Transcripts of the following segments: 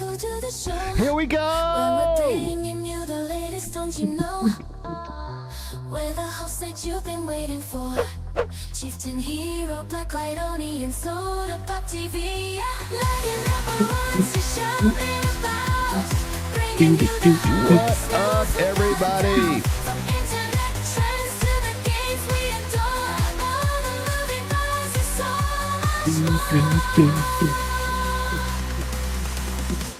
Here we go! We're the host that you've been waiting for. Chieftain, hero, black light, Oni, and soda pop TV. Laggin Out wants to show them about. Bringing you the What's up, everybody? From internet trends to the games we adore. All the movie buzz is so much more.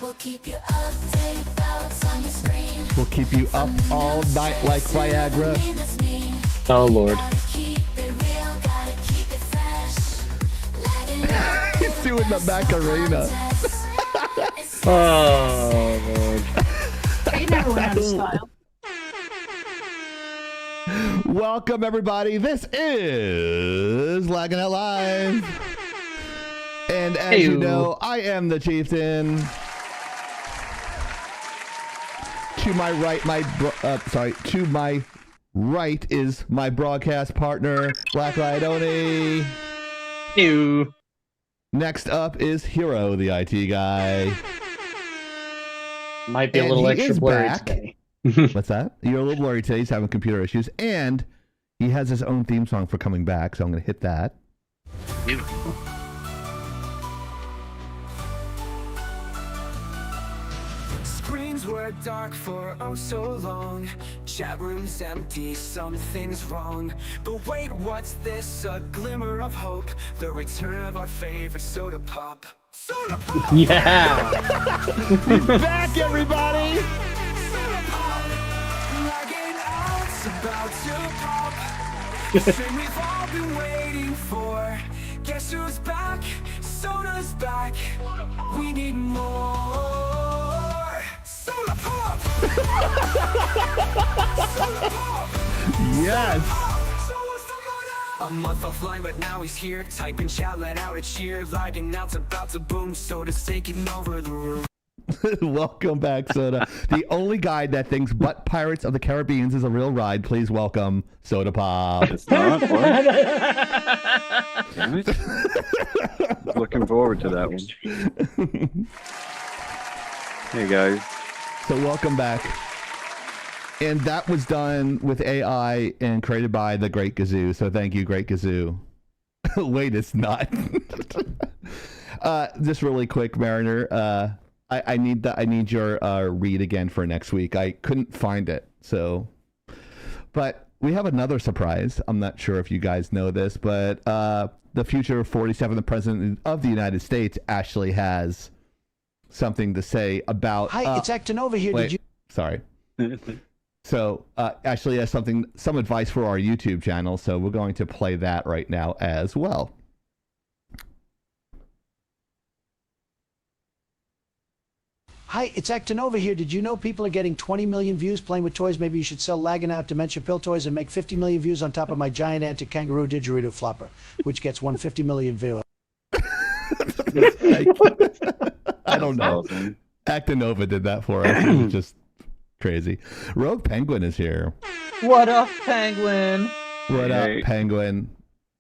We'll keep you updated about what's on your screen. We'll keep you up all night like Viagra. Oh Lord. He's doing the Macarena. Oh Lord. You never went out of style. Welcome, everybody. This is Laggin Out Live. And as you know, I am the Chieftain. To my right, to my right is my broadcast partner, Black Light Oni. Ew. Next up is Hero, the IT guy. Might be a And little he extra is blurry back. today. What's that? You're a little blurry today. He's having computer issues, and he has his own theme song for coming back, so I'm going to hit that. Beautiful. Screens were dark for oh so long. Chat rooms empty, something's wrong. But wait, what's this? A glimmer of hope. The return of our favorite soda pop. Soda pop! Yeah. Back, everybody! Soda pop! Lagging out's about to pop. The thing we've all been waiting for. Guess who's back? Soda's back. We need more. Soda pop! Soda pop! Yes! A month offline, but now he's here. Type in chat, let out a cheer. Lagging out's about to boom. Soda's taking over the room. Welcome back, Soda. The only guy that thinks Butt Pirates of the Caribbean is a real ride. Please welcome Soda Pop. It's not. What? Damn it. Looking forward to that one. Hey guys. So welcome back. And that was done with AI and created by the Great Gazoo. So thank you, Great Gazoo. Wait, it's not. Just really quick, Mariner. I need your read again for next week. I couldn't find it. So, but we have another surprise. I'm not sure if you guys know this, but the future 47th President of the United States actually has something to say about. Hi, it's acting over here. Wait, Did you? Sorry. So actually has some advice for our YouTube channel. So we're going to play that right now as well. Hi, it's acting over here. Did you know people are getting 20 million views playing with toys? Maybe you should sell Laggin Out Dementia Pill toys and make 50 million views on top of my giant antic kangaroo didgeridoo flopper, which gets 150 million views. I don't know. Actinova did that for us. It was just crazy. Rogue Penguin is here. What up, Penguin? What up, Penguin?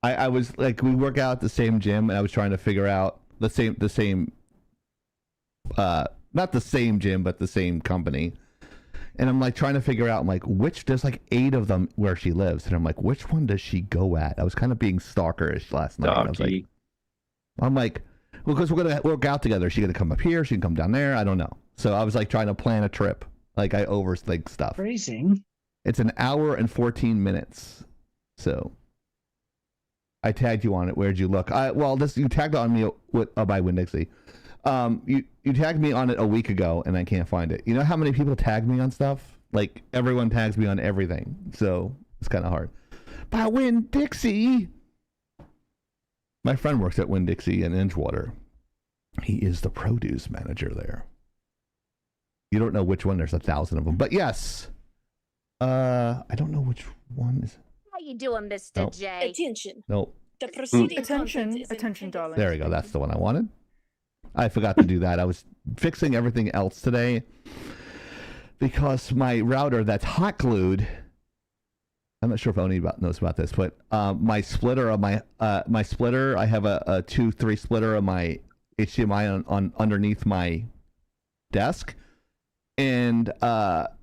I was like, we work out at the same gym, and I was trying to figure out the same not the same gym, but the same company. And I'm like trying to figure out, I'm like, there's like 8 of them where she lives. And I'm like, which one does she go at? I was kind of being stalkerish last night. I was like, I'm like, well, because we're going to work out together. Is she going to come up here? She can come down there? I don't know. So I was like trying to plan a trip. Like I overthink stuff. Phrasing. It's an hour and 14 minutes. So I tagged you on it. Where'd you look? You tagged on me by Winn-Dixie. You tagged me on it a week ago and I can't find it. You know how many people tag me on stuff? Like everyone tags me on everything. So it's kind of hard. By Winn-Dixie. My friend works at Winn-Dixie in Edgewater. He is the produce manager there. You don't know which one. There's 1,000 of them. But yes. I don't know which one is. How you doing, Mr. J? Attention. Nope. The proceeding Attention, darling. There we go. That's the one I wanted. I forgot to do that. I was fixing everything else today because my router that's hot glued. I'm not sure if Oni knows about this, but my splitter of my splitter. I have a 2-3 splitter of my HDMI on underneath my desk, and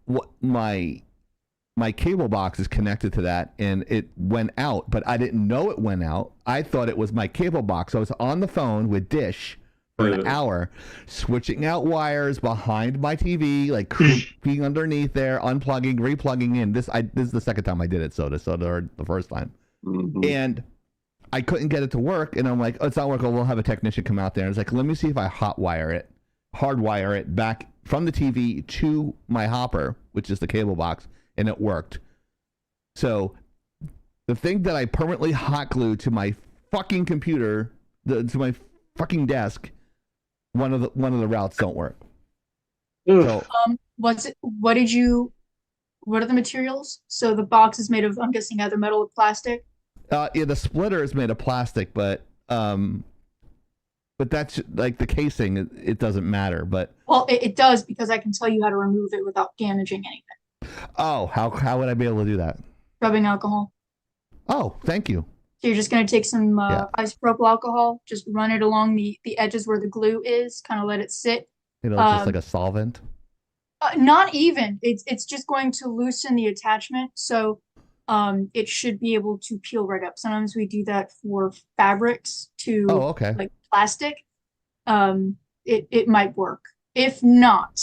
what my cable box is connected to that, and it went out, but I didn't know it went out. I thought it was my cable box. So I was on the phone with Dish for an hour, switching out wires behind my TV, like creeping underneath there, unplugging, replugging in. This is the second time I did it, Soda the first time. And I couldn't get it to work, and I'm like, oh, it's not working. We'll have a technician come out there. And it's like, let me see if I hardwire it back from the TV to my hopper, which is the cable box, and it worked. So the thing that I permanently hot glued to my fucking computer, to my fucking desk, one of the routes don't work. So, what are the materials? So the box is made of, I'm guessing, either metal or plastic. yeah, the splitter is made of plastic, but that's like the casing. It doesn't matter. But It does, because I can tell you how to remove it without damaging anything. Oh, how would I be able to do that? Rubbing alcohol. Oh, thank you. So you're just going to take some isopropyl alcohol, just run it along the edges where the glue is, kind of let it sit. Just like a solvent? Not even. It's just going to loosen the attachment, so it should be able to peel right up. Sometimes we do that for fabrics to like plastic. It might work. If not,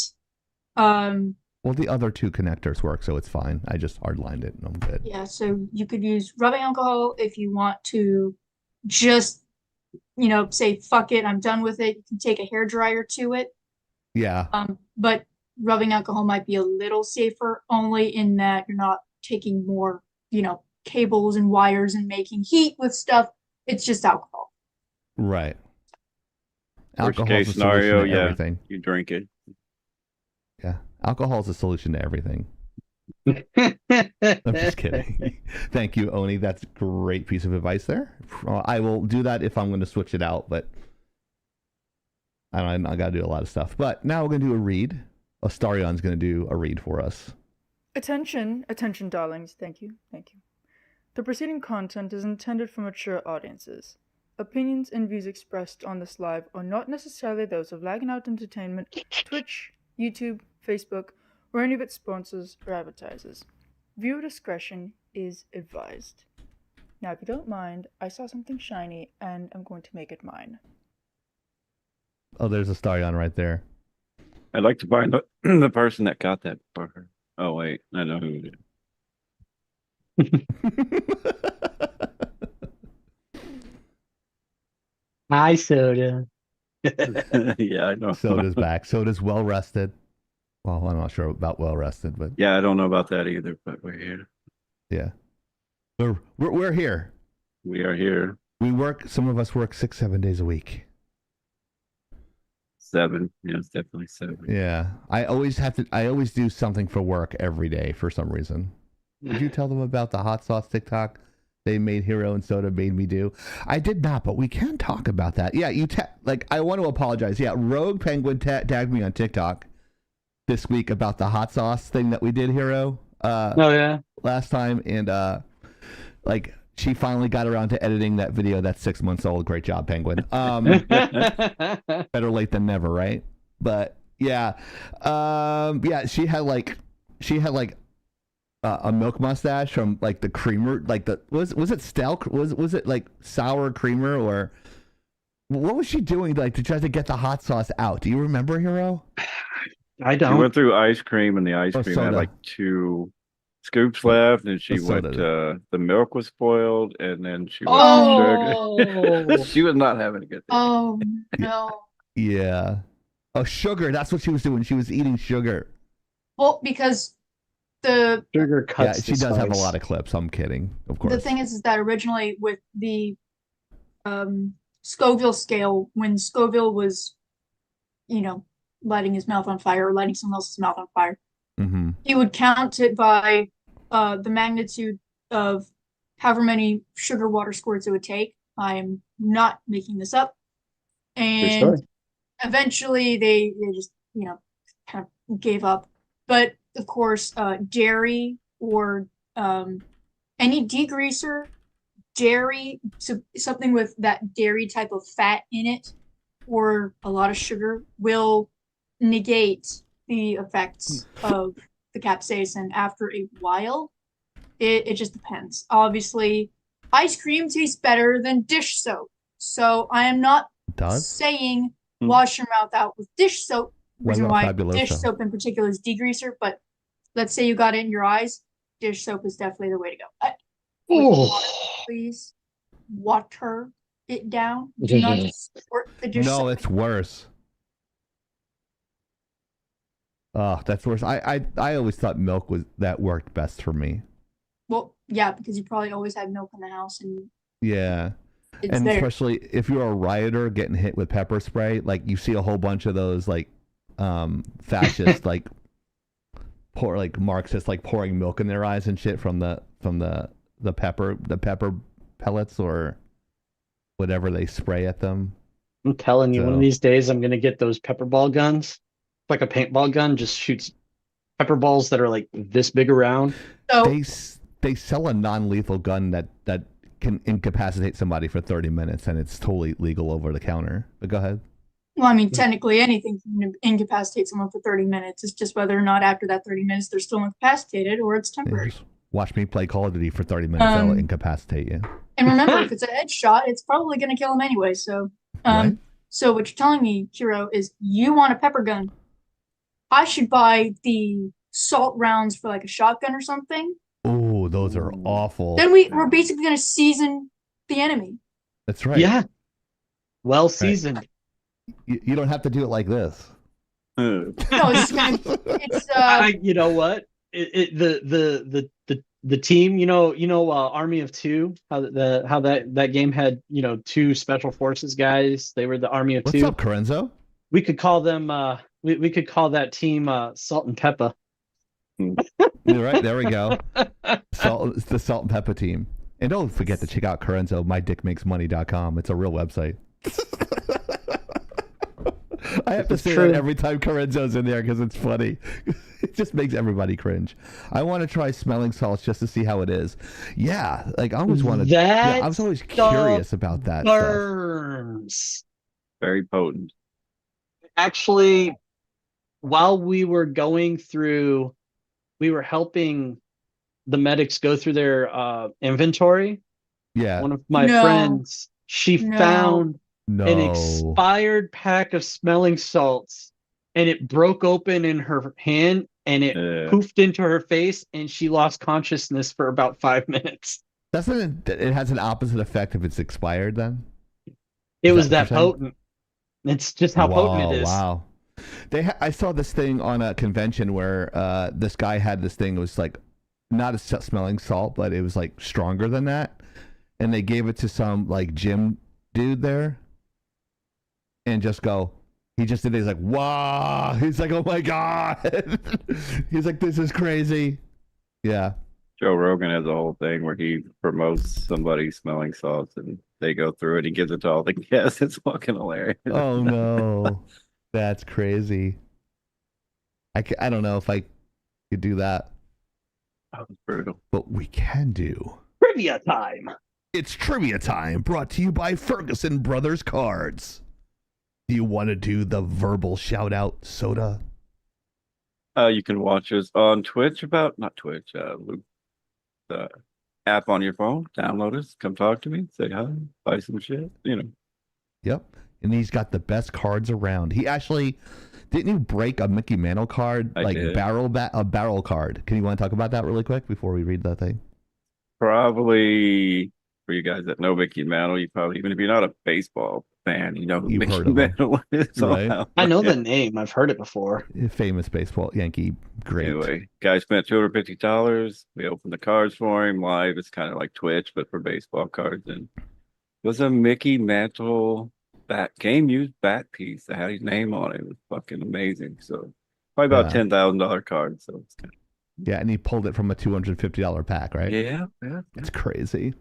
well, the other two connectors work, so it's fine. I just hardlined it and I'm good. Yeah, so you could use rubbing alcohol if you want to just, say, fuck it, I'm done with it. You can take a hairdryer to it. Yeah. But rubbing alcohol might be a little safer, only in that you're not taking more, cables and wires and making heat with stuff. It's just alcohol. Right. Worst case scenario, everything. You drink it. Yeah. Alcohol is a solution to everything. I'm just kidding. Thank you, Oni. That's a great piece of advice there. I will do that if I'm going to switch it out, but I got to do a lot of stuff. But now we're going to do a read. Astarion's going to do a read for us. Attention, darlings. Thank you. The preceding content is intended for mature audiences. Opinions and views expressed on this live are not necessarily those of Laggin Out Entertainment, Twitch, YouTube, Facebook, or any of its sponsors or advertisers. Viewer discretion is advised. Now, if you don't mind, I saw something shiny, and I'm going to make it mine. Oh, there's Astarion right there. I'd like to find the person that got that for her. Oh, wait. I know who it is. Hi, Soda. Yeah, I know. Soda's back. Soda's well rested. Well, I'm not sure about well rested, but yeah, I don't know about that either. But we're here. Yeah, we're here. We are here. We work. Some of us work 6-7 days a week. 7. Yeah, it's definitely 7. Yeah, I always do something for work every day for some reason. Did you tell them about the hot sauce TikTok they made Hero and Soda made me do? I did not, but we can talk about that. Yeah, I want to apologize. Yeah, Rogue Penguin tagged me on TikTok this week about the hot sauce thing that we did, Hero. Last time, and she finally got around to editing that video that's 6 months old. Great job, Penguin. Better late than never, right? But yeah, she had a milk mustache from like the creamer, like was it stout? Was it like sour creamer, or what was she doing to try to get the hot sauce out? Do you remember, Hero? I don't. She went through ice cream, and the ice cream soda. had like 2 scoops left, and she went. The milk was spoiled, and then she went sugar. She was not having a good day. Oh no. Yeah. Oh, sugar. That's what she was doing. She was eating sugar. Well, because the sugar cuts. Yeah, she does have a lot of clips. I'm kidding, of course. The thing is that originally with the Scoville scale, when Scoville was, lighting his mouth on fire or lighting someone else's mouth on fire, he would count it by the magnitude of however many sugar water squirts it would take. I am not making this up. And eventually they just, kind of gave up. But of course, dairy or any degreaser, dairy, so something with that dairy type of fat in it, or a lot of sugar will negate the effects of the capsaicin after a while. It just depends. Obviously, ice cream tastes better than dish soap. So I am not saying wash your mouth out with dish soap. Reason why dish soap in particular is degreaser, but let's say you got it in your eyes, dish soap is definitely the way to go. Water, please water it down. Do not just squirt the dish soap. No, it's worse. Oh, that's worse. I always thought milk worked best for me. Well, yeah, because you probably always had milk in the house, and yeah, and there. Especially if you're a rioter getting hit with pepper spray, like you see a whole bunch of those like fascists like Marxists like pouring milk in their eyes and shit from the pepper pellets or whatever they spray at them. I'm telling you, one of these days I'm gonna get those pepper ball guns. Like a paintball gun, just shoots pepper balls that are like this big around. So they sell a non-lethal gun that can incapacitate somebody for 30 minutes, and it's totally legal over the counter. But go ahead. Well, I mean, technically anything can incapacitate someone for 30 minutes. It's just whether or not after that 30 minutes they're still incapacitated or it's temporary. Just watch me play Call of Duty for 30 minutes. That'll incapacitate you. And remember, if it's a headshot, it's probably going to kill him anyway. So, right? So what you're telling me, Hero, is you want a pepper gun. I should buy the salt rounds for like a shotgun or something. Oh, those are awful. Then we're basically going to season the enemy. That's right. Yeah. Well seasoned. Right. You don't have to do it like this. No, it's you know what? The team, Army of Two, how that game had, two special forces guys. They were the Army of Two. What's up, Corenzo? We could call them we could call that team Salt and Pepper. Right, there we go. It's the Salt and Pepper team. And don't forget to check out Corenzo, mydickmakesmoney.com. It's a real website. I have to say that every time Corenzo's in there because it's funny. It just makes everybody cringe. I want to try smelling salts just to see how it is. Yeah, like I always wanted. Yeah, I was always curious about that. Burns. Stuff. Very potent. Actually, while we were going through, we were helping the medics go through their inventory. Yeah. One of my friends, she found an expired pack of smelling salts, and it broke open in her hand, and it poofed into her face, and she lost consciousness for about 5 minutes. Doesn't it has an opposite effect if it's expired then? It was that potent. It's just how potent it is. Wow. I saw this thing on a convention where this guy had this thing. It was like not a smelling salt, but it was like stronger than that. And they gave it to some like gym dude there. And he just did it. He's like, wow. He's like, oh my God. He's like, this is crazy. Yeah. Joe Rogan has a whole thing where he promotes somebody smelling salts and they go through it. He gives it to all the guests. It's fucking hilarious. Oh no. That's crazy. I don't know if I could do that. That was brutal. But we can do trivia time. It's trivia time, brought to you by Ferguson Brothers Cards. Do you want to do the verbal shout out, Soda? You can watch us on Twitch the app on your phone. Download us. Come talk to me. Say hi. Buy some shit. Yep. And he's got the best cards around. He actually didn't you break a Mickey Mantle card? I did. A barrel card. Can you want to talk about that really quick before we read that thing? Probably for you guys that know Mickey Mantle, you probably, even if you're not a baseball fan, you know who You've Mickey Mantle is. Right? I know the name. I've heard it before. Famous baseball Yankee great. Anyway, guy spent $250. We opened the cards for him live. It's kind of like Twitch, but for baseball cards. And it was a Mickey Mantle game used bat piece that had his name on it. It was fucking amazing. So probably about $10,000 card. So it's kind of... Yeah, and he pulled it from a $250 pack, right? Yeah. It's crazy.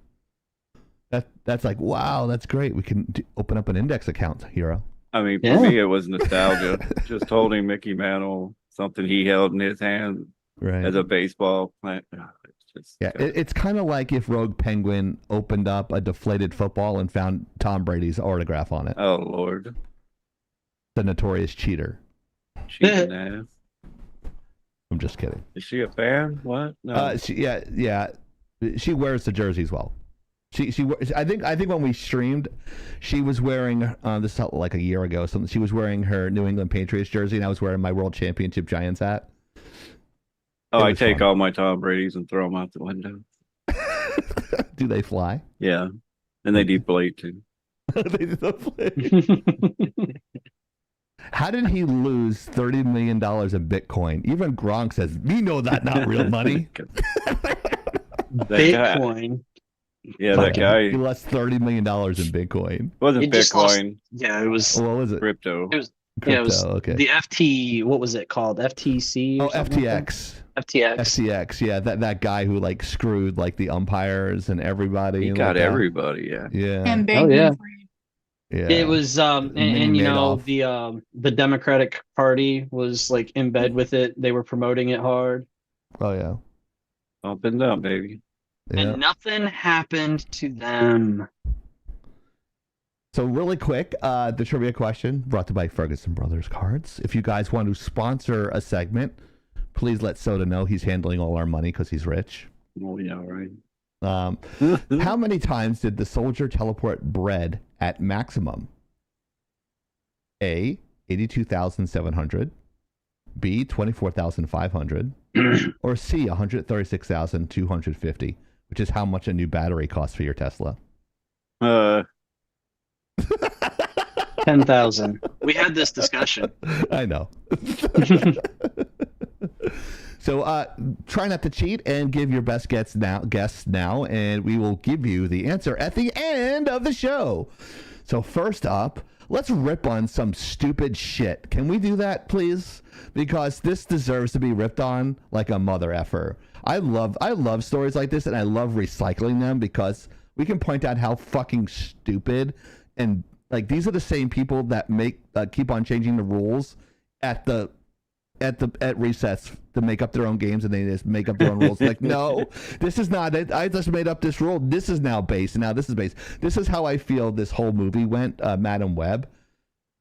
That's like, wow, that's great. We can open up an index account, Hero. I mean, for me, it was nostalgia. Just holding Mickey Mantle, something he held in his hand as a baseball plant. It's kind of like if Rogue Penguin opened up a deflated football and found Tom Brady's autograph on it. Oh, Lord. The notorious cheater. Cheating ass. I'm just kidding. Is she a fan? What? No. Yeah. She wears the jerseys well. I think when we streamed, she was wearing this is like a year ago. Something. She was wearing her New England Patriots jersey, and I was wearing my World Championship Giants hat. Oh, I take all my Tom Brady's and throw them out the window. Do they fly? Yeah, and they deflate too. They deflate. How did he lose $30 million in Bitcoin? Even Gronk says, "We know that not real money." Bitcoin. Yeah, that guy. He lost $30 million in Bitcoin. It wasn't Bitcoin. It was. What was it? Crypto. It was. Crypto, Yeah, it was okay. the FT. What was it called? FTC. Oh, or something like FTX. that? FTX. FTX. Yeah, that guy who like screwed like the umpires and everybody. He and got like everybody. Yeah. Yeah. And Oh, yeah. Yeah. It was and you know Madoff. the Democratic Party was like in bed with it. They were promoting it hard. Oh yeah. Up and down, baby. Yeah. And nothing happened to them. So really quick, the trivia question brought to you by Ferguson Brothers Cards. If you guys want to sponsor a segment, please let Soda know. He's handling all our money because he's rich. Oh yeah, right. How many times did the soldier teleport bread at maximum? A, 82,700. B, 24,500. Or C, 136,250, which is how much a new battery costs for your Tesla. 10,000. We had this discussion. I know. So try not to cheat and give your best guess now, and we will give you the answer at the end of the show. So first up, let's rip on some stupid shit. Can we do that, please? Because this deserves to be ripped on like a mother effer. I love stories like this, and I love recycling them because we can point out how fucking stupid and like these are the same people that keep on changing the rules at recess to make up their own games, and they just make up their own rules. Like, no, this is not it. I just made up this rule. This is now base, and now this is base. This is how I feel this whole movie went, Madam Web.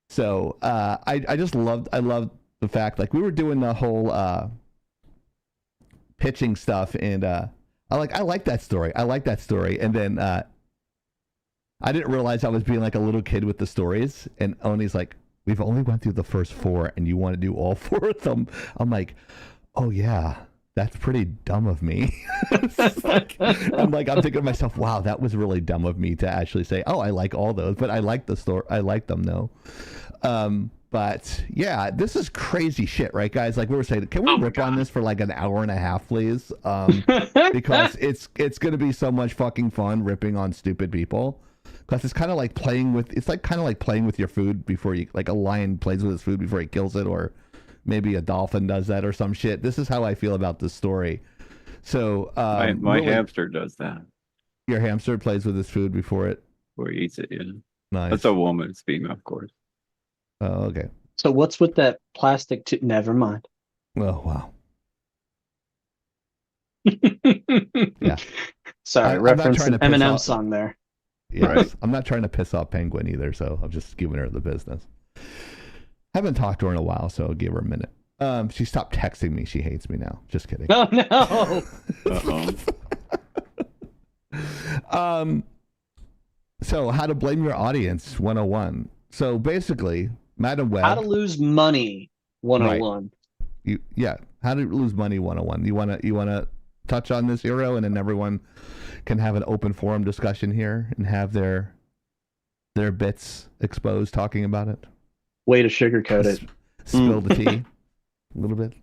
So I love the fact, like, we were doing the whole pitching stuff, and I like that story. I like that story, and then I didn't realize I was being like a little kid with the stories, and Oni's like, we've only went through the first 4 and you want to do all 4 of them. I'm like, oh yeah, that's pretty dumb of me. I'm thinking to myself, wow, that was really dumb of me to actually say, oh, I like all those, but I like the story. I like them though. But yeah, this is crazy shit, right, guys? Like we were saying, can we rip on this for like an hour and a half, please? Because it's going to be so much fucking fun ripping on stupid people. Because it's kind of like playing with your food before you, like a lion plays with his food before he kills it, or maybe a dolphin does that or some shit. This is how I feel about this story. So my really, hamster does that. Your hamster plays with his food before he eats it. Yeah, nice. That's a woman. It's female, of course. Oh, okay. So what's with that plastic? Never mind. Oh wow. Yeah. Sorry, reference an Eminem song there. Yes. Right. I'm not trying to piss off Penguin either, so I'm just giving her the business. Haven't talked to her in a while, so I'll give her a minute. She stopped texting me. She hates me now. Just kidding. Oh no. So how to blame your audience 101. So basically, Madam Web. How to lose money 101. Right. How to lose money 101. You wanna touch on this, Hero, and then everyone can have an open forum discussion here and have their bits exposed talking about it. Way to sugarcoat it. Spill the tea a little bit.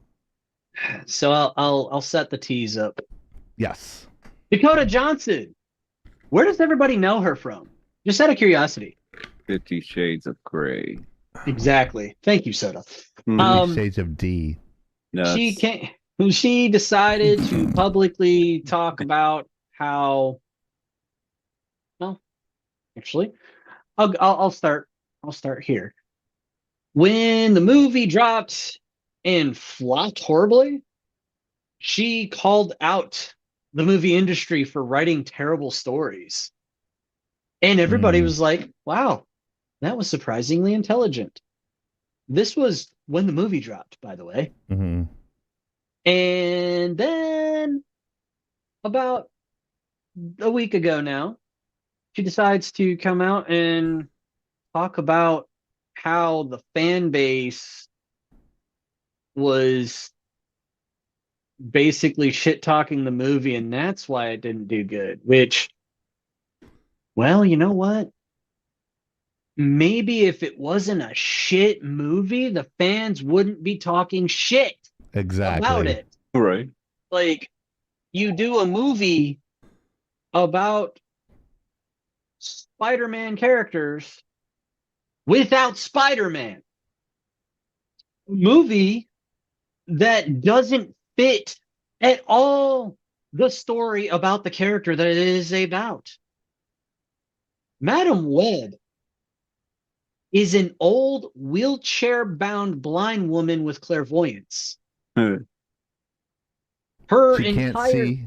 So I'll set the tease up. Yes. Dakota Johnson. Where does everybody know her from? Just out of curiosity. 50 Shades of Grey. Exactly. Thank you, Soda. 50 Shades of D. Nuts. She decided to publicly talk about how. Well, actually, I'll start here. When the movie dropped and flopped horribly, she called out the movie industry for writing terrible stories, and everybody was like, "Wow, that was surprisingly intelligent." this was when the movie dropped, by the way. Mm-hmm. And then about a week ago now, she decides to come out and talk about how the fan base was basically shit talking the movie, and that's why it didn't do good. Which, well, you know what? Maybe if it wasn't a shit movie, the fans wouldn't be talking shit about it. Right. Like, you do a movie about Spider-Man characters without Spider-Man. Movie that doesn't fit at all the story about the character that it is about. Madam Web is an old wheelchair-bound blind woman with clairvoyance. Her she entire... can't see,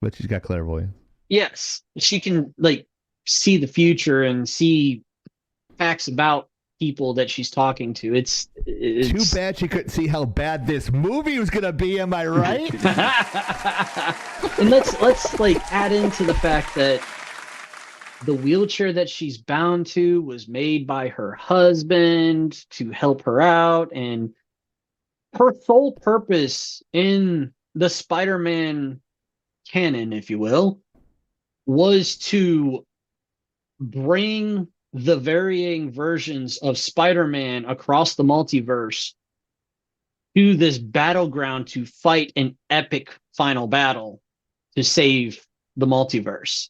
but she's got clairvoyance. Yes, she can like see the future and see facts about people that she's talking to. It's too bad she couldn't see how bad this movie was gonna be. Am I right? And let's like add into the fact that the wheelchair that she's bound to was made by her husband to help her out, and her sole purpose in the Spider-Man canon, if you will, was to bring the varying versions of Spider-Man across the multiverse to this battleground to fight an epic final battle to save the multiverse.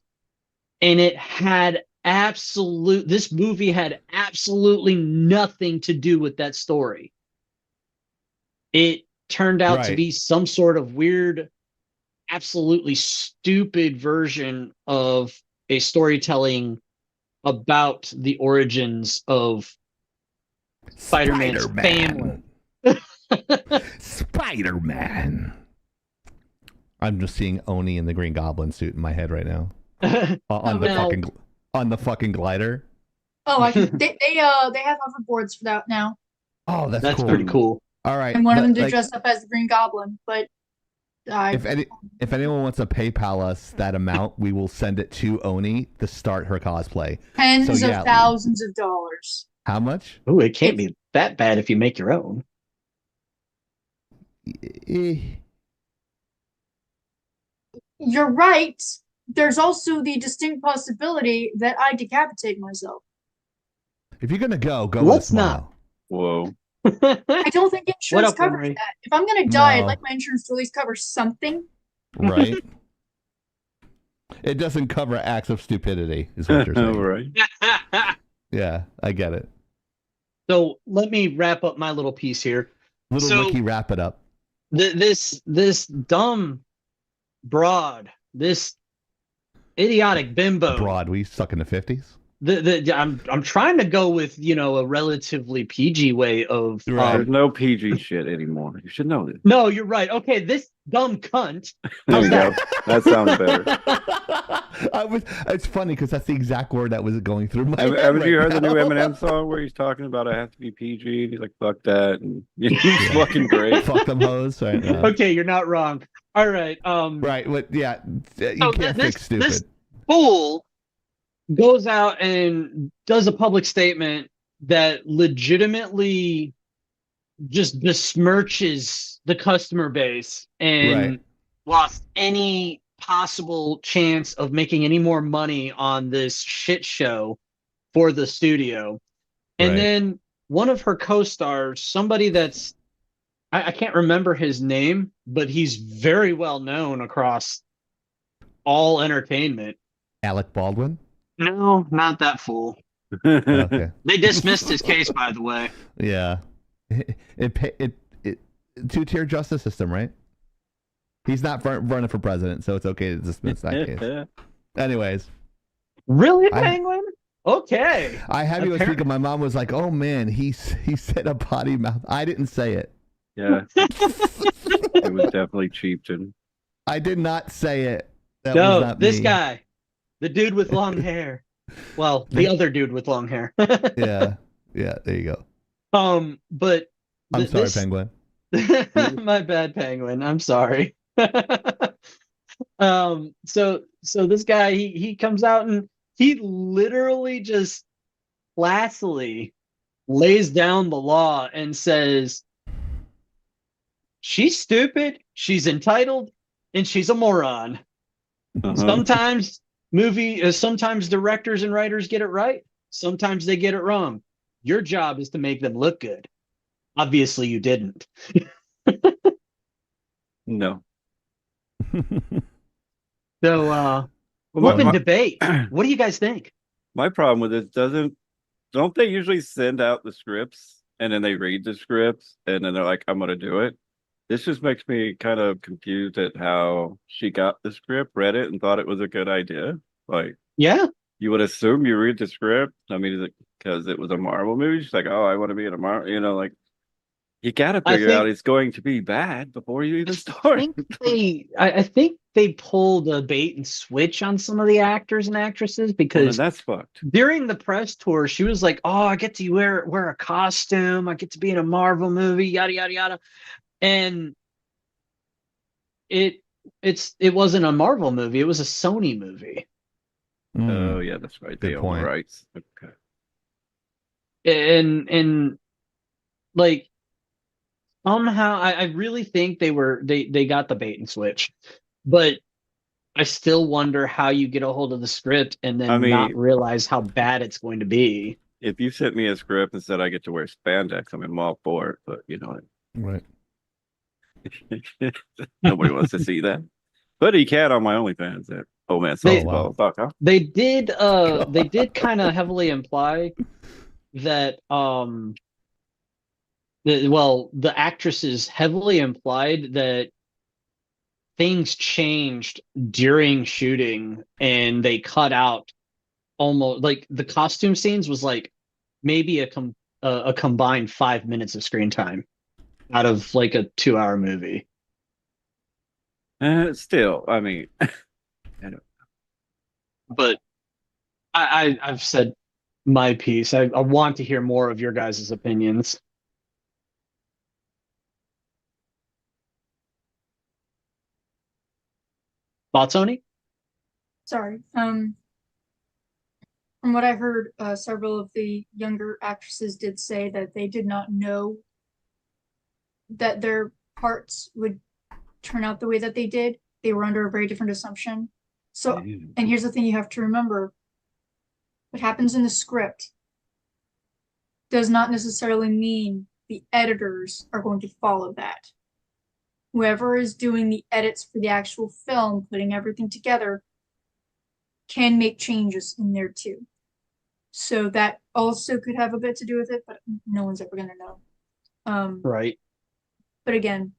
And it had this movie had absolutely nothing to do with that story. It turned out to be some sort of weird, absolutely stupid version of a storytelling about the origins of Spider-Man's family. Spider-Man. I'm just seeing Oni in the Green Goblin suit in my head right now. on the fucking glider. Oh, they have hoverboards for that now. Oh, that's cool. Pretty cool. All right, and one of them did dress up as the Green Goblin, but if anyone wants to PayPal us that amount, we will send it to Oni to start her cosplay. Tens of thousands of dollars. How much? Oh, it can't be that bad if you make your own. You're right. There's also the distinct possibility that I decapitate myself. If you're gonna go Let's with a not. smile. Whoa. I don't think insurance covers Henry? that. If I'm gonna die, No. I'd like my insurance to at least cover something. Right. It doesn't cover acts of stupidity, is what you're saying. Right. Yeah, I get it. So let me wrap up my little piece here. Little Ricky, wrap it up. This dumb broad, this idiotic bimbo. Broad, we stuck in the 50s. I'm trying to go with, a relatively PG way of There's no PG shit anymore. You should know this. No, you're right. Okay, this dumb cunt. There you go. That sounds better. It's funny because that's the exact word that was going through my head. Haven't you heard the now. new Eminem song where he's talking about I have to be PG? And he's like, fuck that. And he's fucking great. Fuck them hoes. Right now. Okay, you're not wrong. All right. Right. What? Yeah. You can't fix stupid. This fool goes out and does a public statement that legitimately just besmirches the customer base and lost any possible chance of making any more money on this shit show for the studio. And then one of her co-stars, somebody that's I can't remember his name, but he's very well known across all entertainment. Alec Baldwin? No, not that fool. Okay. They dismissed his case, by the way. Yeah. It two-tier justice system, right? He's not running for president, so it's okay to dismiss that case. Anyways. Really, Penguin? Okay. I had you speak, and my mom was like, "Oh man, he said a potty mouth." I didn't say it. Yeah. It was definitely Chieftain. I did not say it. That no, was not this me. guy, the dude with long hair. Well, the other dude with long hair. Yeah. There you go. But I'm sorry, Penguin. My bad, Penguin. I'm sorry. So this guy, he comes out and he literally just classily lays down the law and says, she's stupid, she's entitled, and she's a moron. Sometimes sometimes directors and writers get it right, sometimes they get it wrong. Your job is to make them look good. Obviously you didn't. No. So open debate. What do you guys think? My problem with it don't they usually send out the scripts and then they read the scripts and then they're like, I'm gonna do it? This just makes me kind of confused at how she got the script, read it, and thought it was a good idea. Like, yeah, you would assume you read the script. I mean, is it because it was a Marvel movie? She's like, oh, I want to be in a Marvel, you know, like, you got to figure out it's going to be bad before you even start. I think they pulled a bait and switch on some of the actors and actresses because that's fucked. During the press tour, she was like, "Oh, I get to wear a costume. I get to be in a Marvel movie. Yada yada yada," and it wasn't a Marvel movie. It was a Sony movie. Oh yeah, that's right. They own the rights. Okay. And like somehow I really think they got the bait and switch, but I still wonder how you get a hold of the script and then not realize how bad it's going to be. If you sent me a script and said I get to wear spandex, I'm all for it, but you know, right? Nobody wants to see that. But he can on my OnlyFans at ohmansoftball.com. They did kind of heavily imply that the actresses heavily implied that things changed during shooting and they cut out almost like the costume scenes was like maybe a combined 5 minutes of screen time out of like a 2-hour movie. Still, I mean, I don't. But I've said my piece. I want to hear more of your guys' opinions. Thoughts, Tony? Sorry. From what I heard, several of the younger actresses did say that they did not know that their parts would turn out the way that they did. They were under a very different assumption. So, and here's the thing you have to remember. What happens in the script does not necessarily mean the editors are going to follow that. Whoever is doing the edits for the actual film, putting everything together, can make changes in there too. So that also could have a bit to do with it, but no one's ever going to know. Right. But again,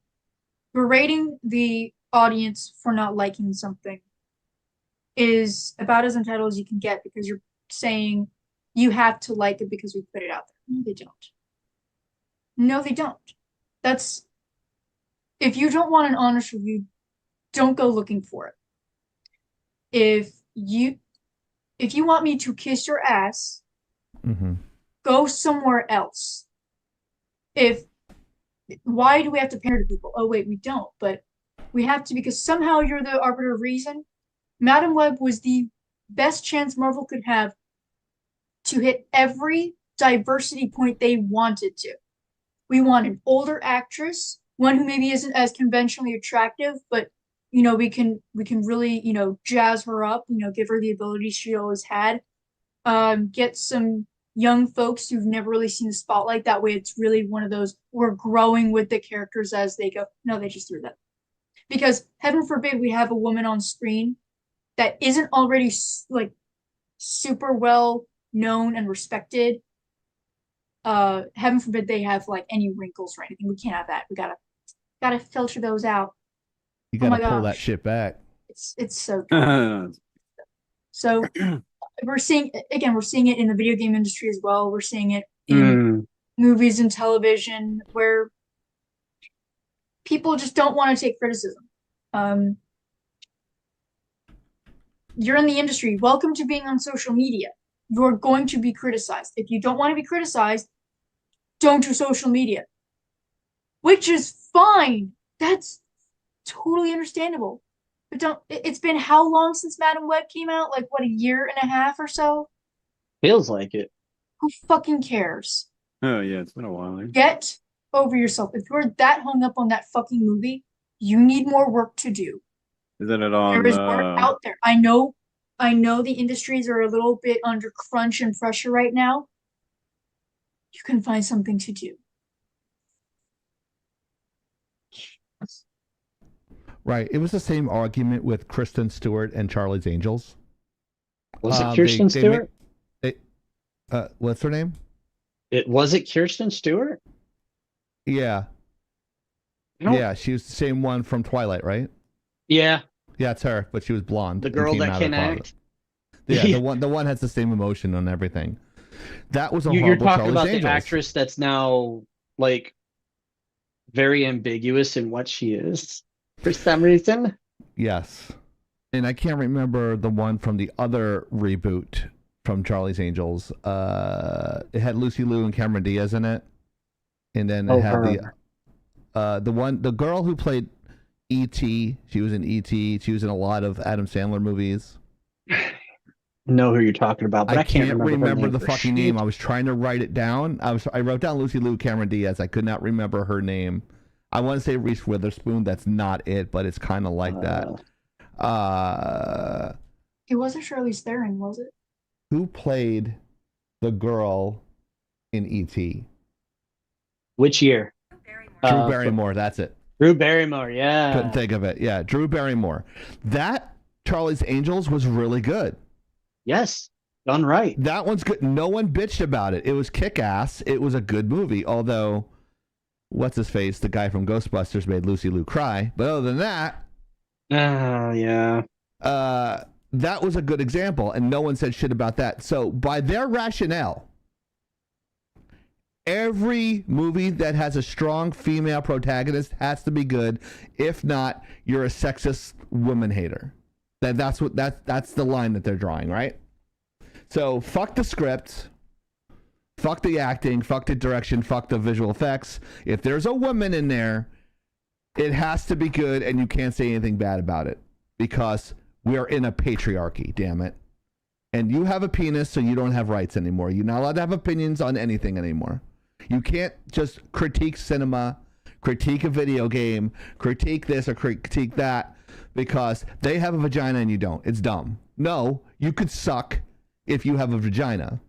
berating the audience for not liking something is about as entitled as you can get because you're saying you have to like it because we put it out there. No, they don't. No, they don't. That's, if you don't want an honest review, don't go looking for it. If you want me to kiss your ass, go somewhere else. Why do we have to pander to people? Oh wait, we don't, but we have to because somehow you're the arbiter of reason. Madam Web was the best chance Marvel could have to hit every diversity point they wanted to. We want an older actress, one who maybe isn't as conventionally attractive, but you know, we can really, you know, jazz her up, you know, give her the ability she always had. Get some young folks who've never really seen the spotlight. That way it's really one of those, we're growing with the characters as they go. No, they just threw that. Because heaven forbid we have a woman on screen that isn't already like super well known and respected. Heaven forbid they have like any wrinkles or anything. We can't have that. We gotta filter those out. You gotta pull that shit back. It's so good. So we're seeing it in the video game industry as well. We're seeing it in movies and television where people just don't want to take criticism. You're in the industry. Welcome to being on social media. You're going to be criticized. If you don't want to be criticized, don't do social media. Which is fine. That's totally understandable. But don't, it's been how long since Madam Web came out? Like, what, a year and a half or so? Feels like it. Who fucking cares? Oh yeah, it's been a while. Get over yourself. If you're that hung up on that fucking movie, you need more work to do. Isn't it on? There is work out there. I know the industries are a little bit under crunch and pressure right now. You can find something to do. Right. It was the same argument with Kristen Stewart and Charlie's Angels. Was it Kirsten Stewart? What's her name? Was it Kirsten Stewart? Yeah. Yeah, she was the same one from Twilight, right? Yeah. Yeah, it's her, but she was blonde. The girl that can act. Yeah, the one has the same emotion on everything. That was a You're horrible talking Charlie's about Angels. the actress that's now like very ambiguous in what she is for some reason. Yes. And I can't remember the one from the other reboot from Charlie's Angels. It had Lucy Liu and Cameron Diaz in it. And then it had the girl who played E.T. She was in E.T. She was in a lot of Adam Sandler movies. Know who you're talking about, but I can't remember the fucking name. I was trying to write it down. I wrote down Lucy Liu, Cameron Diaz. I could not remember her name. I want to say Reese Witherspoon. That's not it, but it's kind of like that. It wasn't Charlize Theron, was it? Who played the girl in E.T.? Which year? Drew Barrymore. That's it. Drew Barrymore. Yeah. Couldn't think of it. Yeah, Drew Barrymore. That Charlie's Angels was really good. Yes, done right. That one's good. No one bitched about it. It was kick-ass. It was a good movie. Although, what's his face? The guy from Ghostbusters made Lucy Liu cry. But other than that, yeah. That was a good example, and no one said shit about that. So, by their rationale, every movie that has a strong female protagonist has to be good. If not, you're a sexist woman hater. That's the line that they're drawing, right? So fuck the script, fuck the acting, fuck the direction, fuck the visual effects. If there's a woman in there, it has to be good, and you can't say anything bad about it because we are in a patriarchy, damn it. And you have a penis, so you don't have rights anymore. You're not allowed to have opinions on anything anymore. You can't just critique cinema, critique a video game, critique this or critique that because they have a vagina and you don't. It's dumb. No, you could suck if you have a vagina.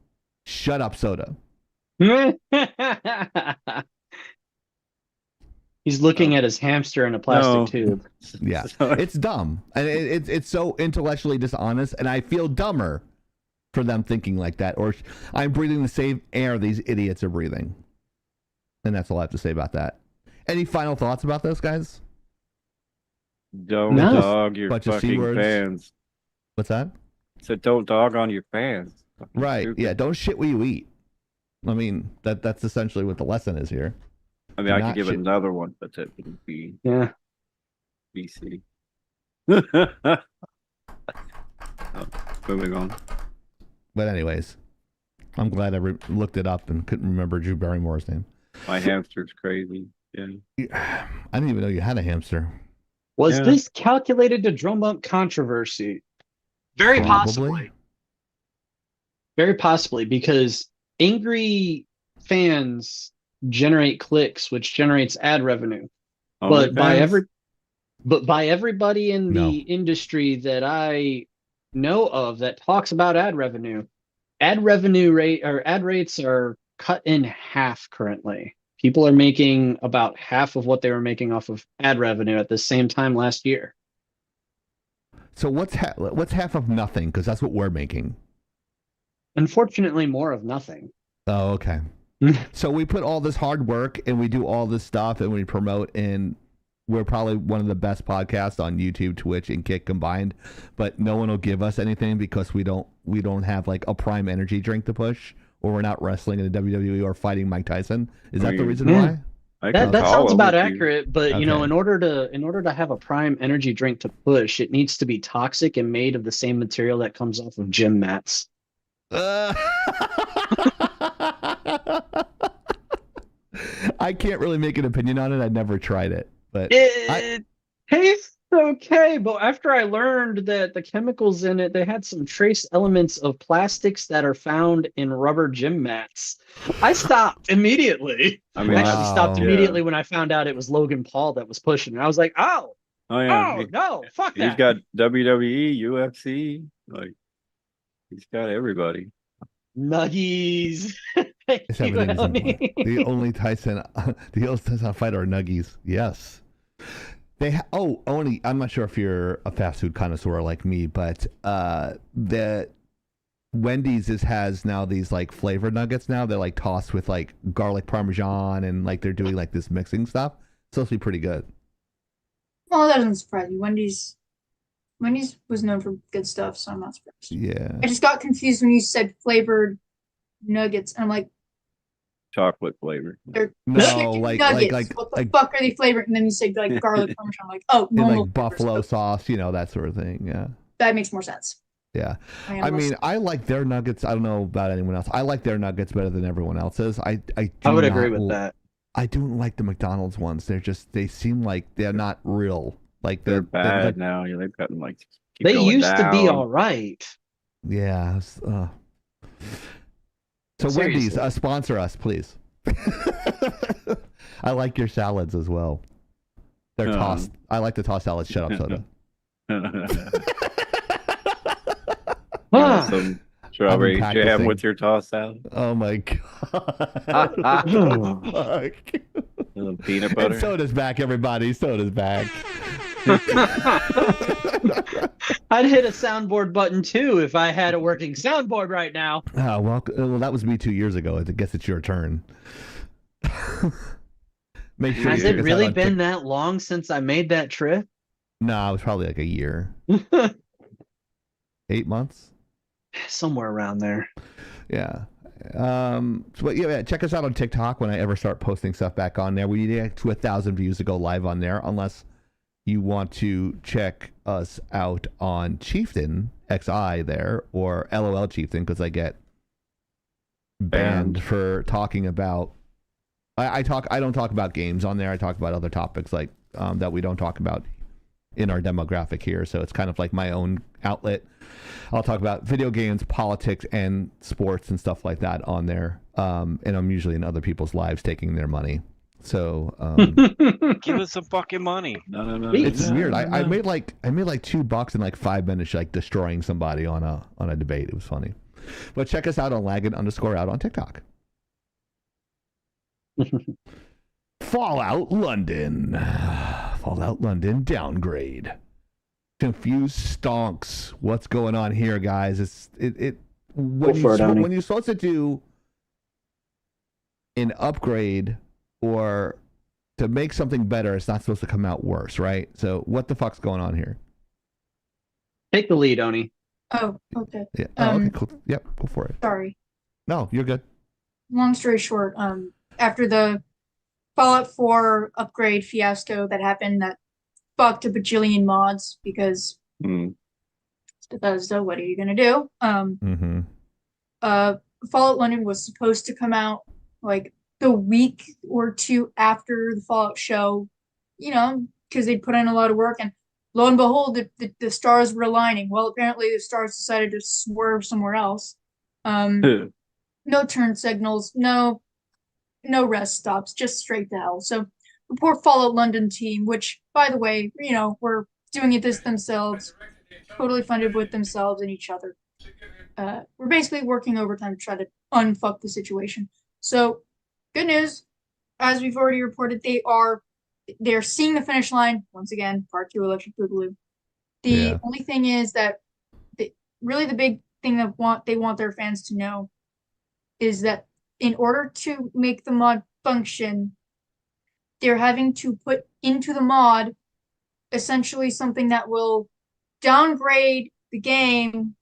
Shut up, Soda. He's looking at his hamster in a plastic tube. Yeah, it's dumb. And it's so intellectually dishonest, and I feel dumber for them thinking like that. Or I'm breathing the same air these idiots are breathing. And that's all I have to say about that. Any final thoughts about this, guys? Don't dog your Bunch of fucking C-words. fans. What's that? Said don't dog on your fans. Fucking Right. stupid. Yeah, don't shit where you eat. I mean, that's essentially what the lesson is here. I mean, I could give another one, but that wouldn't be BC. Moving on. But anyways, I'm glad I looked it up and couldn't remember Drew Barrymore's name. My hamster's crazy. Yeah. I didn't even know you had a hamster. Was this calculated to drum up controversy? Very possibly. Very possibly, because angry fans generate clicks, which generates ad revenue. But by everybody in the industry that I know of that talks about ad rates are cut in half currently. People are making about half of what they were making off of ad revenue at the same time last year. So what's half of nothing? Because that's what we're making. Unfortunately, more of nothing. Oh, okay. So we put all this hard work and we do all this stuff and we promote, and we're probably one of the best podcasts on YouTube, Twitch, and Kick combined. But no one will give us anything because we don't have like a Prime Energy drink to push, or we're not wrestling in the WWE or fighting Mike Tyson. Is that the reason why? That sounds about accurate, but you know, in order to have a Prime Energy drink to push, it needs to be toxic and made of the same material that comes off of gym mats. I can't really make an opinion on it. I never tried it, but It tastes okay, but after I learned that the chemicals in it, they had some trace elements of plastics that are found in rubber gym mats. I stopped immediately. I mean, I actually stopped immediately yeah. when I found out it was Logan Paul that was pushing it. I was like, oh yeah. no, fuck that. He's got WWE, UFC, like he's got everybody. Nuggies. Thank it's you, everything is Ellie. the only Tyson fighter are Nuggies. Yes. Oni, I'm not sure if you're a fast food connoisseur like me, but the Wendy's has now these like flavored nuggets now. They're like tossed with like garlic parmesan and like they're doing like this mixing stuff. It's supposed to be pretty good. Well, that doesn't surprise me. Wendy's was known for good stuff, so I'm not surprised. Yeah. I just got confused when you said flavored nuggets, and I'm like, chocolate flavored. they're No, chicken like nuggets. What the fuck are they flavored? And then you say like garlic parmesan. I'm like, oh, and normal like buffalo sauce, that sort of thing. Yeah. That makes more sense. Yeah. I mean, I like their nuggets. I don't know about anyone else. I like their nuggets better than everyone else's. I would agree with that. I don't like the McDonald's ones. They seem like they're not real. Like they're bad now. Yeah, they've gotten like they used to be all right. Yeah. So Seriously. Wendy's, sponsor us, please. I like your salads as well. They're tossed. I like the tossed salads. Shut up, soda. Some strawberry jam with your tossed salad. Oh my god! Peanut butter. And soda's back, everybody. Soda's back. I'd hit a soundboard button too if I had a working soundboard right now. Oh, well, that was me 2 years ago. I guess it's your turn. Make sure. Has it really been that long since I made that trip? No, it was probably like a year. 8 months? Somewhere around there. Yeah. But yeah, check us out on TikTok when I ever start posting stuff back on there. We need to get to 1,000 views to go live on there, unless you want to check us out on Chieftain XI there, or LOL Chieftain, because I get banned for talking about. I don't talk about games on there. I talk about other topics like that we don't talk about in our demographic here. So it's kind of like my own outlet. I'll talk about video games, politics, and sports and stuff like that on there. And I'm usually in other people's lives taking their money. So give us some fucking money. No. It's weird. I made like $2 in like 5 minutes, like destroying somebody on a debate. It was funny. But check us out on Laggin_out on TikTok. Fallout London downgrade. Confused stonks. What's going on here, guys? When you're supposed to do an upgrade or to make something better, it's not supposed to come out worse, right? So what the fuck's going on here? Take the lead, Oni. Oh, okay. Yeah. Okay, cool. Yep, go for it. Sorry. No, you're good. Long story short, after the Fallout 4 upgrade fiasco that happened that fucked a bajillion mods because Bethesda, what are you gonna do? Fallout London was supposed to come out like the week or two after the Fallout show, because they'd put in a lot of work, and lo and behold, the stars were aligning. Well, apparently the stars decided to swerve somewhere else. No turn signals, no rest stops, just straight to hell. So the poor Fallout London team, which, by the way, were doing it this themselves, totally funded with themselves and each other. We're basically working overtime to try to unfuck the situation. So, good news, as we've already reported, they're seeing the finish line once again. Part 2, Electric Boogaloo. The only thing is that really the big thing that they want their fans to know is that in order to make the mod function, they're having to put into the mod essentially something that will downgrade the game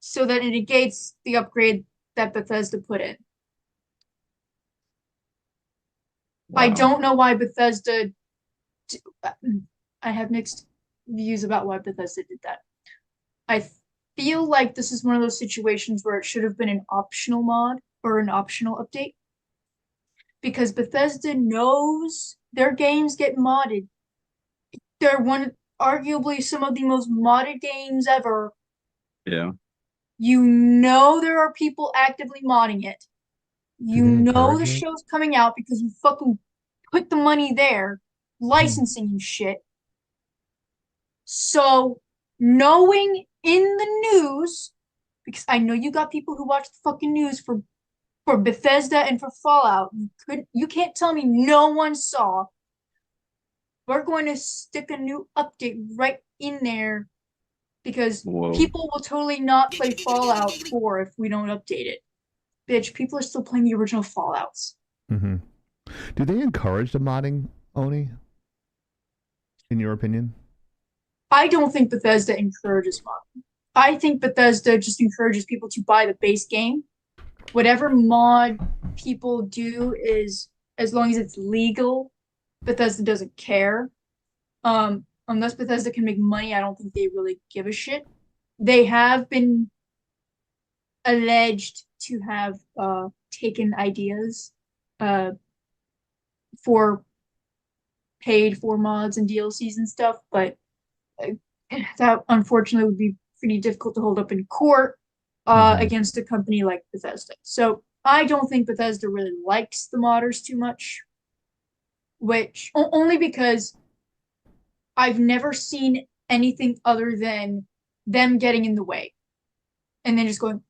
so that it negates the upgrade that Bethesda put in. Wow. I don't know why Bethesda... I have mixed views about why Bethesda did that. I feel like this is one of those situations where it should have been an optional mod or an optional update. because Bethesda knows their games get modded. They're arguably some of the most modded games ever. Yeah. You know there are people actively modding it. You know the show's coming out because you fucking put the money there, licensing and shit. So, knowing in the news, because I know you got people who watch the fucking news for Bethesda and for Fallout, you can't tell me no one saw. We're going to stick a new update right in there because people will totally not play Fallout 4 if we don't update it. Bitch, people are still playing the original Fallouts. Mm-hmm. Do they encourage the modding, Oni? In your opinion? I don't think Bethesda encourages modding. I think Bethesda just encourages people to buy the base game. Whatever mod people do is, as long as it's legal, Bethesda doesn't care. Unless Bethesda can make money, I don't think they really give a shit. They have been alleged to have taken ideas for paid for mods and DLCs and stuff, but that unfortunately would be pretty difficult to hold up in court against a company like Bethesda. So I don't think Bethesda really likes the modders too much, which only because I've never seen anything other than them getting in the way and then just going,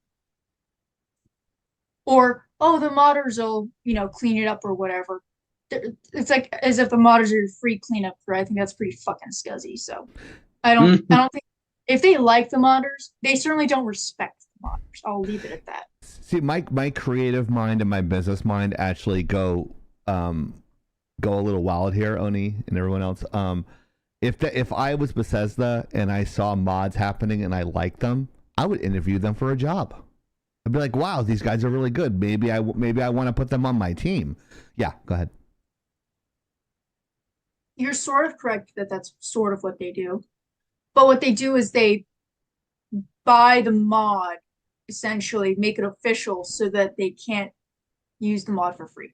or, oh, the modders will, clean it up or whatever. It's like as if the modders are free cleanup crew. I think that's pretty fucking scuzzy. So I don't think if they like the modders, they certainly don't respect the modders. I'll leave it at that. See, my creative mind and my business mind actually go a little wild here, Oni and everyone else. If I was Bethesda and I saw mods happening and I liked them, I would interview them for a job. I'd be like, wow, these guys are really good. Maybe I want to put them on my team. Yeah, go ahead. You're sort of correct that that's sort of what they do. But what they do is they buy the mod, essentially, make it official so that they can't use the mod for free.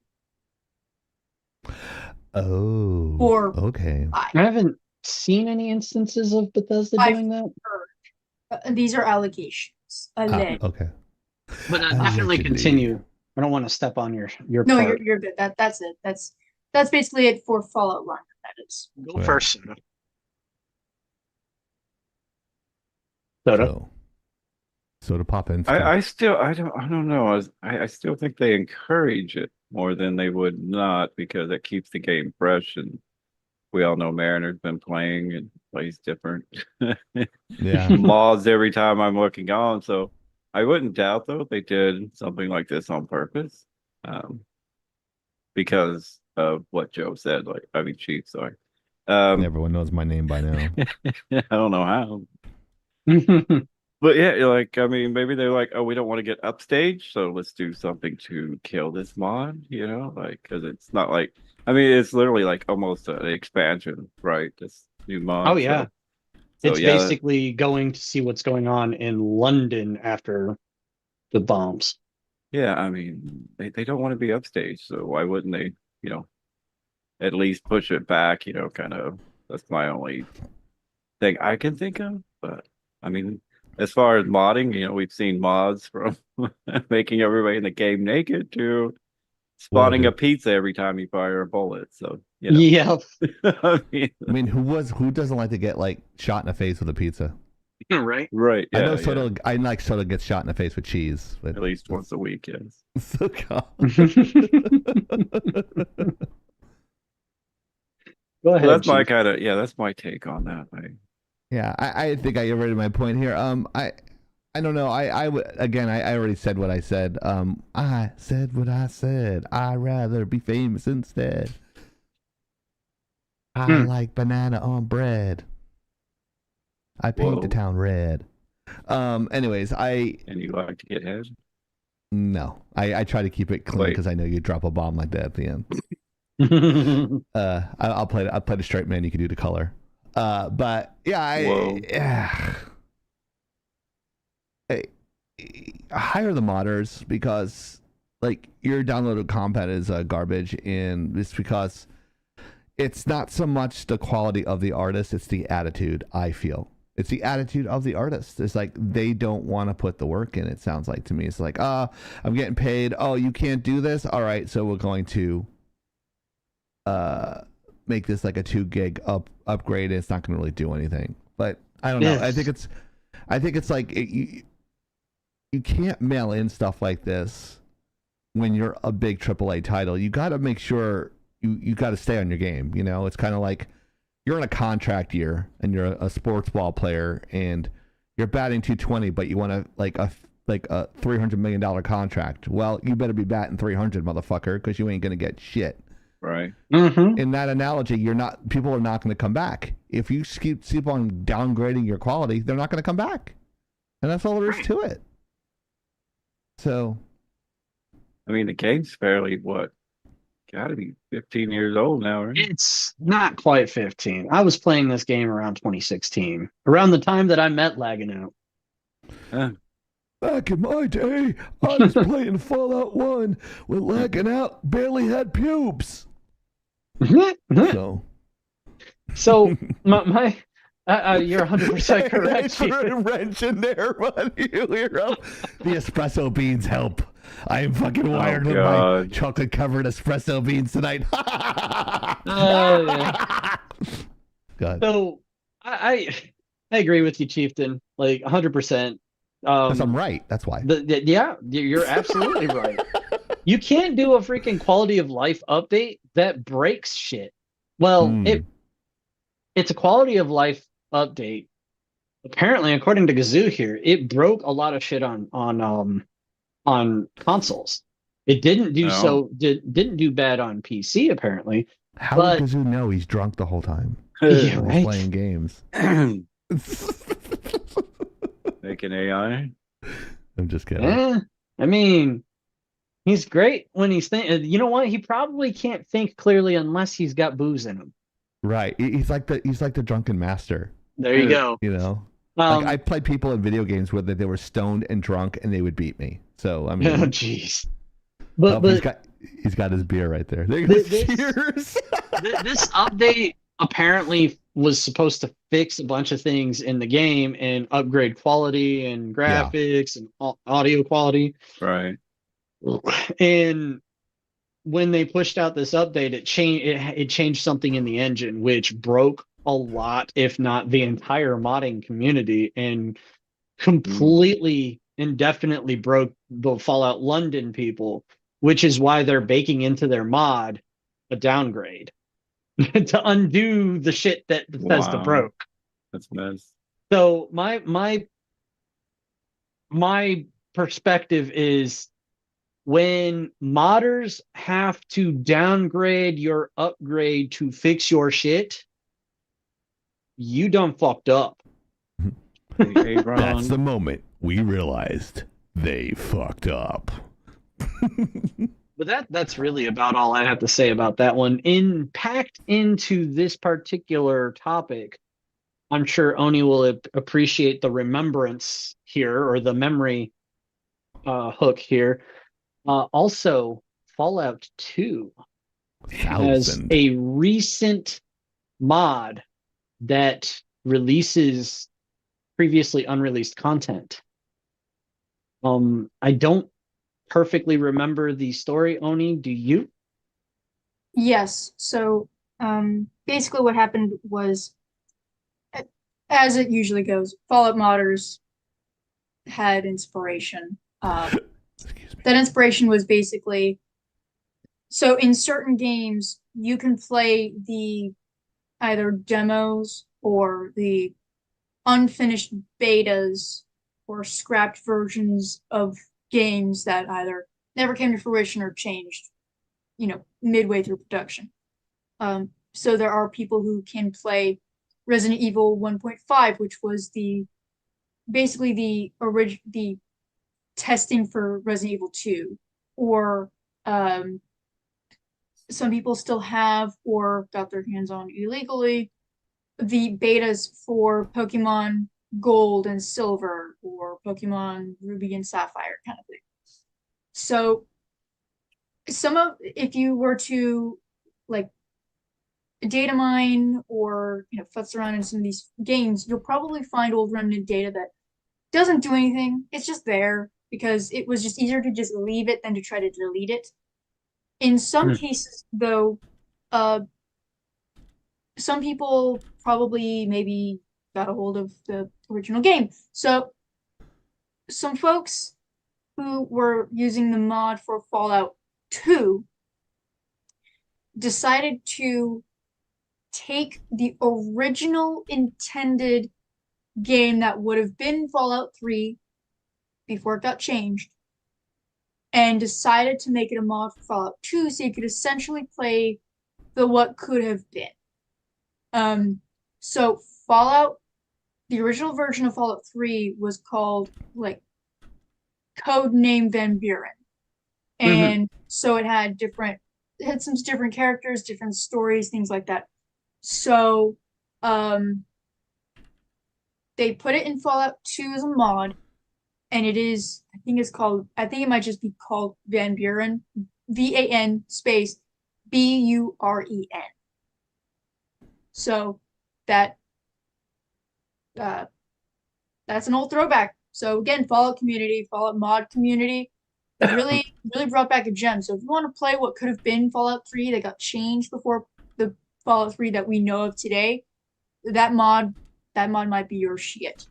Oh. Or okay. I haven't seen any instances of Bethesda doing that. These are allegations. Okay. But definitely continue. I don't want to step on your No, part. you're good. That's it. That's basically it for Fallout line. That is. Go first, Soda. Soda pop in. I don't know. I still think they encourage it more than they would not because it keeps the game fresh, and we all know Mariner's been playing and plays different mods every time I'm looking on. So I wouldn't doubt though they did something like this on purpose, because of what Joe said. Chief. Sorry. Everyone knows my name by now. I don't know how. But yeah, maybe they're like, oh, we don't want to get upstage, so let's do something to kill this mod, because it's not like, it's literally like almost an expansion, right? This new mod. Oh yeah, it's basically going to see what's going on in London after the bombs. Yeah, they don't want to be upstage, so why wouldn't they, at least push it back? Kind of. That's my only thing I can think of, but as far as modding, we've seen mods from making everybody in the game naked to spawning a pizza every time you fire a bullet. So yeah, who doesn't like to get shot in the face with a pizza? Right. Yeah, I know Soda. I like Soda gets shot in the face with cheese, but... at least once a week. Yes. So God. Go ahead. Well, that's my that's my take on that. Yeah, I think I already my point here. I don't know. I already said what I said. I said what I said. I'd rather be famous instead. I like banana on bread. I paint the town red. Anyways, And you like to get head? No, I try to keep it clean because I know you drop a bomb like that at the end. I'll play the straight man. You can do the color. But yeah, I hire the modders because like your downloaded content is garbage, and it's because it's not so much the quality of the artist, it's the attitude. I feel it's the attitude of the artist. It's like they don't want to put the work in. It sounds like to me. It's like, I'm getting paid. Oh, you can't do this. All right, so we're going to make this like a 2 gig upgrade. And it's not going to really do anything. But I don't know. I think it's like you can't mail in stuff like this when you're a big AAA title. You got to make sure you got to stay on your game. You know, it's kind of like you're in a contract year and you're a sports ball player and you're batting 220, but you want to like a $300 million contract. Well, you better be batting 300, motherfucker, because you ain't gonna get shit. Right. Mm-hmm. In that analogy, people are not going to come back. If you keep on downgrading your quality, they're not going to come back, and that's all there is to it. So, I mean, the game's fairly got to be 15 years old now, right? It's not quite 15. I was playing this game around 2016, around the time that I met Laggin Out. Back in my day, I was playing Fallout 1 when Laggin Out barely had pubes. So my you're 100% correct. I wrench in there, but the espresso beans help. I am fucking wired with my chocolate covered espresso beans tonight. Yeah. God. So I agree with you, Chieftain, like 100%. Because I'm right. That's why. Yeah, you're absolutely right. You can't do a freaking quality of life update that breaks shit. Well, it's a quality of life update. Apparently, according to Gazoo here, it broke a lot of shit on consoles. It didn't do didn't do bad on PC apparently. How would Gazoo know? He's drunk the whole time. Yeah, right? He's playing games. Making AI. I'm just kidding. I mean, he's great when he's thinking. You know what? He probably can't think clearly unless he's got booze in him. Right. He's like the drunken master. There you go. You know, like I played people in video games where they were stoned and drunk and they would beat me. So I mean, oh jeez. But he's got his beer right there. There goes cheers. This update apparently was supposed to fix a bunch of things in the game and upgrade quality and graphics and audio quality. Right. And when they pushed out this update, it changed something in the engine, which broke a lot, if not the entire modding community, and completely indefinitely broke the Fallout London people, which is why they're baking into their mod a downgrade to undo the shit that Bethesda broke. That's mess. So my perspective is, when modders have to downgrade your upgrade to fix your shit, you done fucked up. Hey, Ron. That's the moment we realized they fucked up. But that's really about all I have to say about that one. Packed into this particular topic, I'm sure Oni will appreciate the remembrance here, or the memory hook here. Also, Fallout 2 has a recent mod that releases previously unreleased content. I don't perfectly remember the story, Oni. Do you? Yes. So basically what happened was, as it usually goes, Fallout modders had inspiration. That inspiration was basically, so in certain games, you can play the either demos or the unfinished betas or scrapped versions of games that either never came to fruition or changed, midway through production. So there are people who can play Resident Evil 1.5, which was basically the testing for Resident Evil 2, or some people still have or got their hands on illegally the betas for Pokemon Gold and Silver or Pokemon Ruby and Sapphire kind of thing. So if you were to like data mine or futz around in some of these games, you'll probably find old remnant data that doesn't do anything. It's just there because it was just easier to just leave it than to try to delete it. In some cases, though, some people probably maybe got a hold of the original game. So some folks who were using the mod for Fallout 2 decided to take the original intended game that would have been Fallout 3 before it got changed and decided to make it a mod for Fallout 2 so you could essentially play the what could have been. So Fallout, the original version of Fallout 3 was called like code name Van Buren. And so it had some different characters, different stories, things like that. So they put it in Fallout 2 as a mod, and it might just be called Van Buren, VAN space BUREN. So that's an old throwback. So again, Fallout community, Fallout mod community, really brought back a gem. So if you want to play what could have been Fallout 3 that got changed before the Fallout 3 that we know of today, that mod might be your shit.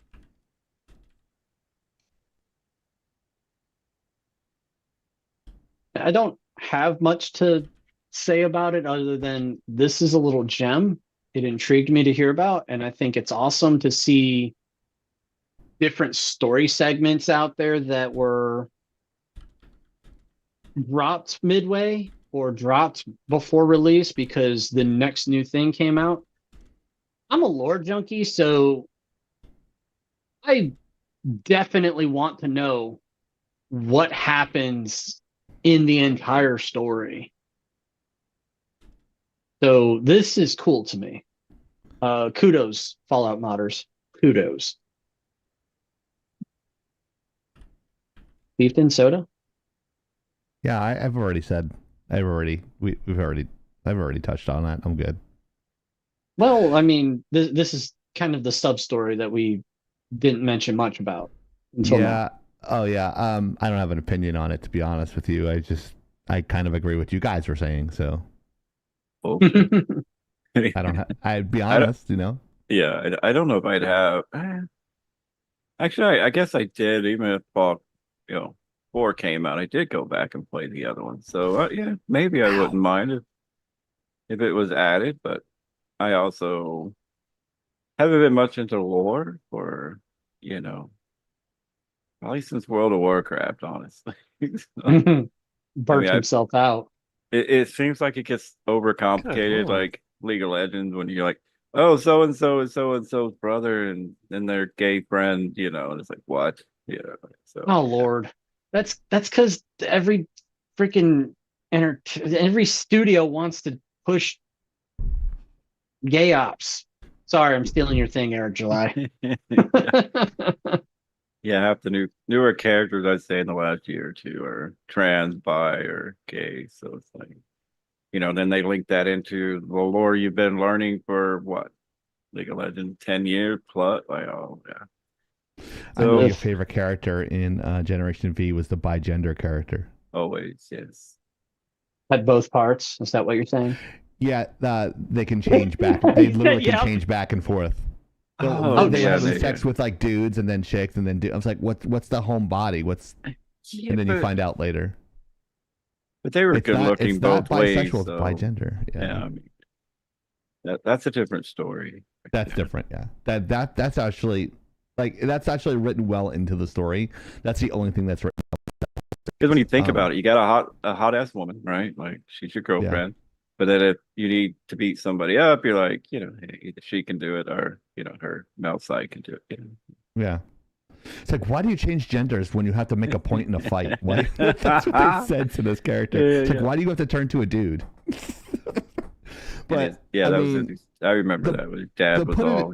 I don't have much to say about it other than this is a little gem. It intrigued me to hear about, and I think it's awesome to see different story segments out there that were dropped midway or dropped before release because the next new thing came out. I'm a lore junkie, so I definitely want to know what happens in the entire story. So this is cool to me. Kudos, Fallout modders. Kudos. Ethan, Soda? Yeah, I've already said. I've already touched on that. I'm good. Well, I mean, this is kind of the sub story that we didn't mention much about until now. Oh yeah. I don't have an opinion on it, to be honest with you. I kind of agree with what you guys were saying. So. Okay. I'd be honest, Yeah, I don't know if I'd have. Actually, I guess I did. Even if Fallout, 4 came out, I did go back and play the other one. So yeah, maybe I wouldn't mind if it was added. But I also haven't been much into lore for probably since World of Warcraft, honestly. Burnt himself out. It seems like it gets overcomplicated, like League of Legends, when you're like, oh, so and so is so and so's brother, and then their gay friend, and it's like, what? So. Oh Lord, that's because every freaking every studio wants to push gay ops. Sorry, I'm stealing your thing, Eric July. Yeah, half the newer characters I'd say in the last year or two are trans, bi, or gay. So it's like, then they link that into the lore you've been learning for what? League of Legends, 10 years plus. Like, oh yeah. I know your favorite character in Generation V was the bi-gender character. Always, yes. At both parts? Is that what you're saying? Yeah, they can change back. They literally can change back and forth. They have sex with like dudes and then chicks and then I was like, what's the home body? And then you find out later. But they were good looking both ways. It's not bisexual, it's bi-gender. Yeah, I mean, that's a different story. That's different. Yeah, that's actually written well into the story. That's the only thing that's written. Because when you think about it, you got a hot ass woman, right? Like she's your girlfriend. Yeah. But then if you need to beat somebody up, you're like, either she can do it or, her male side can do it. Yeah. It's like, why do you change genders when you have to make a point in a fight? That's what they said to this character. It's like, why do you have to turn to a dude? But I remember that. His dad was all,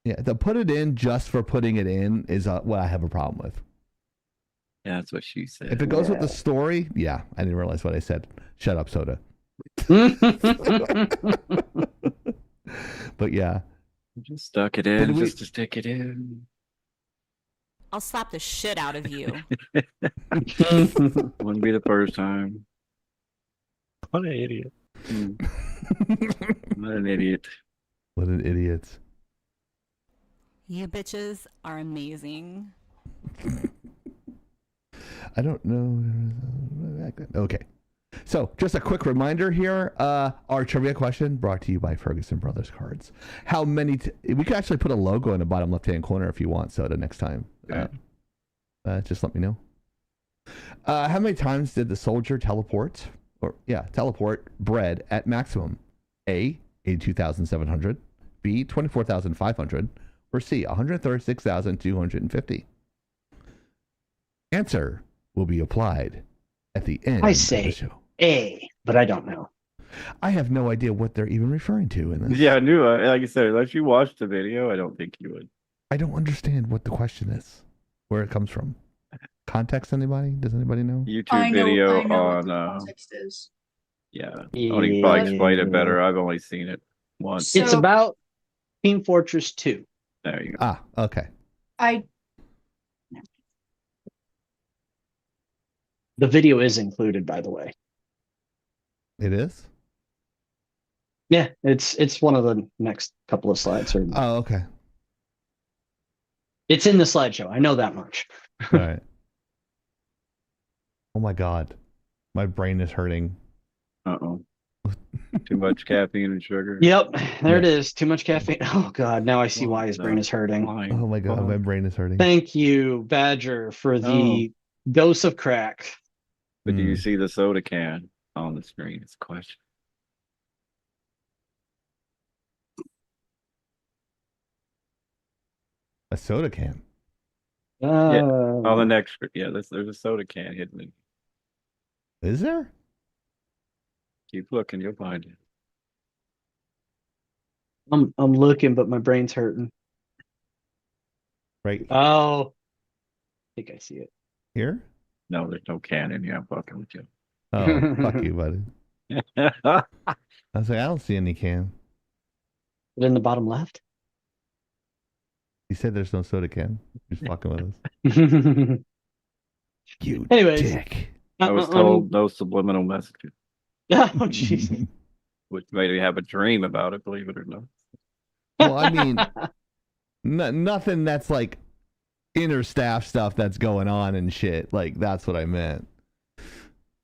Yeah, to put it in just for putting it in is what I have a problem with. Yeah, that's what she said. If it goes with the story, yeah, I didn't realize what I said. Shut up, Soda. But yeah. Just stuck it in just to stick it in. I'll slap the shit out of you. Wouldn't be the first time. What an idiot. What an idiot. What an idiot. You bitches are amazing. I don't know. Okay. So, just a quick reminder here. Our trivia question brought to you by Ferguson Brothers Cards. How many... we could actually put a logo in the bottom left-hand corner if you want, so the next time. Just let me know. How many times did the soldier teleport bread at maximum? A, 82,700. B, 24,500. Or C, 136,250. Answer will be applied at the end I of say the show. A, but I don't know. I have no idea what they're even referring to in this. Yeah, I knew. Like I said, unless you watched the video, I don't think you would. I don't understand what the question is, where it comes from. Context, anybody? Does anybody know? YouTube video I know what on. the context is. Yeah, Tony can probably explain it better. I've only seen it once. So- It's about Team Fortress 2. There you go. Ah, okay. The video is included, by the way. It is? Yeah, it's one of the next couple of slides. Oh, okay. It's in the slideshow. I know that much. All right. Oh my God. My brain is hurting. Uh-oh. Too much caffeine and sugar. Yep, there it is. Too much caffeine. Oh God, now I see why his brain is hurting. Oh my God, my brain is hurting. Thank you, Badger, for the dose of crack. But do you see the soda can on the screen? It's a question. A soda can. Yeah, on the next screen. Yeah, there's a soda can hidden in. Is there? Keep looking, you'll find it. I'm looking, but my brain's hurting. Right Oh, I think I see it. here? No, there's no can in here. I'm fucking with you. Oh, fuck you, buddy. I was like, I don't see any can. Is it in the bottom left? You said there's no soda can. You're just fucking with us. You Anyways. dick. I was told no subliminal messages. Oh, jeez. Which made me have a dream about it, believe it or not. Well, I mean, nothing that's like inner staff stuff that's going on and shit. Like, that's what I meant.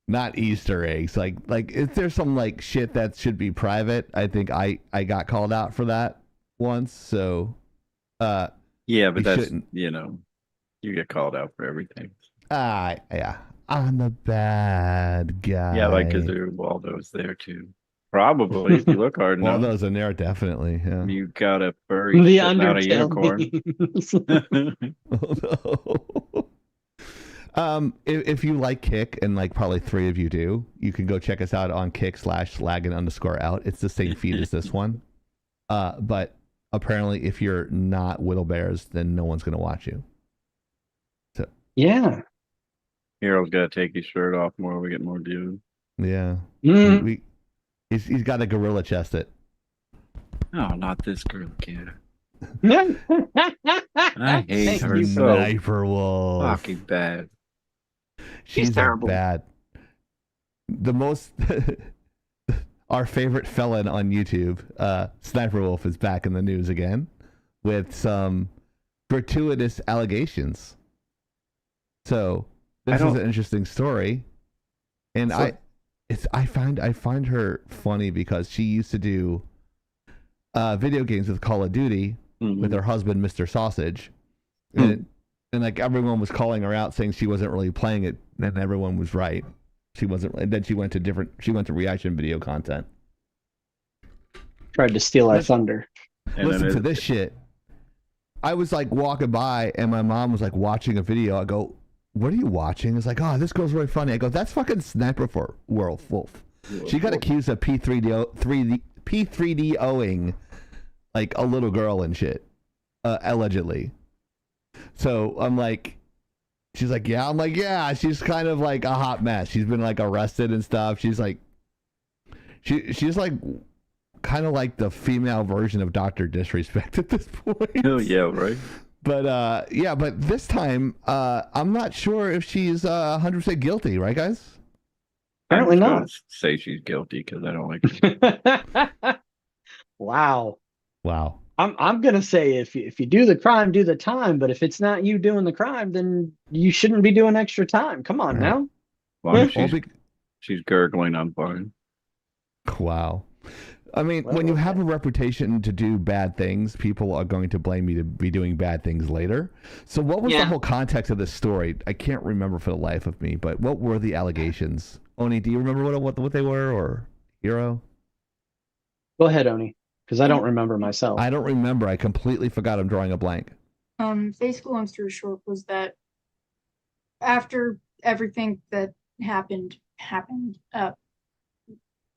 Not Easter eggs. Like if there's some like shit that should be private, I think I got called out for that once. So, yeah, but that's shouldn't. you get called out for everything. Yeah, I'm the bad guy. Yeah, like because Waldo's there too. Probably if you look hard enough. Waldo's in there, definitely. Yeah. You got a furry The sitting out a Undertale. unicorn. Oh, no. If you like Kick, and like probably 3 of you do, you can go check us out on Kick/Laggin_Out. It's the same feed as this one. But apparently if you're not Whittle Bears, then no one's gonna watch you. So Yeah. Hero's got to take his shirt off more. We get more views. yeah. He's got to gorilla chest it. No, not this girl, kid. I I hate her you, so SNIPERWOLF. fucking bad. She's terrible. bad. The most our favorite felon on YouTube, SNIPERWOLF, is back in the news again with some gratuitous allegations. So this is an interesting story, and I find her funny because she used to do video games with Call of Duty with her husband, Mr. Sausage, and like everyone was calling her out saying she wasn't really playing it, and everyone was right. She wasn't. And then she went to reaction video content. Tried to steal our thunder. Listen to this shit. I was like walking by, and my mom was like watching a video. I go, "What are you watching?" It's like, "Oh, this girl's really funny." I go, "That's fucking SNIPERWOLF." She got accused of P3D'ing like a little girl and shit, allegedly. So I'm like, She's like, yeah. I'm like, yeah. She's kind of like a hot mess. She's been like arrested and stuff. She's like, she's like kind of like the female version of Dr. Disrespect at this point. Oh yeah, right. But yeah, but this time, I'm not sure if she's 100% guilty, right, guys? Apparently not. Say she's guilty because I don't like her. Wow. Wow. I'm gonna say if you do the crime, do the time. But if it's not you doing the crime, then you shouldn't be doing extra time. Come on now. Well, she's gurgling on fine. Wow. I mean, when you have a reputation to do bad things, people are going to blame you to be doing bad things later. So what was the whole context of this story? I can't remember for the life of me, but what were the allegations? Oni, do you remember what they were, or Hero? Go ahead, Oni, because I don't remember myself. I don't remember. I completely forgot. I'm drawing a blank. Basically, long story short was that after everything that happened,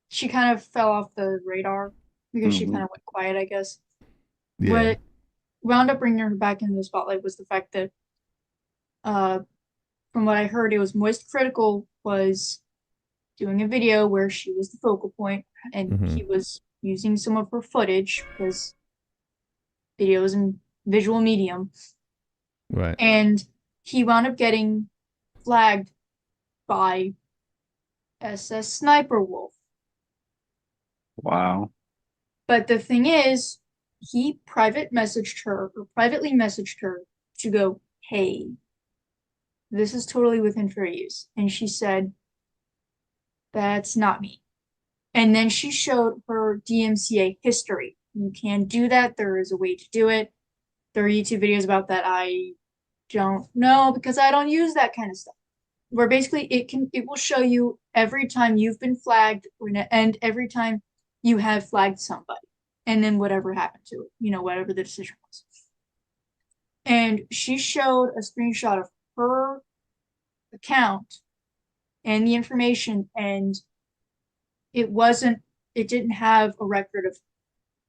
she kind of fell off the radar because she kind of went quiet, I guess. Yeah. What wound up bringing her back into the spotlight was the fact that, from what I heard, it was Moist Critical was doing a video where she was the focal point, and he was using some of her footage because video is in visual medium. Right. And he wound up getting flagged by SSSNIPERWOLF. Wow. But the thing is, he privately messaged her to go, hey, this is totally within fair use. And she said, that's not me. And then she showed her DMCA history. You can do that. There is a way to do it. There are YouTube videos about that. I don't know because I don't use that kind of stuff. Where basically it will show you every time you've been flagged and every time you have flagged somebody, and then whatever happened to it, whatever the decision was. And she showed a screenshot of her account and the information, and it didn't have a record of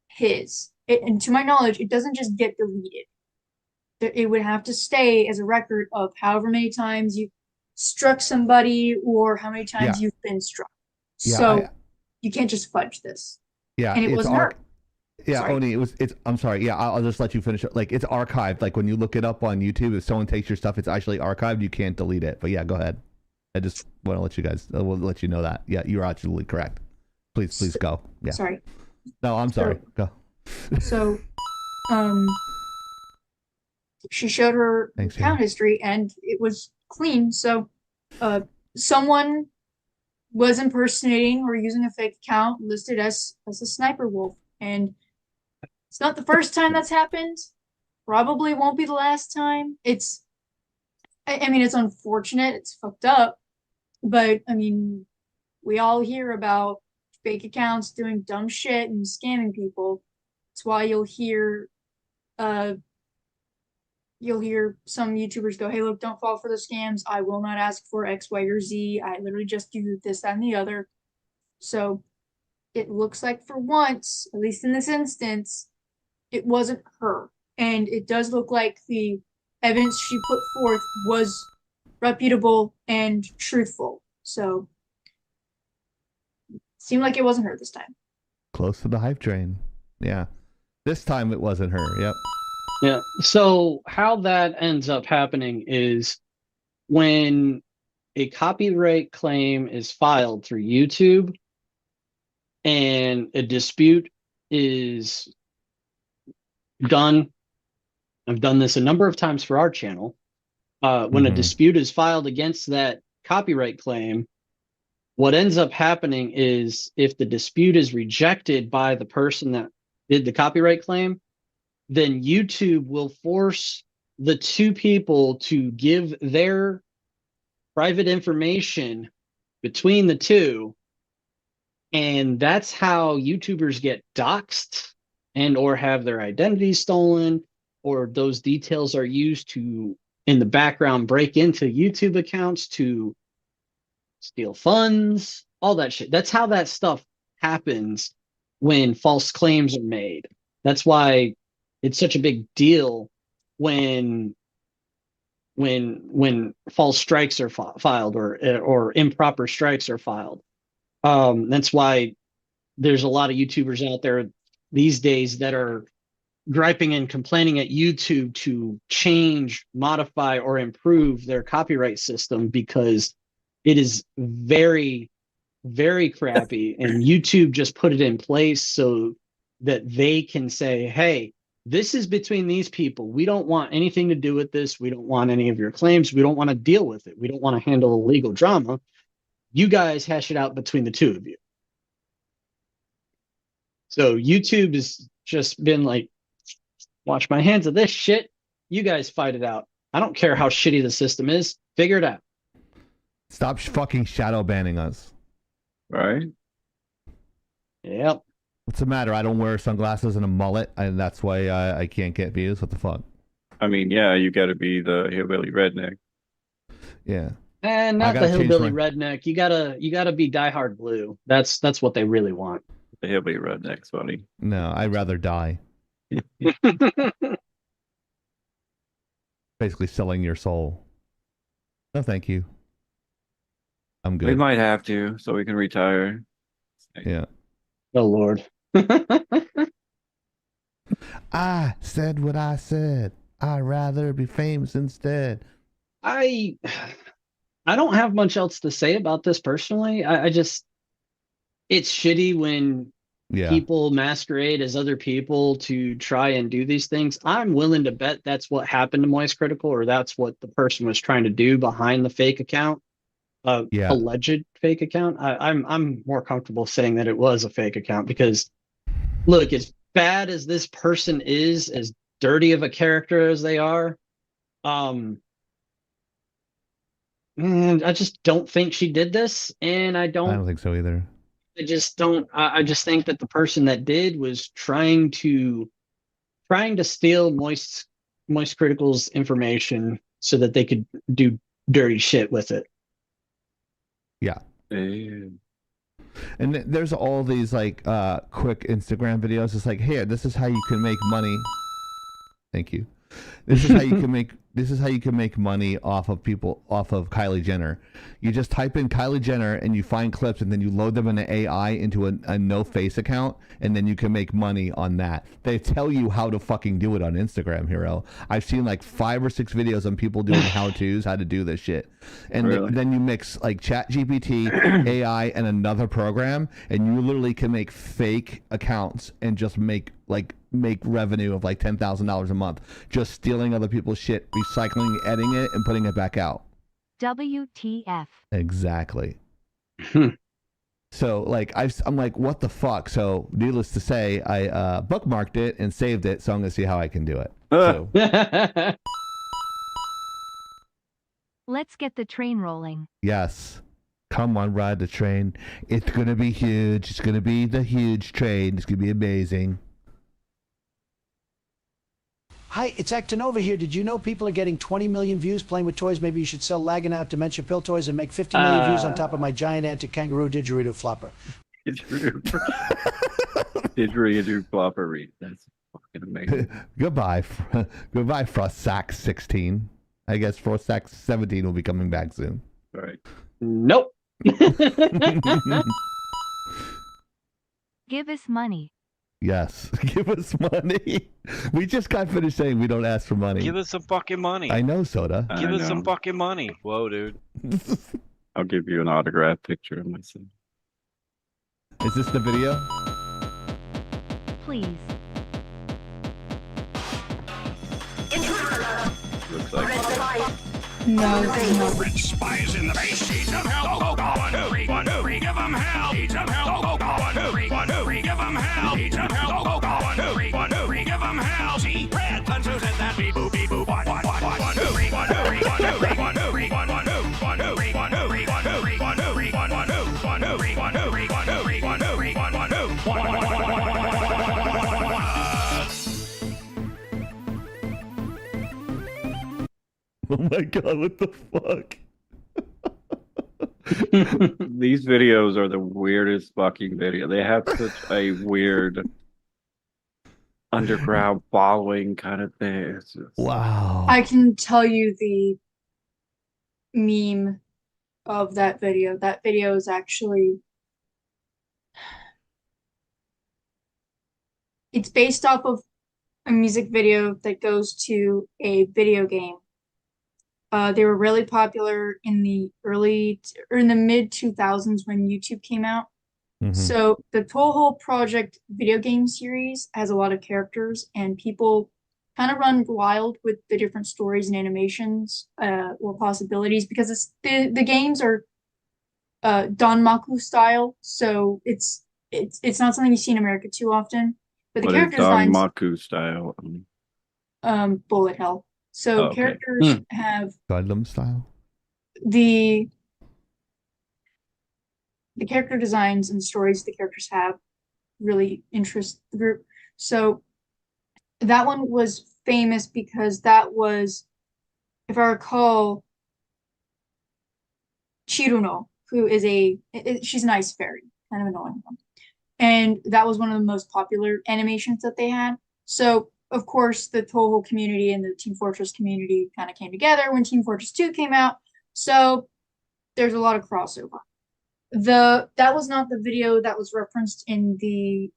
his. And to my knowledge, it doesn't just get deleted. It would have to stay as a record of however many times you struck somebody or how many times you've been struck. Yeah, so you can't just fudge this. Yeah, and it wasn't her. Yeah, Sorry. Oni, I'm sorry. Yeah, I'll just let you finish it. Like, it's archived. Like, when you look it up on YouTube, if someone takes your stuff, it's actually archived. You can't delete it. But yeah, go ahead. I just want to let you know that. Yeah, you're absolutely correct. Please go. Yeah. Sorry. No, I'm sorry. Go. So, she showed her account history and it was clean. So, someone was impersonating or using a fake account listed as a sniper wolf, and it's not the first time that's happened. Probably won't be the last time. I mean, it's unfortunate. It's fucked up, but I mean, we all hear about fake accounts doing dumb shit and scamming people. That's why you'll hear some YouTubers go, hey, look, don't fall for the scams. I will not ask for X, Y, or Z. I literally just do this, that, and the other. So it looks like for once, at least in this instance, it wasn't her. And it does look like the evidence she put forth was reputable and truthful. So it seemed like it wasn't her this time. Close to the hype train. Yeah. This time it wasn't her. Yep. Yeah. So how that ends up happening is when a copyright claim is filed through YouTube and a dispute is done. I've done this a number of times for our channel. When a dispute is filed against that copyright claim, what ends up happening is if the dispute is rejected by the person that did the copyright claim, then YouTube will force the two people to give their private information between the two. And that's how YouTubers get doxxed and or have their identities stolen, or those details are used to, in the background, break into YouTube accounts to steal funds, all that shit. That's how that stuff happens when false claims are made. That's why it's such a big deal when when false strikes are filed or improper strikes are filed. That's why there's a lot of YouTubers out there these days that are griping and complaining at YouTube to change, modify, or improve their copyright system, because it is very, very crappy. And YouTube just put it in place so that they can say, hey, this is between these people. We don't want anything to do with this. We don't want any of your claims. We don't want to deal with it. We don't want to handle the legal drama. You guys hash it out between the two of you. So YouTube has just been like, wash my hands of this shit. You guys fight it out. I don't care how shitty the system is. Figure it out. Stop fucking shadow banning us. Right? Yep. What's the matter? I don't wear sunglasses and a mullet, and that's why I can't get views. What the fuck? I mean, yeah, you got to be the hillbilly redneck. Yeah. And not the hillbilly redneck. You gotta be diehard blue. That's what they really want. The hillbilly redneck's funny. No, I'd rather die. Basically selling your soul. No, thank you. I'm good. We might have to, so we can retire. Yeah. Oh Lord. I said what I said. I'd rather be famous instead. I don't have much else to say about this personally. I just, it's shitty when people masquerade as other people to try and do these things. I'm willing to bet that's what happened to Moist Critical, or that's what the person was trying to do behind the fake account, alleged fake account. I'm more comfortable saying that it was a fake account, because look, as bad as this person is, as dirty of a character as they are, and I just don't think she did this, and I don't think so either. I just don't. I just think that the person that did was trying to steal Moist Critical's information so that they could do dirty shit with it. Yeah. And there's all these like quick Instagram videos. It's like, here, this is how you can make money. Thank you. This is how you can make. This is how you can make money off of Kylie Jenner. You just type in Kylie Jenner and you find clips, and then you load them in an AI into a no face account, and then you can make money on that. They tell you how to fucking do it on Instagram, Hero. I've seen like 5 or 6 videos on people doing how-tos, how to do this shit. And then you mix like ChatGPT, AI, and another program, and you literally can make fake accounts and just make revenue of like $10,000 a month, just stealing other people's shit, recycling, editing it, and putting it back out. WTF. Exactly. So like I'm like, what the fuck? So needless to say, I bookmarked it and saved it, so I'm gonna see how I can do it. So. Let's get the train rolling. Yes. Come on, ride the train. It's gonna be huge. It's gonna be the huge train. It's gonna be amazing. Hi, it's Actinova here. Did you know people are getting 20 million views playing with toys? Maybe you should sell Laggin Out Dementia Pill toys and make 50 million views on top of my giant anti-kangaroo didgeridoo flopper. Didgeridoo flopper. That's fucking amazing. Goodbye, Frostsack 16. I guess Frostsack 17 will be coming back soon. All right. Nope. Give us money. Yes, give us money. We just got finished saying we don't ask for money. Give us some fucking money. I know, Soda. Give us some fucking money. Whoa, dude. I'll give you an autographed picture of myself. Is this the video? Please. Looks like No. Spies in the base. He's of hell. Go, one, two, three, give them hell. He's of hell. Go, one, two, three, give them hell. He's of hell. Go, one, two, three, give them hell. See, red pencils at that beep, boop, beep, boop. One, two, three, one, two, three, one, two, three, one, two, three, one, one, two, one, two, three, one, two, three, one, two, three, one, two, three, one, one, two, one, two, three, one, two, three, one, two, three, one, two, three, one, one, two, Oh my god, what the fuck? these videos are the weirdest fucking video. They have such a weird underground following kind of thing. It's just... Wow. I can tell you meme of that video. That video is actually it's based off of a music video that goes to a video game. They were really popular in the mid 2000s when YouTube came out. So the Toho Project video game series has a lot of characters, and people kind of run wild with the different stories and animations or possibilities because the games are Danmaku style, so it's not something you see in America too often. But the character designs Danmaku style. bullet hell. So characters have Gundam style. The character designs and stories the characters have really interest the group. So that one was famous because that was, if I recall, Chiruno, who is she's an ice fairy, kind of annoying one. And that was one of the most popular animations that they had. So of course the Toho community and the Team Fortress community kind of came together when Team Fortress 2 came out. So there's a lot of crossover. That was not the video that was referenced in the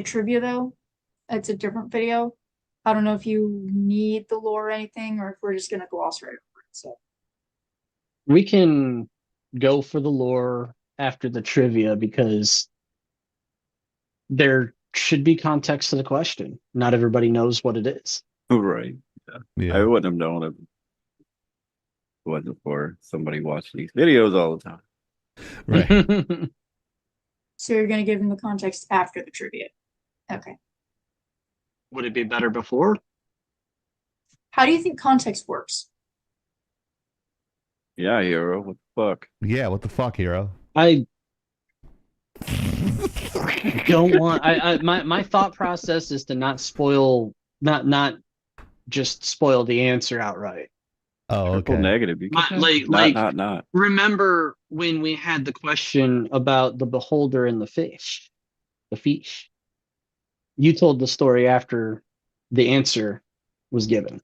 trivia though. It's a different video. I don't know if you need the lore or anything, or if we're just gonna gloss right over it. So we can go for the lore after the trivia because there should be context to the question. Not everybody knows what it is. Right. Yeah. I wouldn't have known if it wasn't for somebody watching these videos all the time. Right. So you're going to give them the context after the trivia. Okay. Would it be better before? How do you think context works? Yeah, Hero. What the fuck? Yeah, what the fuck, Hero? I don't want. My thought process is to not spoil, not just spoil the answer outright. Oh, okay. Negative. You can not. Remember when we had the question about the beholder and the fish? The fish. You told the story after the answer was given.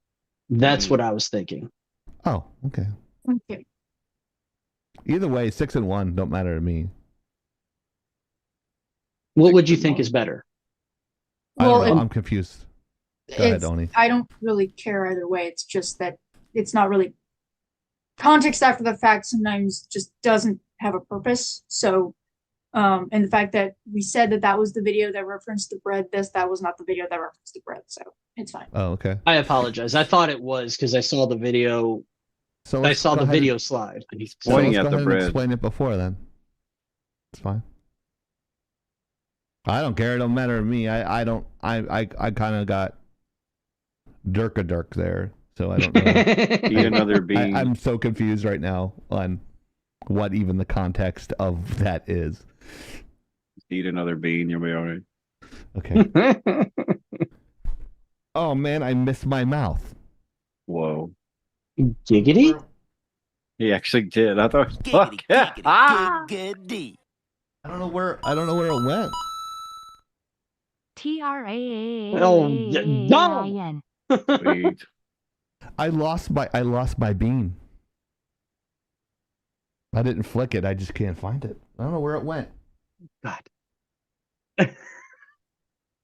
That's what I was thinking. Oh, okay. Okay. Either way, 6 and 1 don't matter to me. What would you think is better? Well, I don't know. I'm confused. Go ahead, Oni. I don't really care either way. It's just that it's not really context after the fact sometimes just doesn't have a purpose. So, and the fact that we said that was the video that referenced the bread, that was not the video that referenced the bread. So it's fine. Oh, okay. I apologize. I thought it was because I saw the video. So I saw the video slide. He's pointing at the bread. Explain it before then. It's fine. I don't care. It don't matter to me. I kind of got Dirk there, so I don't know. Eat another bean. I'm so confused right now on what even the context of that is. Eat another bean, you'll be all right. Okay. Oh man, I missed my mouth. Whoa. Giggity? He actually did. I thought. Fuck. Giggity. I don't know where it went. TRAAAAAAN. Oh, dumb. Sweet. I lost my bean. I didn't flick it. I just can't find it. I don't know where it went. God.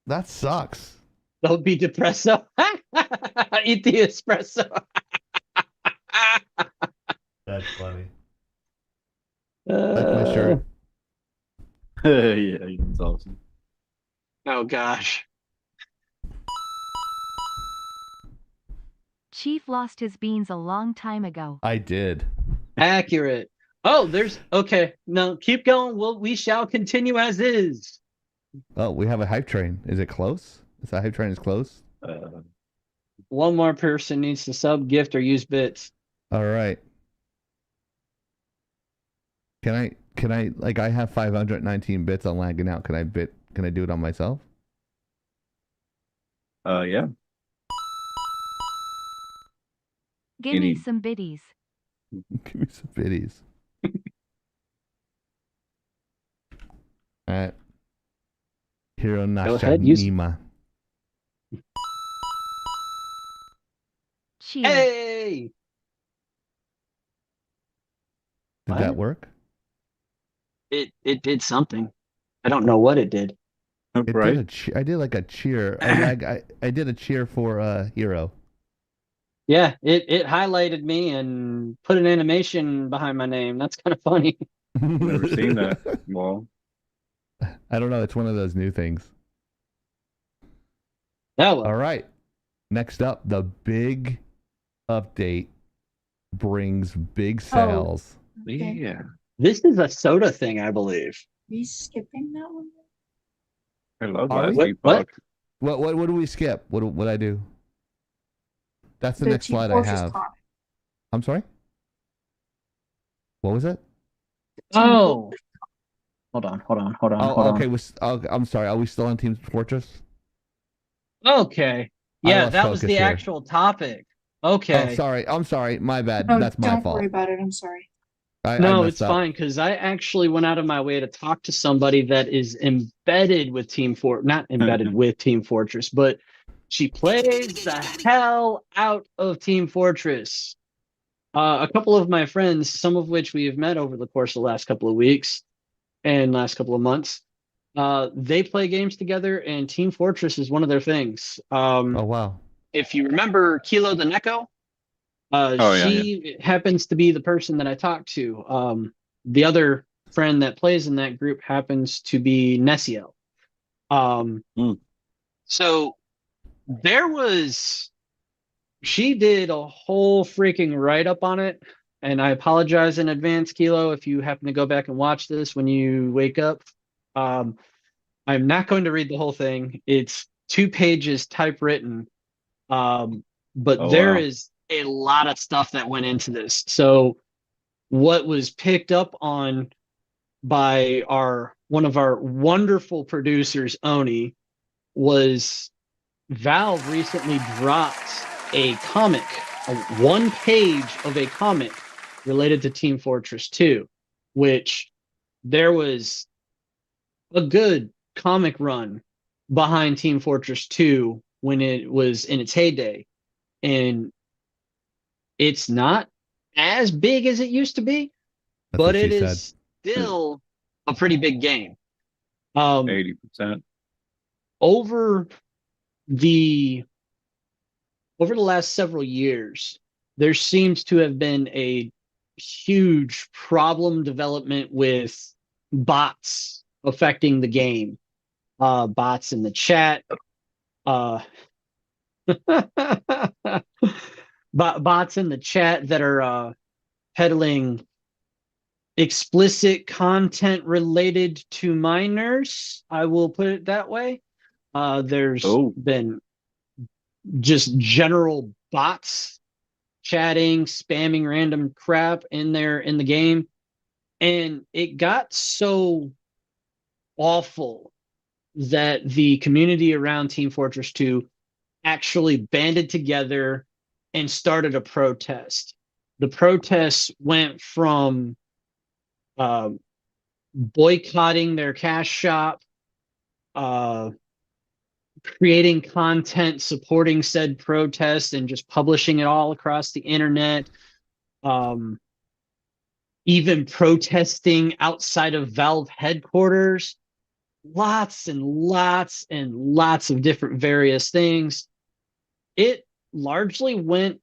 That sucks. Don't be depresso. Eat the espresso. That's funny. Like my shirt. Yeah, it's awesome. Oh gosh. Chief lost his beans a long time ago. I did. Accurate. Oh, okay. No, keep going. We shall continue as is. Oh, we have a hype train. Is it close? Is that hype train close? One more person needs to sub, gift, or use bits. All right. Can I like I have 519 bits on Laggin Out. Can I do it on myself? Yeah. Give me some biddies. Give me some biddies. Alright. Hiro Go ahead, use... Nima. cheer. Hey! Did that work? It did something. I don't know what it did. It Right? did I did like a cheer. I did a cheer for Hero. Yeah, it highlighted me and put an animation behind my name. That's kind of funny. Never seen that. Well, I don't know. It's one of those new things. Oh, well. All right. Next up, the big update brings big sales. Okay. yeah. This is a soda thing, I believe. Are we skipping that one? I love Are last we? What? Epoch. What do we skip? What I do? That's the next Team slide I Fortress have. comic. I'm sorry? What was it? Oh. Hold on. Oh, okay. I'm sorry. Are we still on Team Fortress? Okay. I Yeah, lost that was focus the here. actual topic. Oh, Okay. sorry. I'm sorry. My bad. No, That's my don't fault. worry about it. I'm sorry. I No, messed it's up. fine because I actually went out of my way to talk to somebody that is embedded with not embedded with Team Fortress, but she plays the hell out of Team Fortress. A couple of my friends, some of which we have met over the course of the last couple of weeks and last couple of months, they play games together, and Team Fortress is one of their things. Oh, wow. If you remember Kilo the Neko, she happens to be the person that I talked to. The other friend that plays in that group happens to be Nessio. So she did a whole freaking write-up on it, and I apologize in advance, Kilo, if you happen to go back and watch this when you wake up. I'm not going to read the whole thing. It's 2 pages typewritten, but there is a lot of stuff that went into this. So what was picked up on by one of our wonderful producers, Oni, was Valve recently dropped a comic, a 1 page of a comic related to Team Fortress 2, which there was a good comic run behind Team Fortress 2 when it was in its heyday. And it's not as big as it used to be, but it is still a pretty big game. 80%. Over the last several years, there seems to have been a huge problem development with bots affecting the game. Bots in the chat, bots in the chat that are peddling explicit content related to minors. I will put it that way. There's been just general bots chatting, spamming random crap in the game. And it got so awful that the community around Team Fortress 2 actually banded together and started a protest. The protests went from boycotting their cash shop, creating content supporting said protest and just publishing it all across the internet, even protesting outside of Valve headquarters. Lots and lots and lots of different various things. It largely went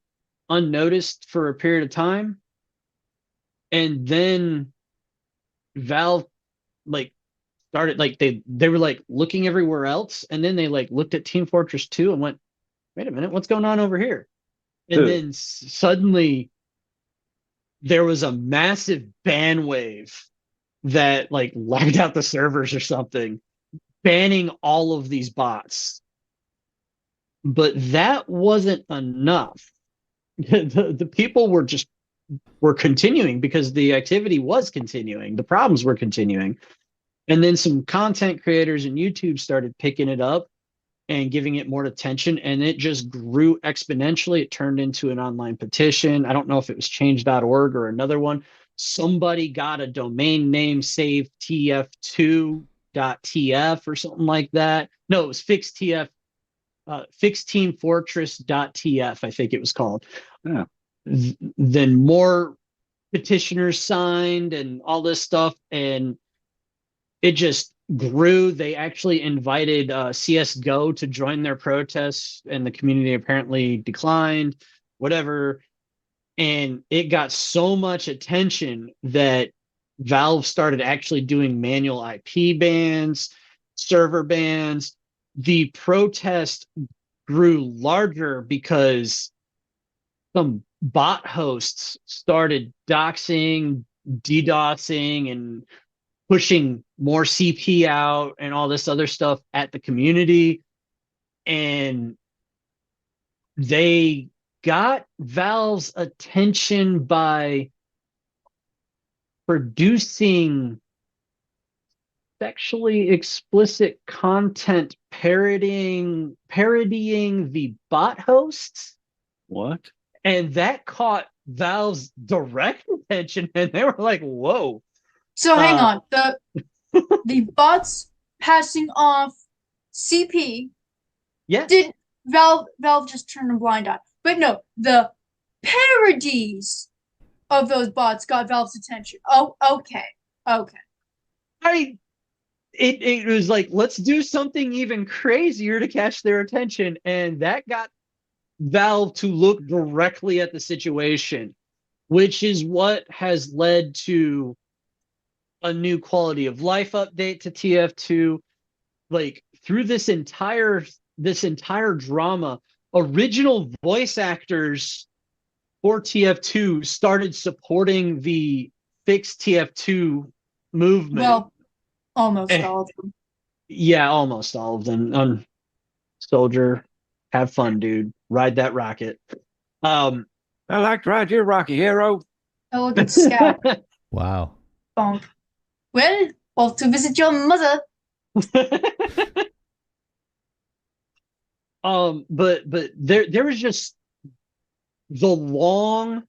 unnoticed for a period of time, and then Valve started they were looking everywhere else, and then they looked at Team Fortress 2 and went, wait a minute, what's going on over here? And then suddenly there was a massive ban wave that lagged out the servers or something, banning all of these bots. But that wasn't enough. The people were continuing because the activity was continuing. The problems were continuing. And then some content creators and YouTube started picking it up and giving it more attention, and it just grew exponentially. It turned into an online petition. I don't know if it was change.org or another one. Somebody got a domain name saved, tf2.tf or something like that. No, it was fixtf Fixed Team Fortress.tf, I think it was called. Yeah. Then more petitioners signed and all this stuff, and it just grew. They actually invited CSGO to join their protests, and the community apparently declined, whatever. And it got so much attention that Valve started actually doing manual IP bans, server bans. The protest grew larger because some bot hosts started doxing, DDoSing, and pushing more CP out and all this other stuff at the community. And they got Valve's attention by producing sexually explicit content parodying the bot hosts. What? And that caught Valve's direct attention, and they were like, whoa. So hang on. The bots passing off CP. Yeah. Did Valve just turn a blind eye? But no, the parodies of those bots got Valve's attention. Oh, okay. It was like, let's do something even crazier to catch their attention, and that got Valve to look directly at the situation, which is what has led to a new quality of life update to TF2. Like, through this entire drama, original voice actors for TF2 started supporting the Fix TF2 movement. Well, almost all of them. Yeah, almost all of them. Soldier, have fun, dude. Ride that rocket. I like to ride your rocket, hero. Oh, look at Scout. Wow. Bonk. Well, off to visit your mother. But there was just the long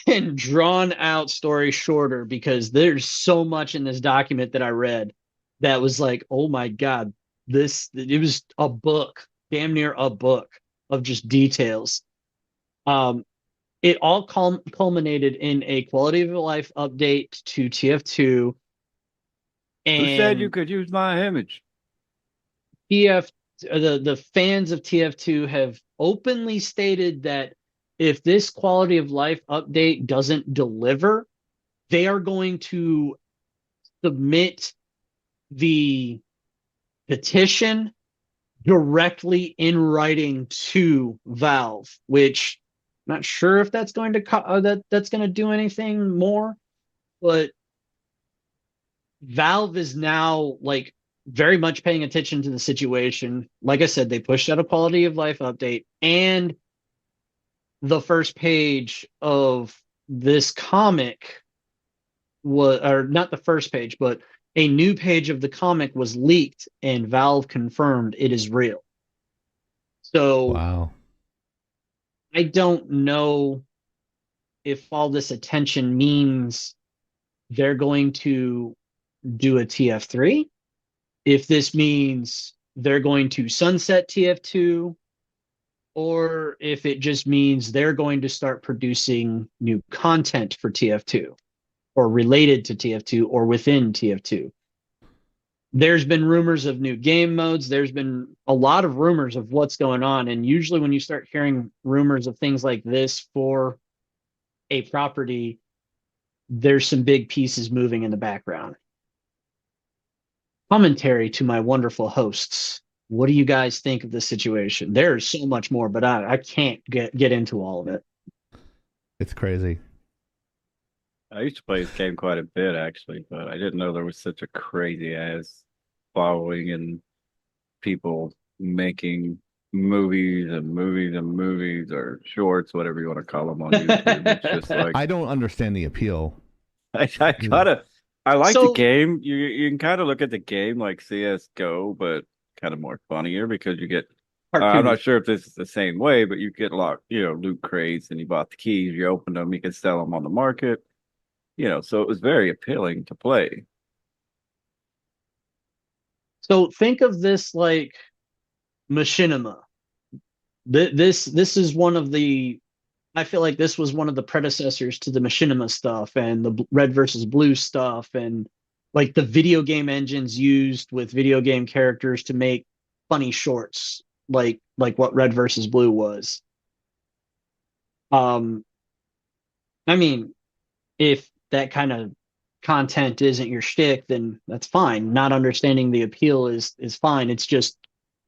and drawn out story shorter, because there's so much in this document that I read that was like, oh my God, it was a book, damn near a book of just details. It all culminated in a quality of life update to TF2. And who said you could use my image? The fans of TF2 have openly stated that if this quality of life update doesn't deliver, they are going to submit the petition directly in writing to Valve, which I'm not sure if that's going to that's going to do anything more, but Valve is now like very much paying attention to the situation. Like I said, they pushed out a quality of life update, and the first page of this comic was, or not the first page, but a new page of the comic was leaked, and Valve confirmed it is real. So wow. I don't know if all this attention means they're going to do a TF3, if this means they're going to sunset TF2, or if it just means they're going to start producing new content for TF2 or related to TF2 or within TF2. There's been rumors of new game modes. There's been a lot of rumors of what's going on. And usually when you start hearing rumors of things like this for a property, there's some big pieces moving in the background. Commentary to my wonderful hosts. What do you guys think of this situation? There's so much more, but I can't get into all of it. It's crazy. I used to play this game quite a bit, actually, but I didn't know there was such a crazy ass following and people making movies or shorts, whatever you want to call them on YouTube. It's just like, I don't understand the appeal. I like the game. You can kind of look at the game like CSGO, but kind of more funnier because you get. I'm not sure if this is the same way, but you get a lot, loot crates, and you bought the keys, you opened them, you could sell them on the market. So it was very appealing to play. So think of this like machinima. This is one of the, I feel like this was one of the predecessors to the machinima stuff and the red versus blue stuff, and like the video game engines used with video game characters to make funny shorts, like what red versus blue was. I mean, if that kind of content isn't your shtick, then that's fine. Not understanding the appeal is fine. It's just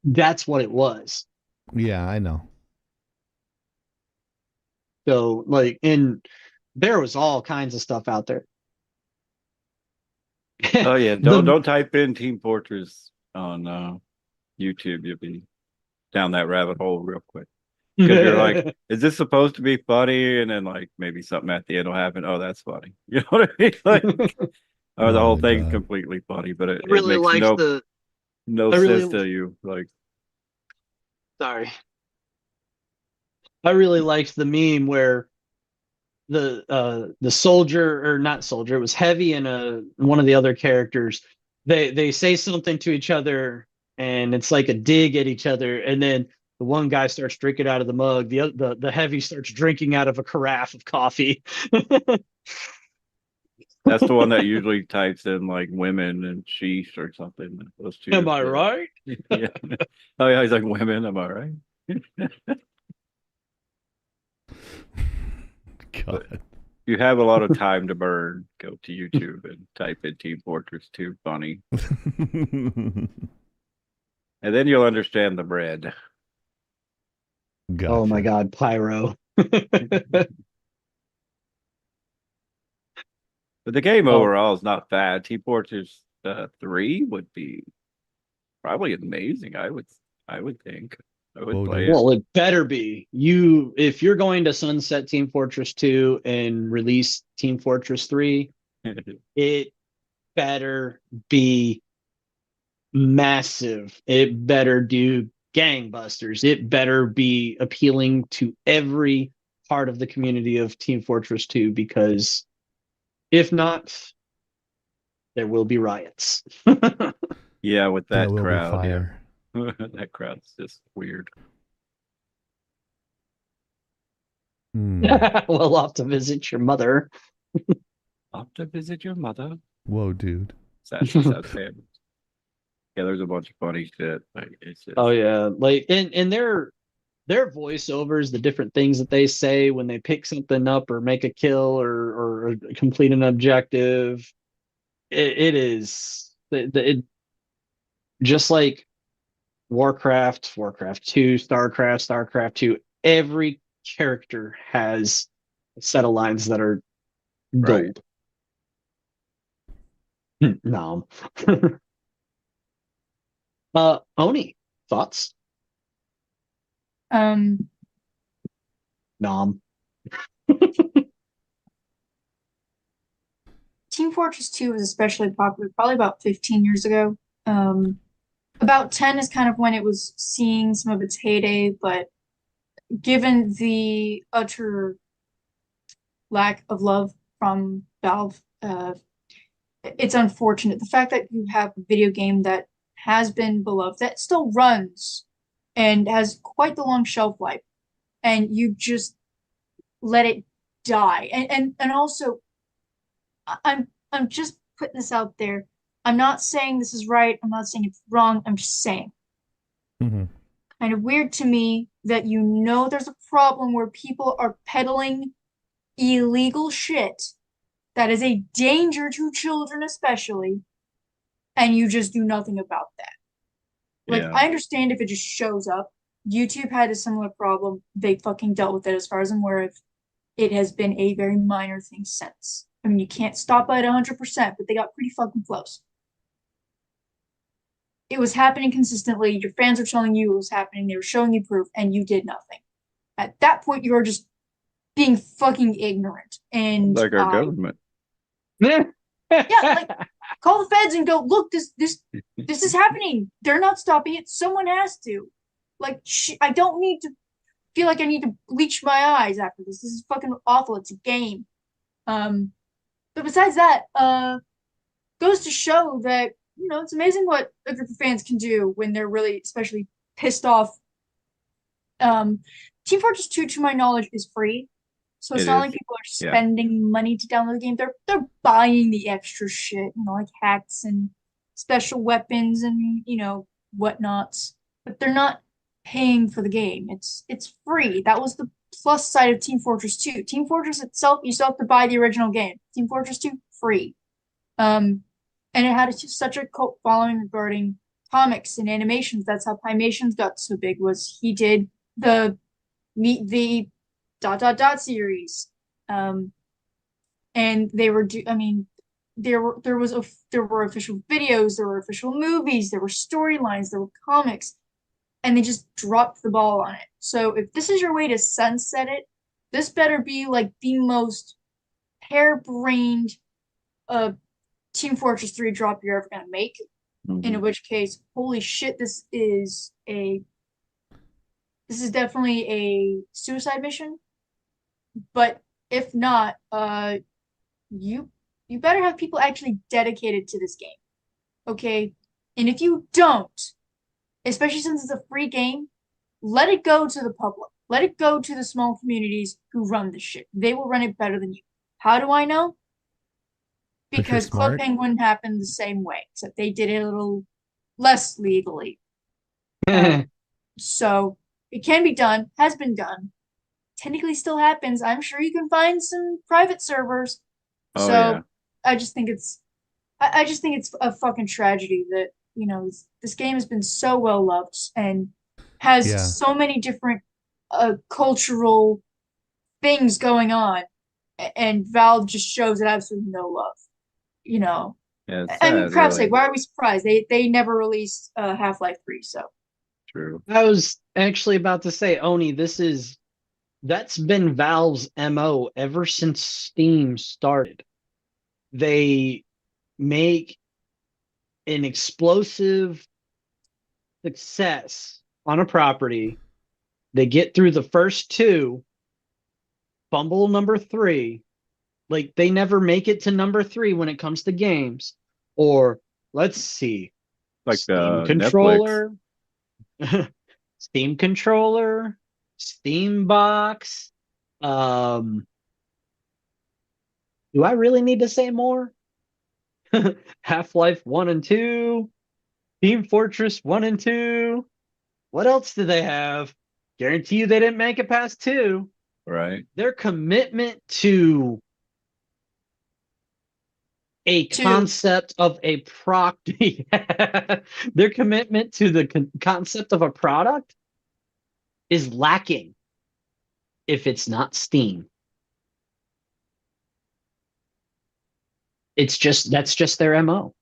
that's what it was. Yeah, I know. So like, and there was all kinds of stuff out there. Oh yeah, don't type in Team Fortress on YouTube. You'll be down that rabbit hole real quick. Because you're like, is this supposed to be funny? And then like maybe something at the end will happen. Oh, that's funny. You know what I mean? Like, or the whole thing's completely funny, but it really makes likes no sense to you. Like, sorry. I really liked the meme where the soldier, or not soldier, it was Heavy and one of the other characters. They say something to each other and it's like a dig at each other, and then the one guy starts drinking out of the mug, the Heavy starts drinking out of a carafe of coffee. that's the one that usually types in like women and sheesh or something. Those two. Am I right? Yeah. Oh yeah, he's like, women, am I right? God. You have a lot of time to burn. Go to YouTube and type in Team Fortress 2 funny. And then you'll understand the bread. Gotcha. Oh my God, Pyro. But the game overall is not bad. Team Fortress 3 would be probably amazing. I would think. I would play it. Well, it better be. If you're going to sunset Team Fortress 2 and release Team Fortress 3, it better be massive. It better do gangbusters. It better be appealing to every part of the community of Team Fortress 2, because if not, there will be riots. Yeah, with that crowd. Fire. Yeah. That crowd's just weird. Well, off to visit your mother. Off to visit your mother. Whoa, dude. Sad family. Yeah, there's a bunch of funny shit. Like, it's just... Oh yeah, like and their voiceovers, the different things that they say when they pick something up or make a kill or complete an objective. It is just like Warcraft 2, StarCraft 2. Every character has a set of lines that are gold. Right. No. Oni, thoughts? Nom. Team Fortress 2 was especially popular probably about 15 years ago. About 10 is kind of when it was seeing some of its heyday, but given the utter lack of love from Valve, it's unfortunate. The fact that you have a video game that has been beloved, that still runs and has quite the long shelf life, and you just let it die. And also, I'm just putting this out there. I'm not saying this is right. I'm not saying it's wrong. I'm just saying. Mm-hmm. Kind of weird to me that there's a problem where people are peddling illegal shit that is a danger to children especially, and you just do nothing about that. Like, yeah. I understand if it just shows up. YouTube had a similar problem. They fucking dealt with it, as far as I'm aware of. It has been a very minor thing since. I mean, you can't stop at 100%, but they got pretty fucking close. It was happening consistently. Your fans were telling you it was happening. They were showing you proof, and you did nothing. At that point, you are just being fucking ignorant. And like our government. Yeah, like, call the feds and go, look, this is happening. They're not stopping it. Someone has to. Like, I don't need to feel like I need to bleach my eyes after this. This is fucking awful. It's a game. But besides that, goes to show that, it's amazing what a group of fans can do when they're really, especially pissed off. Team Fortress 2, to my knowledge, is free. So it's not like people are spending money to download the game. They're buying the extra shit, like hats and special weapons and whatnots. But they're not paying for the game. It's free. That was the plus side of Team Fortress 2. Team Fortress itself, you still have to buy the original game. Team Fortress 2, free. And it had such a cult following regarding comics and animations. That's how Pymations got so big. Was he did the Meet the ... series, and they were there were official videos, there were official movies, there were storylines, there were comics, and they just dropped the ball on it. So if this is your way to sunset it, this better be like the most harebrained Team Fortress 3 drop you're ever gonna make. In which case, holy shit, this is definitely a suicide mission. But if not, you better have people actually dedicated to this game. Okay? And if you don't, especially since it's a free game, let it go to the public. Let it go to the small communities who run this shit. They will run it better than you. How do I know? Because Club Penguin happened the same way, except they did it a little less legally. So it can be done, has been done, technically still happens. I'm sure you can find some private servers. I just think it's a fucking tragedy that this game has been so well loved and has so many different cultural things going on, and Valve just shows it absolutely no love. I mean, crap's sake, why are we surprised? They never released Half-Life 3, so. True. I was actually about to say, Oni, that's been Valve's MO ever since Steam started. They make an explosive success on a property. They get through the first two, fumble number 3. Like, they never make it to number 3 when it comes to games. Or, let's see, like Steam controller, Steam controller, Steam box. Do I really need to say more? Half-Life 1 and 2, Team Fortress 1 and 2. What else do they have? Guarantee you they didn't make it past 2. Right. Their commitment to a concept of a product, their commitment to the concept of a product is lacking if it's not Steam. That's just their MO.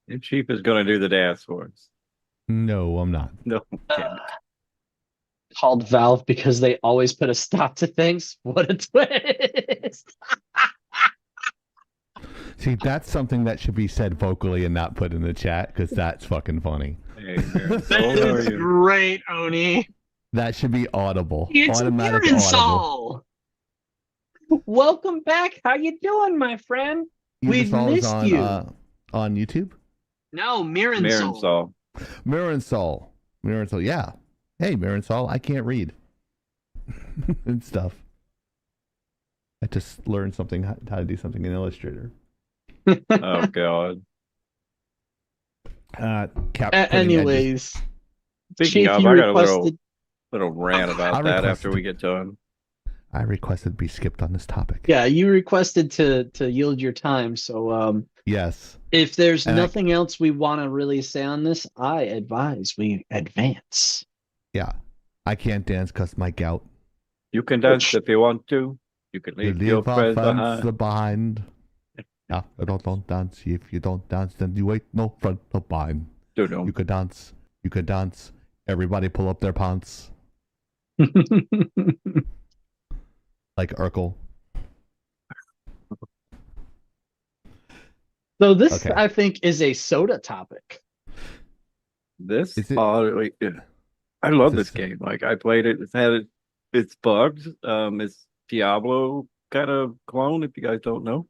If Chief is going to do the dance for us. No, I'm not. No. Called Valve because they always put a stop to things. What a twist! See, that's something that should be said vocally and not put in the chat, because that's fucking funny. Hey, that is great, Oni. That should be audible. It's Automatic audible. Welcome back. How you doing, my friend? We've missed you. On YouTube? No, Mirror Mirror Soul, yeah. Hey, Mirror Soul, I can't read. And stuff. I just learned how to do something in Illustrator. Oh, God. Anyways. Speaking of, I got a little rant about that after we get done. I requested to be skipped on this topic. Yeah, you requested to yield your time, so yes. If there's nothing else we want to really say on this, I advise we advance. Yeah, I can't dance because my gout. You can dance if you want to. You can leave your friends behind. Yeah, don't dance. If you don't dance, then you ain't no friend of mine. You could dance. You could dance. Everybody pull up their pants. Like Urkel. So this, I think, is a soda topic. This, I love this game. Like, I played it. It's had its bugs. It's Diablo kind of clone, if you guys don't know.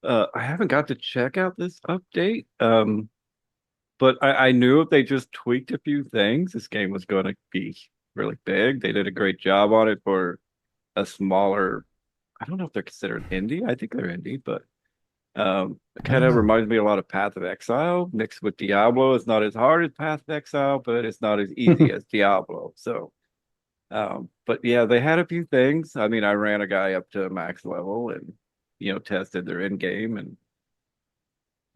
I haven't got to check out this update. But I knew if they just tweaked a few things, this game was going to be really big. They did a great job on it for a smaller. I don't know if they're considered indie. I think they're indie, but it kind of reminds me a lot of Path of Exile mixed with Diablo. It's not as hard as Path of Exile, but it's not as easy as Diablo. So, but yeah, they had a few things. I mean, I ran a guy up to max level and tested their in game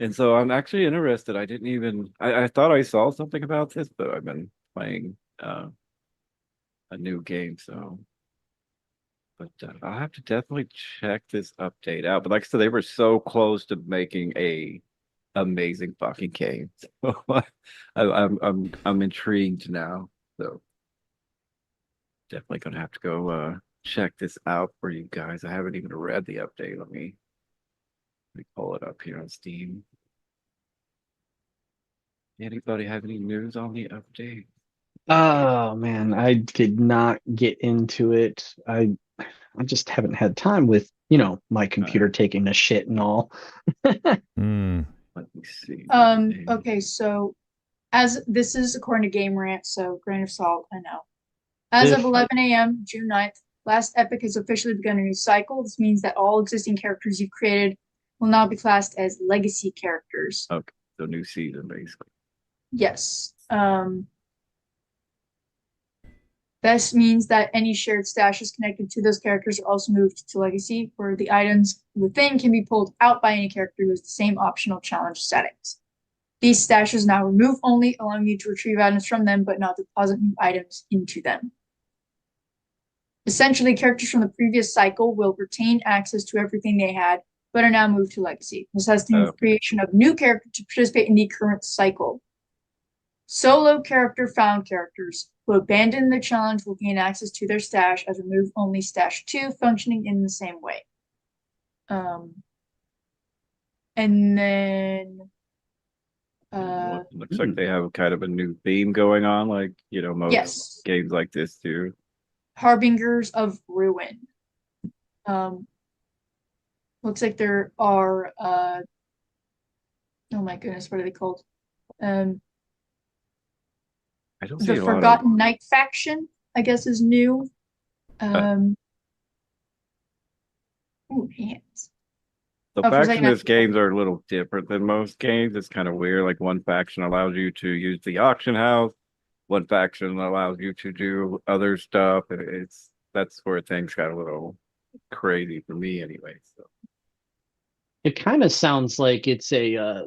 and so I'm actually interested. I didn't even I thought I saw something about this, but I've been playing a new game, so but I'll have to definitely check this update out. But like I said, they were so close to making a amazing fucking game. So I'm intrigued now. So definitely gonna have to go check this out for you guys. I haven't even read the update. Let me pull it up here on Steam. Anybody have any news on the update? Oh man, I did not get into it. I just haven't had time with, my computer taking a shit and all. Let me see. Okay, so as this is according to Game Rant, so grain of salt, I know. As of 11 a.m. June 9th, Last Epic has officially begun a new cycle. This means that all existing characters you've created will now be classed as legacy characters. Okay, so new season basically. Yes. This means that any shared stashes connected to those characters are also moved to legacy, where the items within can be pulled out by any character who has the same optional challenge settings. These stashes now remove only, allowing you to retrieve items from them, but not deposit new items into them. Essentially, characters from the previous cycle will retain access to everything they had, but are now moved to legacy, necessitating the creation of new characters to participate in the current cycle. Solo character found characters who abandon the challenge will gain access to their stash as remove only stash 2, functioning in the same way. And then looks like they have kind of a new theme going on, like most games like this do. Harbingers of Ruin. Looks like there are oh my goodness, what are they called? I don't see the Forgotten Knight faction, I guess, is new. Ooh, hands. The factionless games are a little different than most games. It's kind of weird. Like one faction allows you to use the auction house, one faction allows you to do other stuff. That's where things got a little crazy for me, anyway. So it kind of sounds like it's a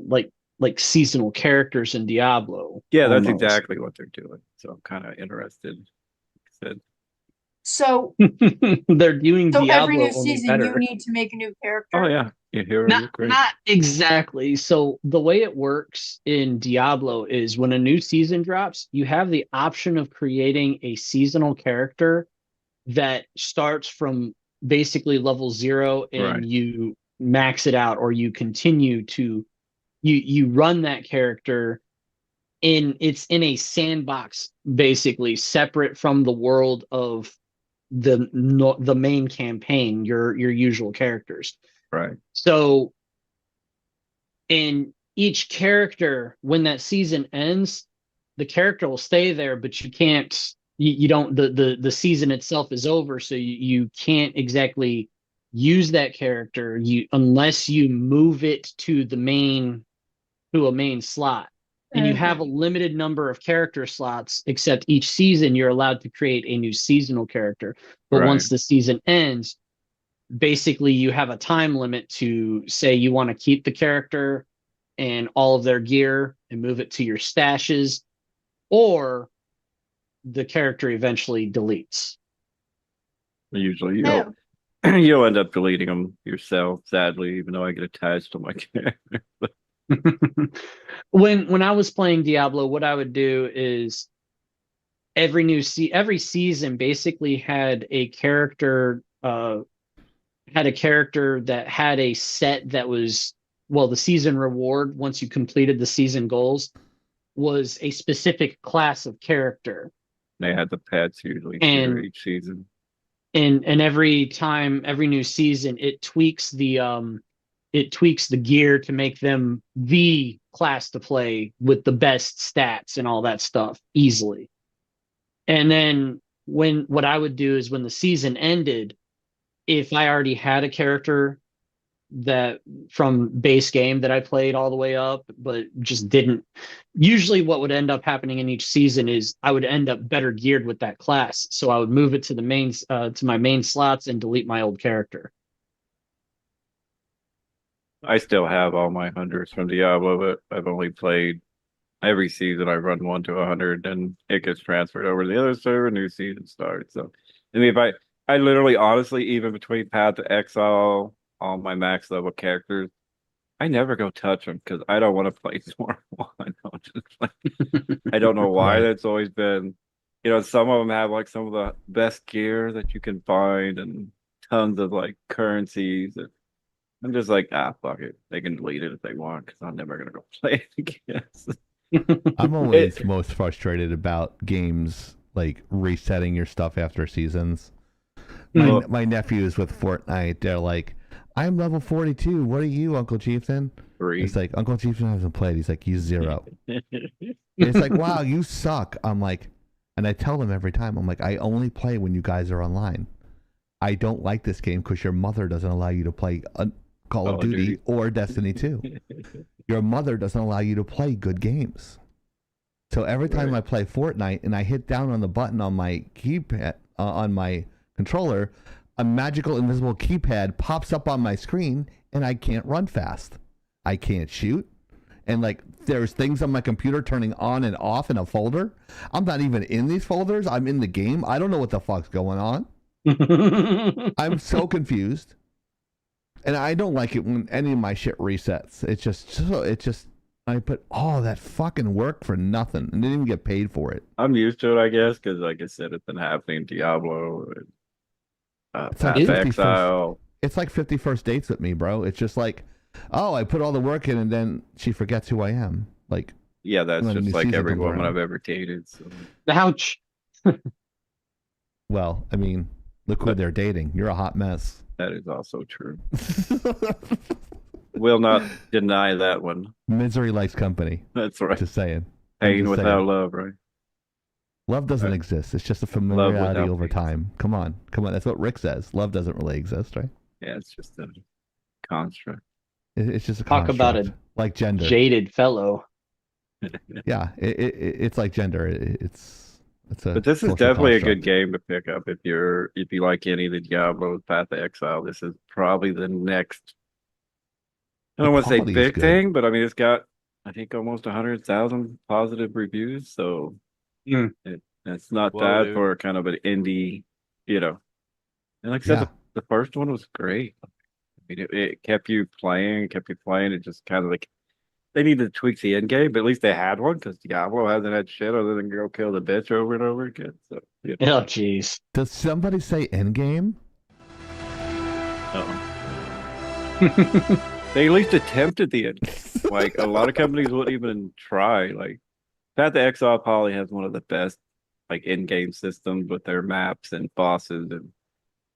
like seasonal characters in Diablo. Yeah, that's exactly what they're doing. So I'm kind of interested. So they're doing Diablo every new only season better. You need to make a new character. Oh yeah, not exactly. So the way it works in Diablo is when a new season drops, you have the option of creating a seasonal character that starts from basically level 0 and you max it out, or you continue to you run that character it's in a sandbox, basically separate from the world of the main campaign, your usual characters. Right. So in each character, when that season ends, the character will stay there, but you can't you don't the season itself is over, so you can't exactly use that character unless you move it to a main slot. And you have a limited number of character slots, except each season you're allowed to create a new seasonal character. But once the season ends, basically you have a time limit to say you want to keep the character and all of their gear and move it to your stashes, or the character eventually deletes. Usually you'll end up deleting them yourself, sadly, even though I get attached to my character. When I was playing Diablo, what I would do is every season basically had a character that had a set that was, well, the season reward once you completed the season goals was a specific class of character. They had the pets usually for each season. and every time, every new season, it tweaks the gear to make them the class to play with the best stats and all that stuff easily. And then what I would do is when the season ended, if I already had a character that from base game that I played all the way up, but just didn't. Usually, what would end up happening in each season is I would end up better geared with that class, so I would move it to the main to my main slots and delete my old character. I still have all my hunters from Diablo, but I've only played every season. I run 1 to 100, and it gets transferred over to the other server. New season starts. So, I mean, if I literally, honestly, even between Path to Exile, all my max level characters, I never go touch them because I don't want to play Storm 1. I don't know why. Right. That's always been, some of them have like some of the best gear that you can find and tons of like currencies. And I'm just like, fuck it. They can delete it if they want because I'm never gonna go play it again. I'm always most frustrated about games like resetting your stuff after seasons. My nephews with Fortnite, they're like, I'm level 42. What are you, Uncle Chieftain? 3. It's like, Uncle Chieftain hasn't played. He's like, he's 0. It's like, wow, you suck. I'm like, and I tell them every time, I'm like, I only play when you guys are online. I don't like this game because your mother doesn't allow you to play Call of Duty or Destiny 2. Your mother doesn't allow you to play good games. So every time I play Fortnite and I hit down on the button on my keypad, on my controller, a magical invisible keypad pops up on my screen and I can't run fast. I can't shoot. And like there's things on my computer turning on and off in a folder. I'm not even in these folders. I'm in the game. I don't know what the fuck's going on. I'm so confused. And I don't like it when any of my shit resets. It's just I put all that fucking work for nothing and didn't even get paid for it. I'm used to it, I guess, because like I said, it's been happening in Diablo and it's like Exile. It's like 51st dates with me, bro. It's just like, oh, I put all the work in and then she forgets who I am. Like, yeah, that's just like every woman I've ever dated. So. Ouch. Well, I mean, look who they're dating. You're a hot mess. That is also true. Will not deny that one. Misery likes company. That's right. Just saying. Pain without love, right? Love doesn't exist. It's just a familiarity over time. Come on. That's what Rick says. Love doesn't really exist, right? Yeah, it's just a construct. It's just a talk construct. About a like gender. Jaded fellow. Yeah, it's like gender. It's a. But this is definitely construct. a good game to pick up if you like any of the Diablos, Path to Exile. This is probably the next. I don't want to say big thing, but I mean it's got I think almost 100,000 positive reviews, so it's not bad for kind of an indie, And like I said, the first one was great. I mean, it kept you playing. It just kind of like they needed to tweak the end game, but at least they had one because Diablo hasn't had shit other than go kill the bitch over and over again. So, Oh, jeez. Does somebody say end game? They at least attempted the end game. Like a lot of companies wouldn't even try. Like Path to Exile Poly has one of the best like in-game systems with their maps and bosses. And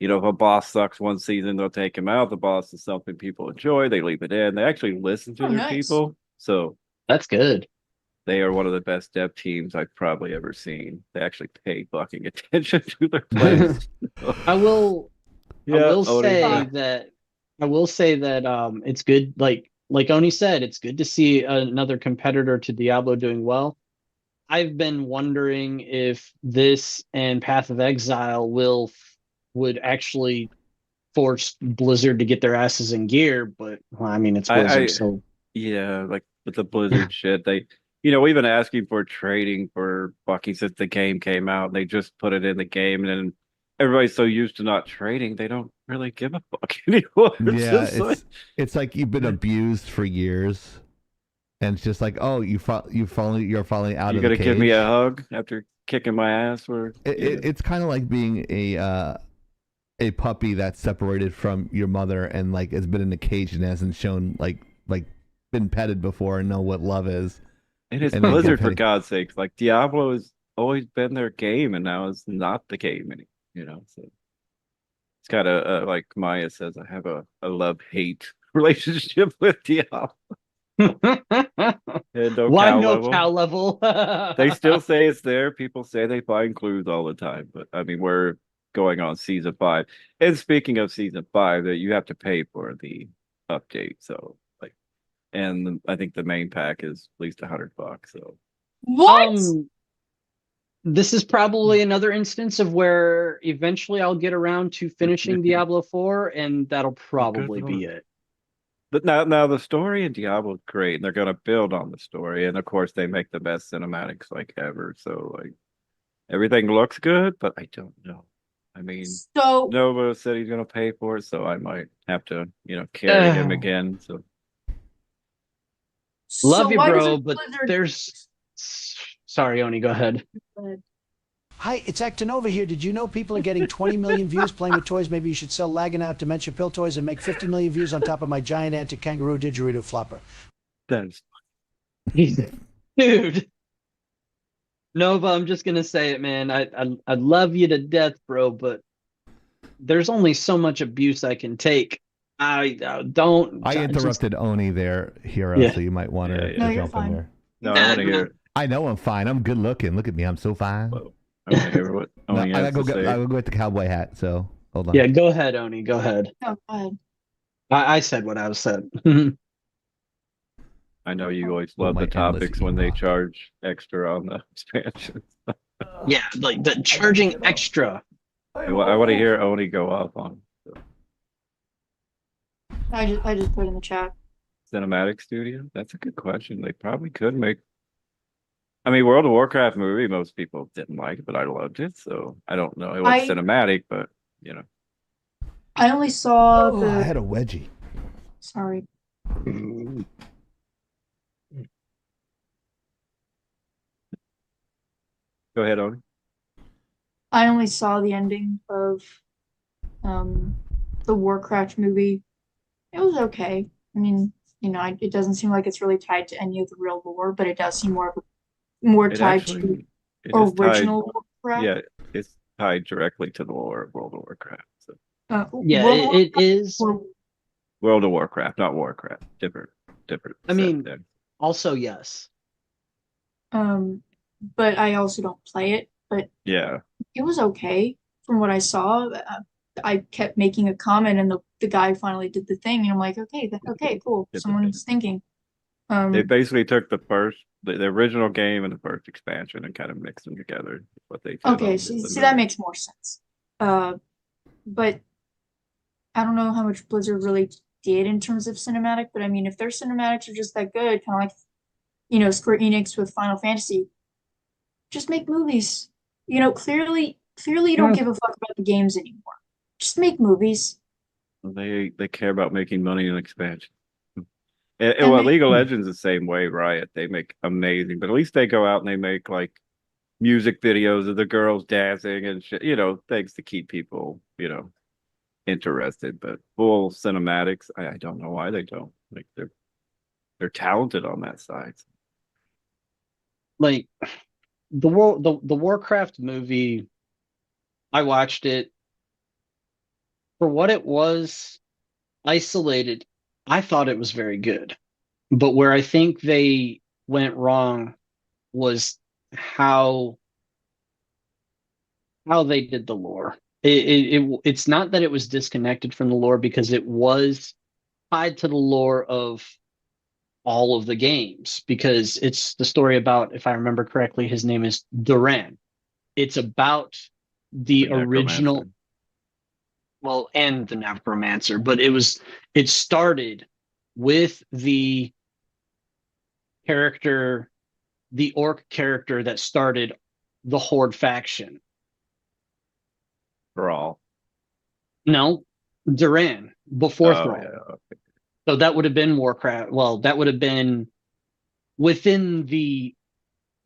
if a boss sucks one season, they'll take him out. The boss is something people enjoy. They leave it in. They actually listen to their people. So that's good. They are one of the best dev teams I've probably ever seen. They actually pay fucking attention to their players. I will say that it's good. Like Oni said, it's good to see another competitor to Diablo doing well. I've been wondering if this and Path of Exile would actually force Blizzard to get their asses in gear, but I mean it's Blizzard, so yeah, like with the Blizzard shit, they we've been asking for trading for fucking since the game came out. They just put it in the game, and then everybody's so used to not trading, they don't really give a fuck anymore. Yeah, it's like you've been abused for years, and it's just like, oh, you're falling out. You're gonna give me a hug after kicking my ass, or it's kind of like being a puppy that's separated from your mother and like has been in a cage and hasn't shown like been petted before and know what love is. And it's Blizzard, for God's sakes. Like Diablo has always been their game, and now it's not the game anymore. So It's kind of like Maya says, I have a love-hate relationship with Diablo. No Why cow no level. cow level? They still say it's there. People say they find clues all the time, but I mean, we're going on season 5. And speaking of season 5, that you have to pay for the update. So like, and I think the main pack is at least $100. So What? This is probably another instance of where eventually I'll get around to finishing Diablo 4, and that'll probably be it. But now the story in Diablo is great, and they're going to build on the story. And of course, they make the best cinematics like ever. So like everything looks good, but I don't know. I mean, So Nova said he's going to pay for it, so I might have to, carry him again. So love you, why bro, doesn't but Blizzard- there's. Sorry, Oni, go ahead. Hi, it's Actinova here. Did you know people are getting 20 million views playing with toys? Maybe you should sell Laggin Out Dementia Pill toys and make 50 million views on top of my giant antique kangaroo didgeridoo flopper. that's Dude. Nova, I'm just gonna say it, man. I love you to death, bro, but there's only so much abuse I can take. I don't. I interrupted Oni there, Hero, Yeah. so you might want to No, you're jump fine. in there. No, I want to hear. I know I'm fine. I'm good looking. Look at me. I'm so fine. I want to hear what No, Oni I has gotta to say. I gotta go get the cowboy hat. So hold on. Yeah, go ahead, Oni. Go ahead. No, go ahead. I said what I was said. I know you always With love my the endless topics when they email. charge extra on the expansion. Yeah, like the charging extra. I want to hear Oni go off on I just put it in the chat. Cinematic Studio. That's a good question. They probably could make. I mean, World of Warcraft movie, most people didn't like it, but I loved it. So I don't know. It was cinematic, but I only saw Oh, I had a wedgie. Sorry. Go ahead, Oni. I only saw the ending of the Warcraft movie. It was okay. I mean, it doesn't seem like it's really tied to any of the real lore, but it does seem more tied to original Warcraft. Yeah, it's tied directly to the lore of World of Warcraft. So Yeah, it is. World of Warcraft, not Warcraft. Different. I mean, also yes. But I also don't play it. But yeah, it was okay from what I saw. I kept making a comment, and the guy finally did the thing, and I'm like, okay, cool. Someone's thinking. They basically took the original game and the first expansion and kind of mixed them together. What they okay, see that makes more sense. But I don't know how much Blizzard really did in terms of cinematic. But I mean, if their cinematics are just that good, kind of like Square Enix with Final Fantasy, just make movies. Clearly you don't give a fuck about the games anymore. Just make movies. They care about making money in expansion. Well, League of Legends the same way, Riot. They make amazing, but at least they go out and they make like music videos of the girls dancing and shit, things to keep people, interested. But full cinematics, I don't know why they don't. Like they're talented on that side. Like the Warcraft movie, I watched it for what it was, isolated. I thought it was very good, but where I think they went wrong was how they did the lore. It's not that it was disconnected from the lore, because it was tied to the lore of all of the games, because it's the story about, if I remember correctly, his name is Duran. It's about the original, well, and the Necromancer, but it started with the character, the orc character that started the Horde faction. Thrall. No, Duran, before Thrall. Yeah, okay. So that would have been Warcraft. Well, that would have been within the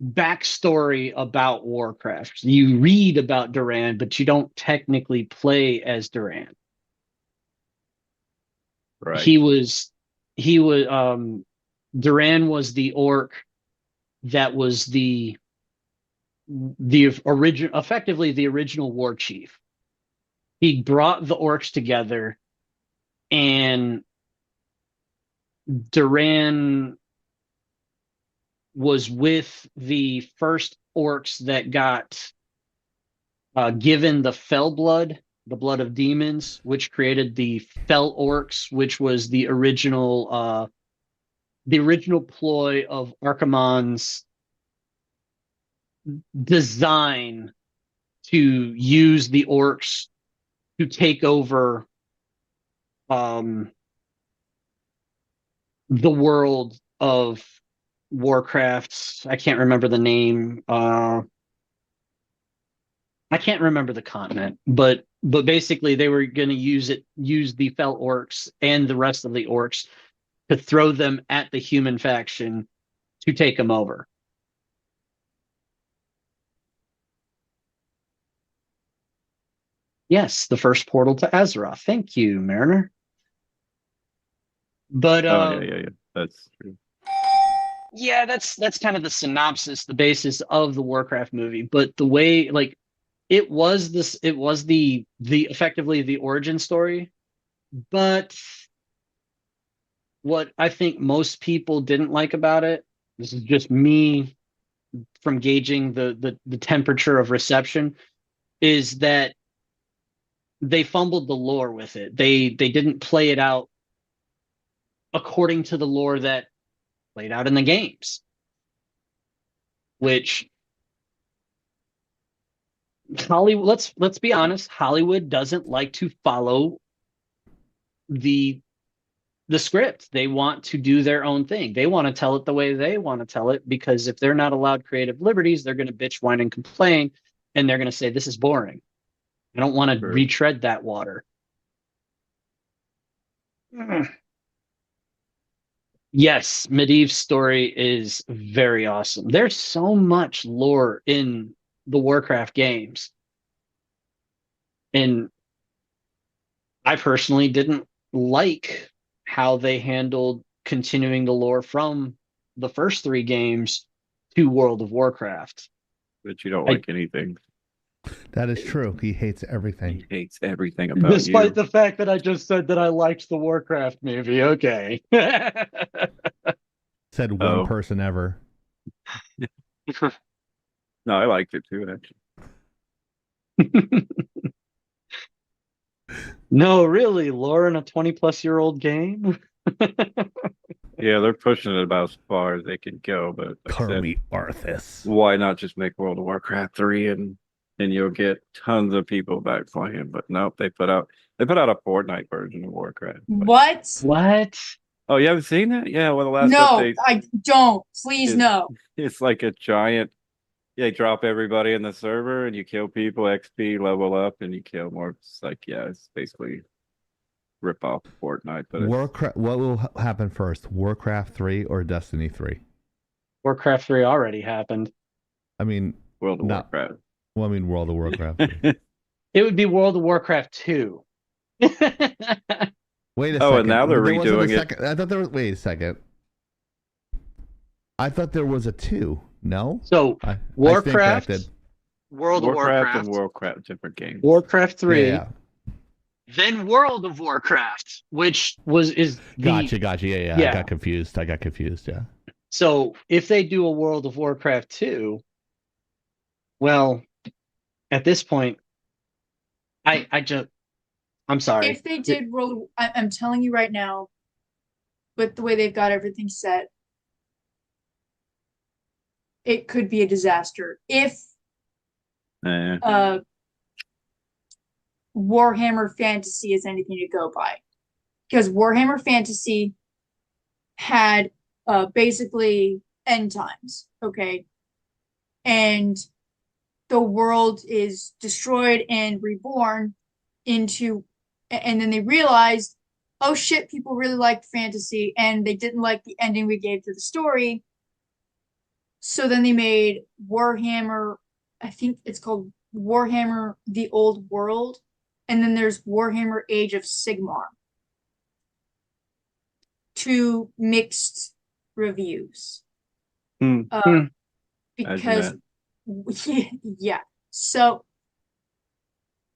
backstory about Warcraft. You read about Duran, but you don't technically play as Duran. Right. He was Duran was the orc that was the original, effectively the original war chief. he brought the orcs together, and Duran was with the first orcs that got given the fell blood, the blood of demons, which created the fell orcs, which was the original ploy of Archimonde's design to use the orcs to take over the world of Warcraft. I can't remember the name. I can't remember the continent, but basically they were going to use the fell orcs and the rest of the orcs to throw them at the human faction to take them over. Yes, the first portal to Azeroth. Thank you, Mariner. But yeah. That's true. Yeah, that's kind of the synopsis, the basis of the Warcraft movie. But the way, like, it was the effectively the origin story. But what I think most people didn't like about it, this is just me from gauging the temperature of reception, is that they fumbled the lore with it. They didn't play it out according to the lore that played out in the games, which Hollywood, let's be honest, Hollywood doesn't like to follow the script. They want to do their own thing. They want to tell it the way they want to tell it, because if they're not allowed creative liberties, they're going to bitch, whine, and complain, and they're going to say, this is boring. I don't want to retread that water. Yes, Medivh's story is very awesome. There's so much lore in the Warcraft games. And I personally didn't like how they handled continuing the lore from the first 3 games to World of Warcraft. But you don't like anything. That is true. He hates everything. He hates everything about Despite the fact that I just said that I liked the Warcraft movie. Okay. Said one person ever. No, I liked it too, actually. No, really, lore in a 20-plus-year-old game? Yeah, they're pushing it about as far as they can go, but Kermit Arthas. Why not just make World of Warcraft 3 and you'll get tons of people back playing? But nope, they put out a Fortnite version of Warcraft. What? Oh, you haven't seen that? Yeah, well, the last No, update. I don't. Please, no. It's like a giant. They drop everybody in the server and you kill people, XP, level up, and you kill more. It's like, yeah, it's basically rip off Fortnite. But Warcraft. What will happen first, Warcraft 3 or Destiny 3? Warcraft 3 already happened. I mean, World of Warcraft. Well, I mean, World of Warcraft. It would be World of Warcraft 2. Wait a second. And now they're redoing it. I thought there was. Wait a second. I thought there was a 2. No. So Warcraft, World of Warcraft, and Warcraft, different games. Warcraft 3. Yeah. Then World of Warcraft, which is Gotcha. Yeah. I got confused. Yeah. So if they do a World of Warcraft 2, well, at this point, I'm sorry. If they did I'm telling you right now, with the way they've got everything set, it could be a disaster. If Warhammer Fantasy is anything to go by. Because Warhammer Fantasy had basically end times, okay? And the world is destroyed and reborn into, and then they realized, oh shit, people really liked fantasy and they didn't like the ending we gave to the story. So then they made Warhammer, I think it's called Warhammer The Old World, and then there's Warhammer Age of Sigmar. 2 mixed reviews. Because yeah. So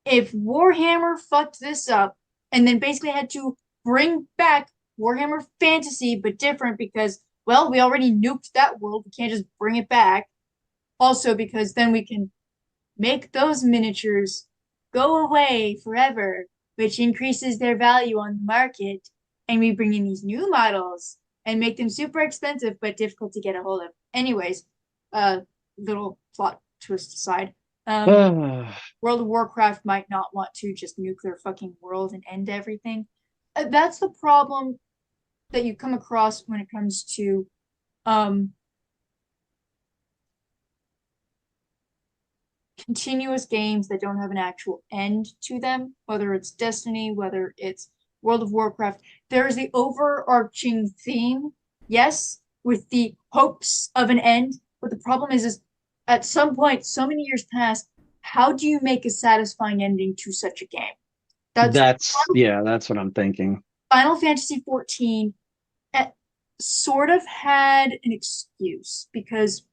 if Warhammer fucked this up and then basically had to bring back Warhammer Fantasy, but different because, well, we already nuked that world. We can't just bring it back. Also, because then we can make those miniatures go away forever, which increases their value on the market. And we bring in these new models and make them super expensive but difficult to get a hold of. Anyways, little plot twist aside. World of Warcraft might not want to just nuke their fucking world and end everything. That's the problem that you come across when it comes to continuous games that don't have an actual end to them, whether it's Destiny, whether it's World of Warcraft. There is the overarching theme, yes, with the hopes of an end, but the problem is at some point, so many years pass, how do you make a satisfying ending to such a game? That's what I'm thinking. Final Fantasy XIV sort of had an excuse because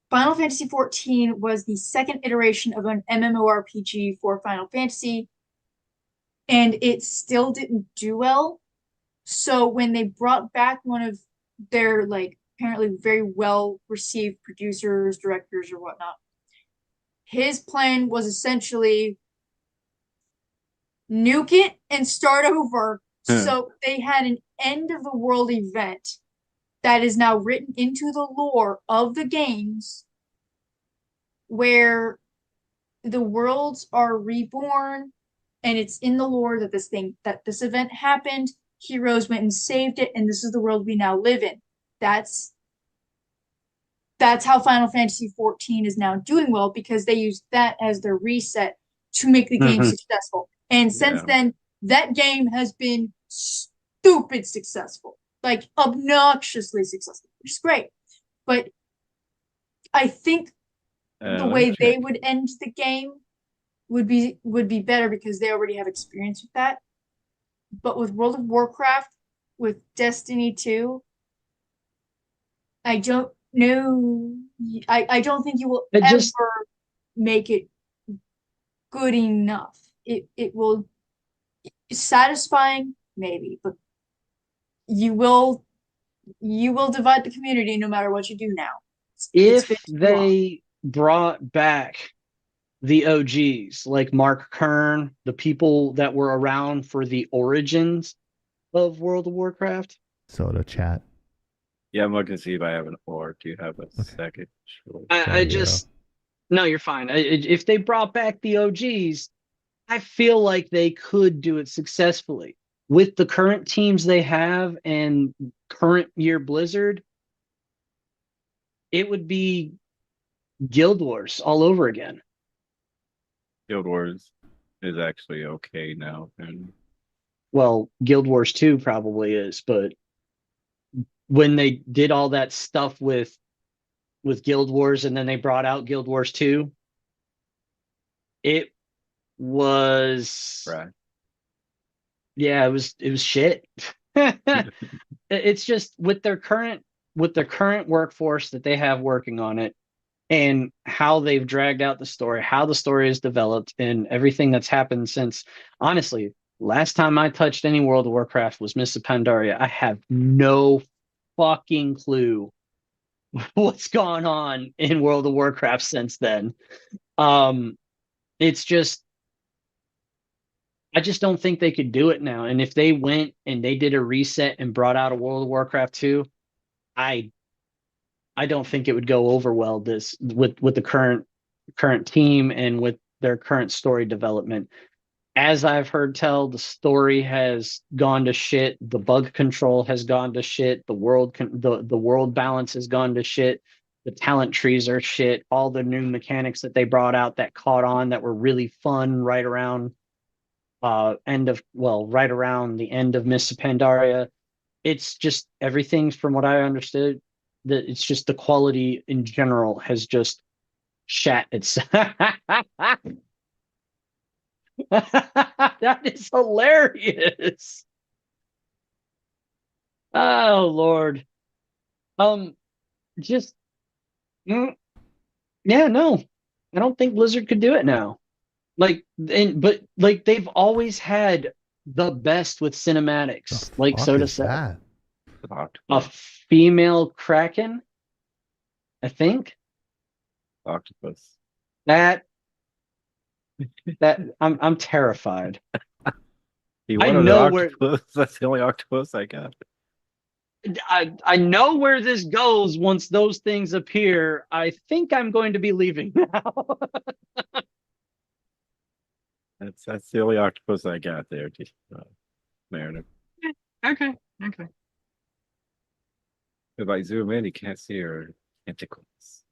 Final Fantasy XIV was the second iteration of an MMORPG for Final Fantasy, and it still didn't do well. So when they brought back one of their, like, apparently very well-received producers, directors, or whatnot, his plan was essentially nuke it and start over. So they had an end-of-the-world event that is now written into the lore of the games where the worlds are reborn, and it's in the lore that this event happened, heroes went and saved it, and this is the world we now live in. That's how Final Fantasy XIV is now doing well, because they used that as their reset to make the game successful. And since then, that game has been stupid successful, like obnoxiously successful, which is great. But I think the way they would end the game would be better because they already have experience with that. But with World of Warcraft, with Destiny 2, I don't know. I don't think you will ever make it good enough. It will satisfying, maybe, but you will divide the community no matter what you do now. If they brought back the OGs like Mark Kern, the people that were around for the origins of World of Warcraft. Soda chat. Yeah, I'm looking to see if I have an or. Do you have a second? Sure. I just no, you're fine. If they brought back the OGs, I feel like they could do it successfully with the current teams they have and current year Blizzard. It would be Guild Wars all over again. Guild Wars is actually okay now. And well, Guild Wars 2 probably is, but when they did all that stuff with Guild Wars and then they brought out Guild Wars 2, it was it was shit. It's just with their current workforce that they have working on it and how they've dragged out the story, how the story is developed, and everything that's happened since. Honestly, last time I touched any World of Warcraft was Mists of Pandaria. I have no fucking clue what's gone on in World of Warcraft since then. It's just, I just don't think they could do it now. And if they went and they did a reset and brought out a World of Warcraft 2, I don't think it would go over well this with the current team and with their current story development. As I've heard tell, the story has gone to shit. The bug control has gone to shit. The world balance has gone to shit. The talent trees are shit. All the new mechanics that they brought out that caught on, that were really fun right around right around the end of Mists of Pandaria. It's just everything, from what I understood, that it's just the quality in general has just shat itself. That is hilarious. Oh Lord. Just yeah, no. I don't think Blizzard could do it now. But they've always had the best with cinematics, like Soda said. A female Kraken, I think. Octopus. That I'm terrified. I know where that's the only octopus I got. I know where this goes once those things appear. I think I'm going to be leaving now. That's the only octopus I got there, Mariner. Okay. If I zoom in, you can't see her tentacles.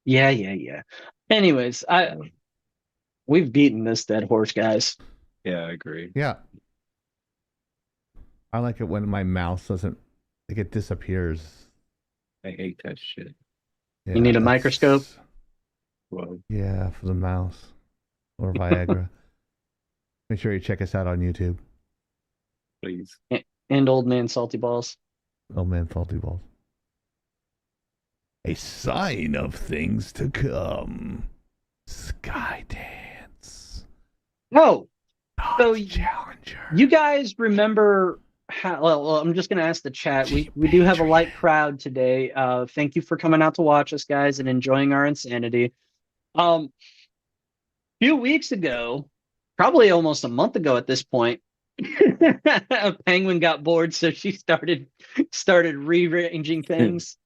Yeah. Anyways, we've beaten this dead horse, guys. Yeah, I agree. Yeah. I like it when my mouse doesn't, like, it disappears. I hate that shit. Yeah, you need a microscope? Well, yeah, for the mouse. Or Viagra. Make sure you check us out on YouTube. Please. And Old Man Salty Balls. Old Man Salty Balls. A sign of things to come. Skydance. Oh, so Challenger. You guys remember how? Well, I'm just going to ask the chat. We do have a light crowd today. Thank you for coming out to watch us, guys, and enjoying our insanity. A few weeks ago, probably almost a month ago at this point, a penguin got bored, so she started rearranging things.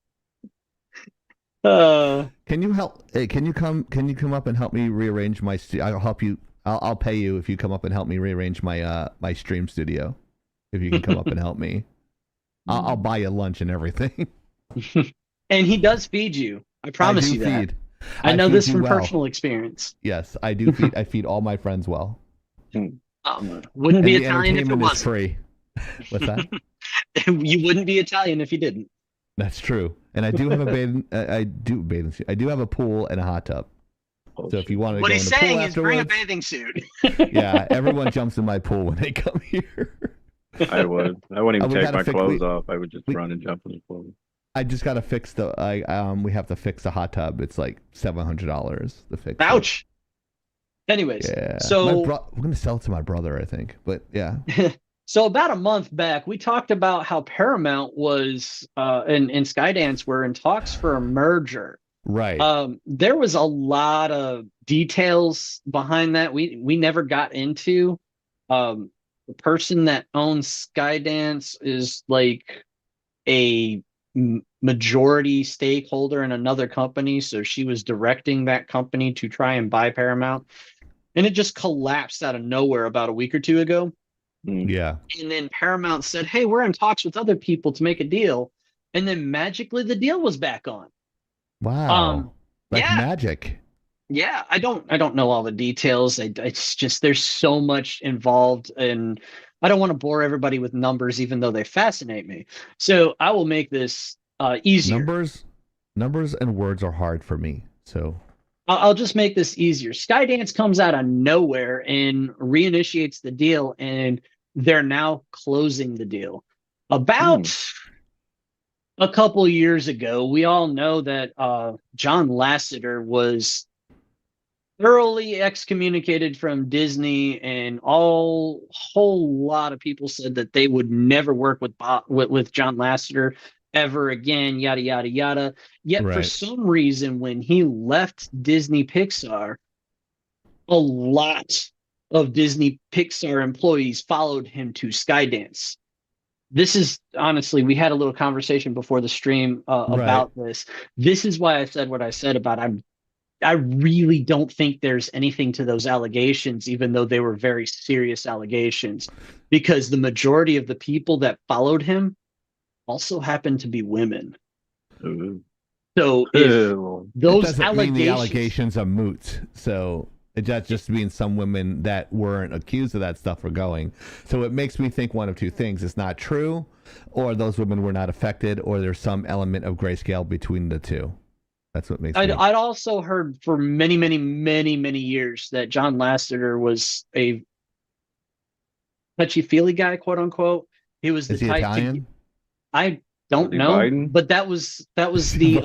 Can you help? Hey, can you come up and help me rearrange my? I'll help you. I'll pay you if you come up and help me rearrange my my stream studio. If you can come up and help me, I'll buy you lunch and everything. And he does feed you. I promise you that. I know this from personal experience. Yes, I do feed. I feed all my friends well. Wouldn't be Italian if it wasn't. Free. What's that? You wouldn't be Italian if you didn't. That's true. And I do have a bathing suit. I do have a pool and a hot tub. So if you want to what go he's in the pool saying is bring a afterwards- bathing suit. Yeah, everyone jumps in my pool when they come here. I would. I wouldn't even We take gotta my fix- clothes we- off. I would just run and jump in the pool. I just gotta fix the. We have to fix the hot tub. It's like $700 to fix. Ouch. Anyways, Yeah. so we're gonna sell it to my brother, I think. But yeah. So about a month back, we talked about how Paramount was and Skydance were in talks for a merger. Right. There was a lot of details behind that we never got into. The person that owns Skydance is like a majority stakeholder in another company, so she was directing that company to try and buy Paramount, and it just collapsed out of nowhere about a week or two ago. Yeah. And then Paramount said, hey, we're in talks with other people to make a deal, and then magically the deal was back on. Wow. Like yeah. magic. Yeah, I don't know all the details. It's just there's so much involved, and I don't want to bore everybody with numbers, even though they fascinate me. So I will make this easier. Numbers and words are hard for me. So I'll just make this easier. Skydance comes out of nowhere and reinitiates the deal, and they're now closing the deal. About a couple years ago, we all know that John Lasseter was thoroughly excommunicated from Disney, and whole lot of people said that they would never work with John Lasseter ever again, yada yada yada. Yet for some reason, when he left Disney Pixar, a lot of Disney Pixar employees followed him to Skydance. This is honestly, we had a little conversation before the stream about this. This is why I said what I said about I really don't think there's anything to those allegations, even though they were very serious allegations, because the majority of the people that followed him also happened to be women. Ooh. So if those allegations are moot. So it just means some women that weren't accused of that stuff are going. So it makes me think one of two things: it's not true, or those women were not affected, or there's some element of grayscale between the two. That's what makes. I'd also heard for many years that John Lasseter was a touchy-feely guy, quote unquote. He was the type Italian? I don't know, Biden? but that was the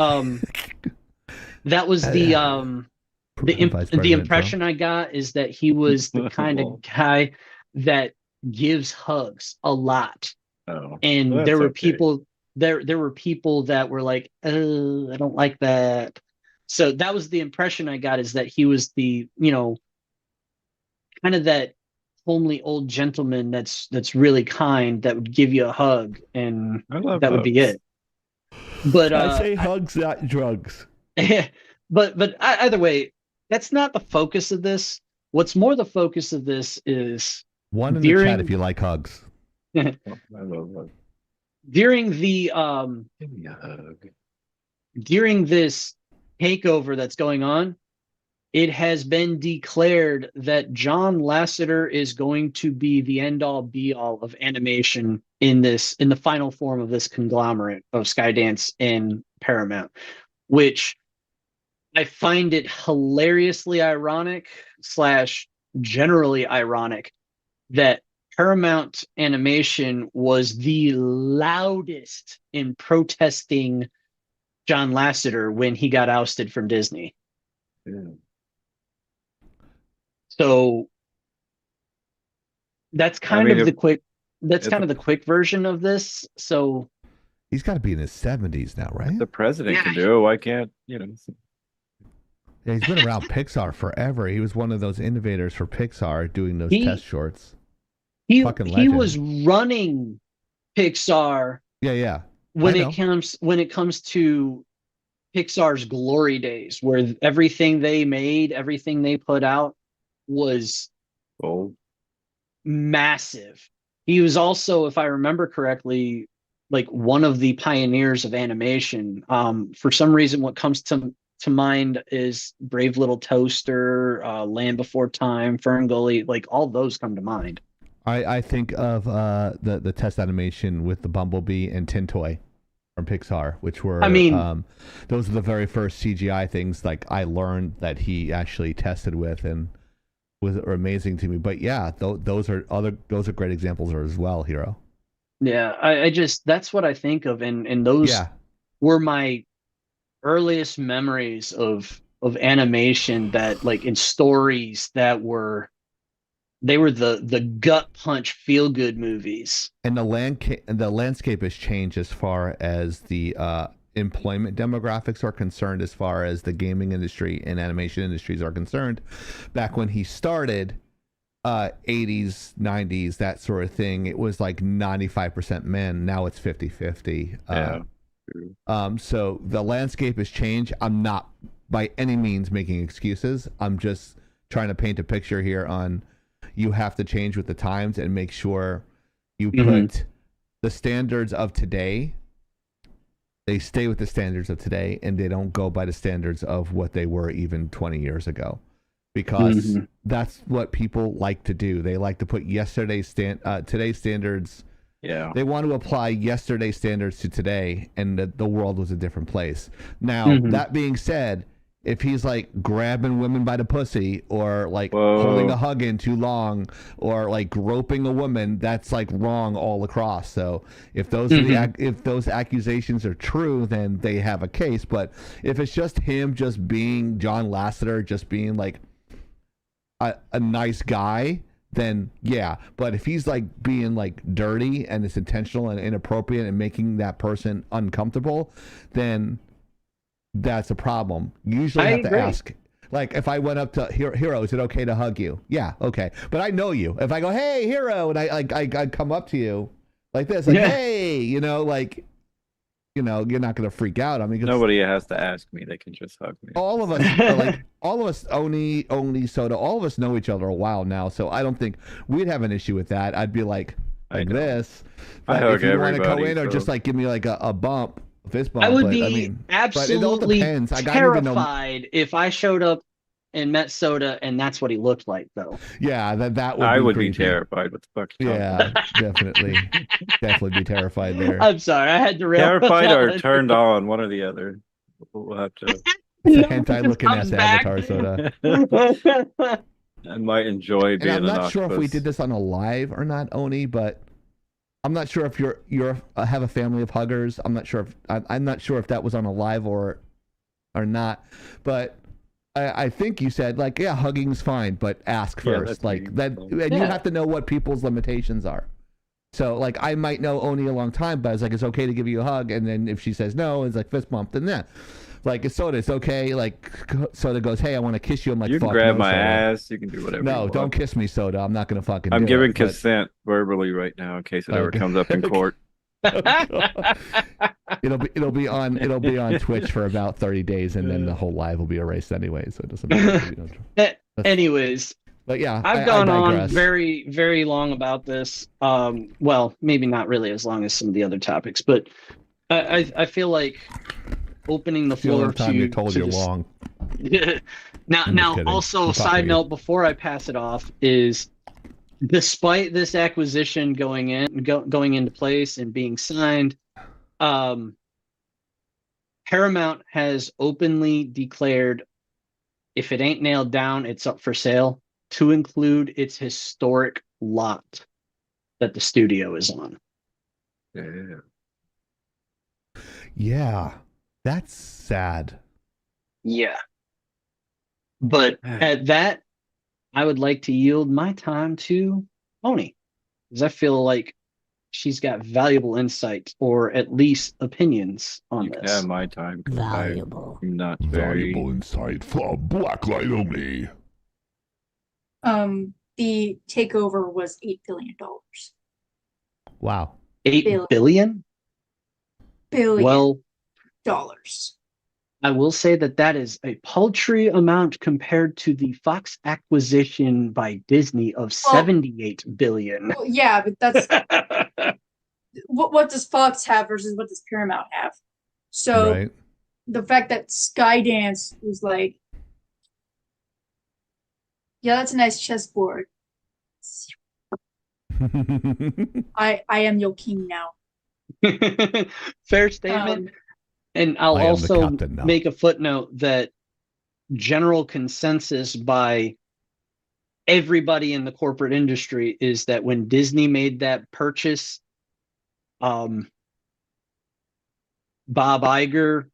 The impression I got is that he was the kind of guy that gives hugs a lot. Oh, and well, there were okay. people there were people that were like, I don't like that. So that was the impression I got, is that he was the, kind of that homely old gentleman that's really kind, that would give you a hug, and I love that would be it. But I say hugs, not drugs. but either way, that's not the focus of this. What's more the focus of this is one in the chat if you like hugs. I love hugs. During the Give me a hug. during this takeover that's going on, it has been declared that John Lasseter is going to be the end-all be-all of animation in the final form of this conglomerate of Skydance and Paramount, which I find it hilariously ironic / generally ironic that Paramount Animation was the loudest in protesting John Lasseter when he got ousted from Disney. Yeah. So that's kind of the quick version of this. So he's got to be in his 70s now, right? The president can do it. Why can't, Yeah, he's been around Pixar forever. He was one of those innovators for Pixar doing those test shorts. He was running Pixar. Yeah. When it comes to Pixar's glory days, where everything they made, everything they put out was massive. He was also, if I remember correctly, like one of the pioneers of animation. For some reason, what comes to mind is Brave Little Toaster, Land Before Time, Fern Gully, like all those come to mind. I think of the test animation with the Bumblebee and Tintoy from Pixar, which were, those are the very first CGI things like I learned that he actually tested with and were amazing to me. But yeah, those are great examples as well, Hero. Yeah, I just, that's what I think of, and those were my earliest memories of animation, that like in stories that were the gut punch feel good movies. And the landscape has changed as far as the employment demographics are concerned, as far as the gaming industry and animation industries are concerned. Back when he started, 80s, 90s, that sort of thing, it was like 95% men. Now it's 50-50. So the landscape has changed. I'm not by any means making excuses. I'm just trying to paint a picture here on, you have to change with the times and make sure you put the standards of today, they stay with the standards of today, and they don't go by the standards of what they were even 20 years ago. Because that's what people like to do. They like to put today's standards. Yeah. They want to apply yesterday's standards to today, and the world was a different place. Now, that being said, if he's like grabbing women by the pussy, or like holding a hug in too long, or like groping a woman, that's like wrong all across. So if those are if those accusations are true, then they have a case. But if it's just him just being John Lasseter, just being like a nice guy, then yeah. But if he's like being like dirty and it's intentional and inappropriate and making that person uncomfortable, then that's a problem. Usually I have to ask, like, if I went up to Hero, is it okay to hug you? Yeah, okay. But I know you. If I go, hey, Hero, and I come up to you like this, like, hey, you're not gonna freak out. I mean, nobody has to ask me; they can just hug me. All of us, only Soda. All of us know each other a while now, so I don't think we'd have an issue with that. I'd be like this. But if you want to go in or just like give me like a bump. Fist bump, I would be absolutely terrified if I showed up and met Soda and that's what he looked like, though. Yeah, that would. I would be terrified. What the fuck? Yeah, definitely be terrified there. I'm sorry, I had to terrified or turned on, one or the other. We'll have to. Hentai looking ass Avatar, Soda. I might enjoy being. And I'm not sure if we did this on a live or not, Oni, but I'm not sure if you're have a family of huggers. I'm not sure if that was on a live or not. But I think you said like, yeah, hugging's fine, but ask Yeah, first. that's Like me. that, and you Yeah. have to know what people's limitations are. So like, I might know Oni a long time, but it's like it's okay to give you a hug, and then if she says no, it's like fist bump. Then that, like it's Soda, it's okay. Like Soda goes, hey, I want to kiss you. I'm like, You can fuck grab no, my Soda. ass. You can do whatever. you No, want. don't kiss me, Soda. I'm not gonna fucking. I'm do giving it, but- consent verbally right now in case it ever Okay. comes up in court. Oh, God. It'll be on Twitch for about 30 days, and then the whole live will be erased anyway, so it doesn't matter. Anyways, But yeah, I've I gone on digress. very, very long about this. Well, maybe not really as long as some of the other topics, but I feel like opening the It's the only floor time to you're told to you're dis- long. now kidding. also I'm fucking side you. note before I pass it off is, despite this acquisition going into place and being signed, Paramount has openly declared, if it ain't nailed down, it's up for sale, to include its historic lot that the studio is on. Yeah. Yeah, that's sad. Yeah. But at that, I would like to yield my time to Oni, because I feel like she's got valuable insight, or at least opinions on You can this. have my time. 'Cause Valuable. I'm not very. Valuable insight from Blacklight only. The takeover was $8 billion. Wow. $8 billion? Billion Well, dollars. I will say that is a paltry amount compared to the Fox acquisition by Disney of $78 billion. Well, yeah, but that's what does Fox have versus what does Paramount have? So Right. the fact that Skydance was like, yeah, that's a nice chessboard. I am your king now. Fair statement. And I'll I am the also captain now. make a footnote that general consensus by everybody in the corporate industry is that when Disney made that purchase, Bob Iger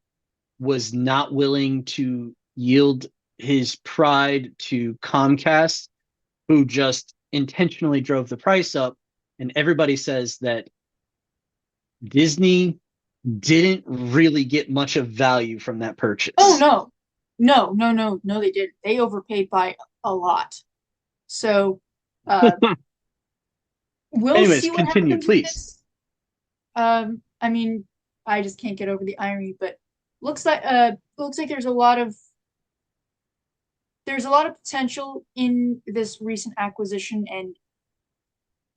was not willing to yield his pride to Comcast, who just intentionally drove the price up. And everybody says that Disney didn't really get much of value from that purchase. Oh no, they didn't. They overpaid by a lot. So we'll Anyways, see what continue, happens with please. this. I mean, I just can't get over the irony, but looks like there's a lot of potential in this recent acquisition and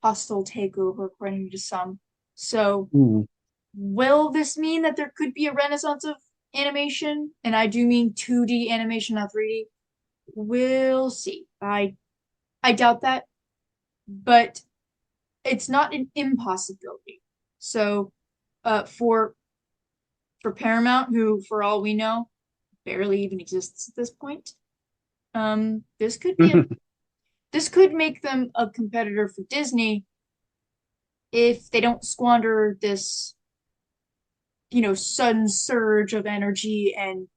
hostile takeover, according to some. So will this mean that there could be a renaissance of animation? And I do mean 2D animation, not 3D. We'll see. I doubt that, but it's not an impossibility. So for Paramount, who for all we know barely even exists at this point, this could be this could make them a competitor for Disney if they don't squander this, sudden surge of energy and,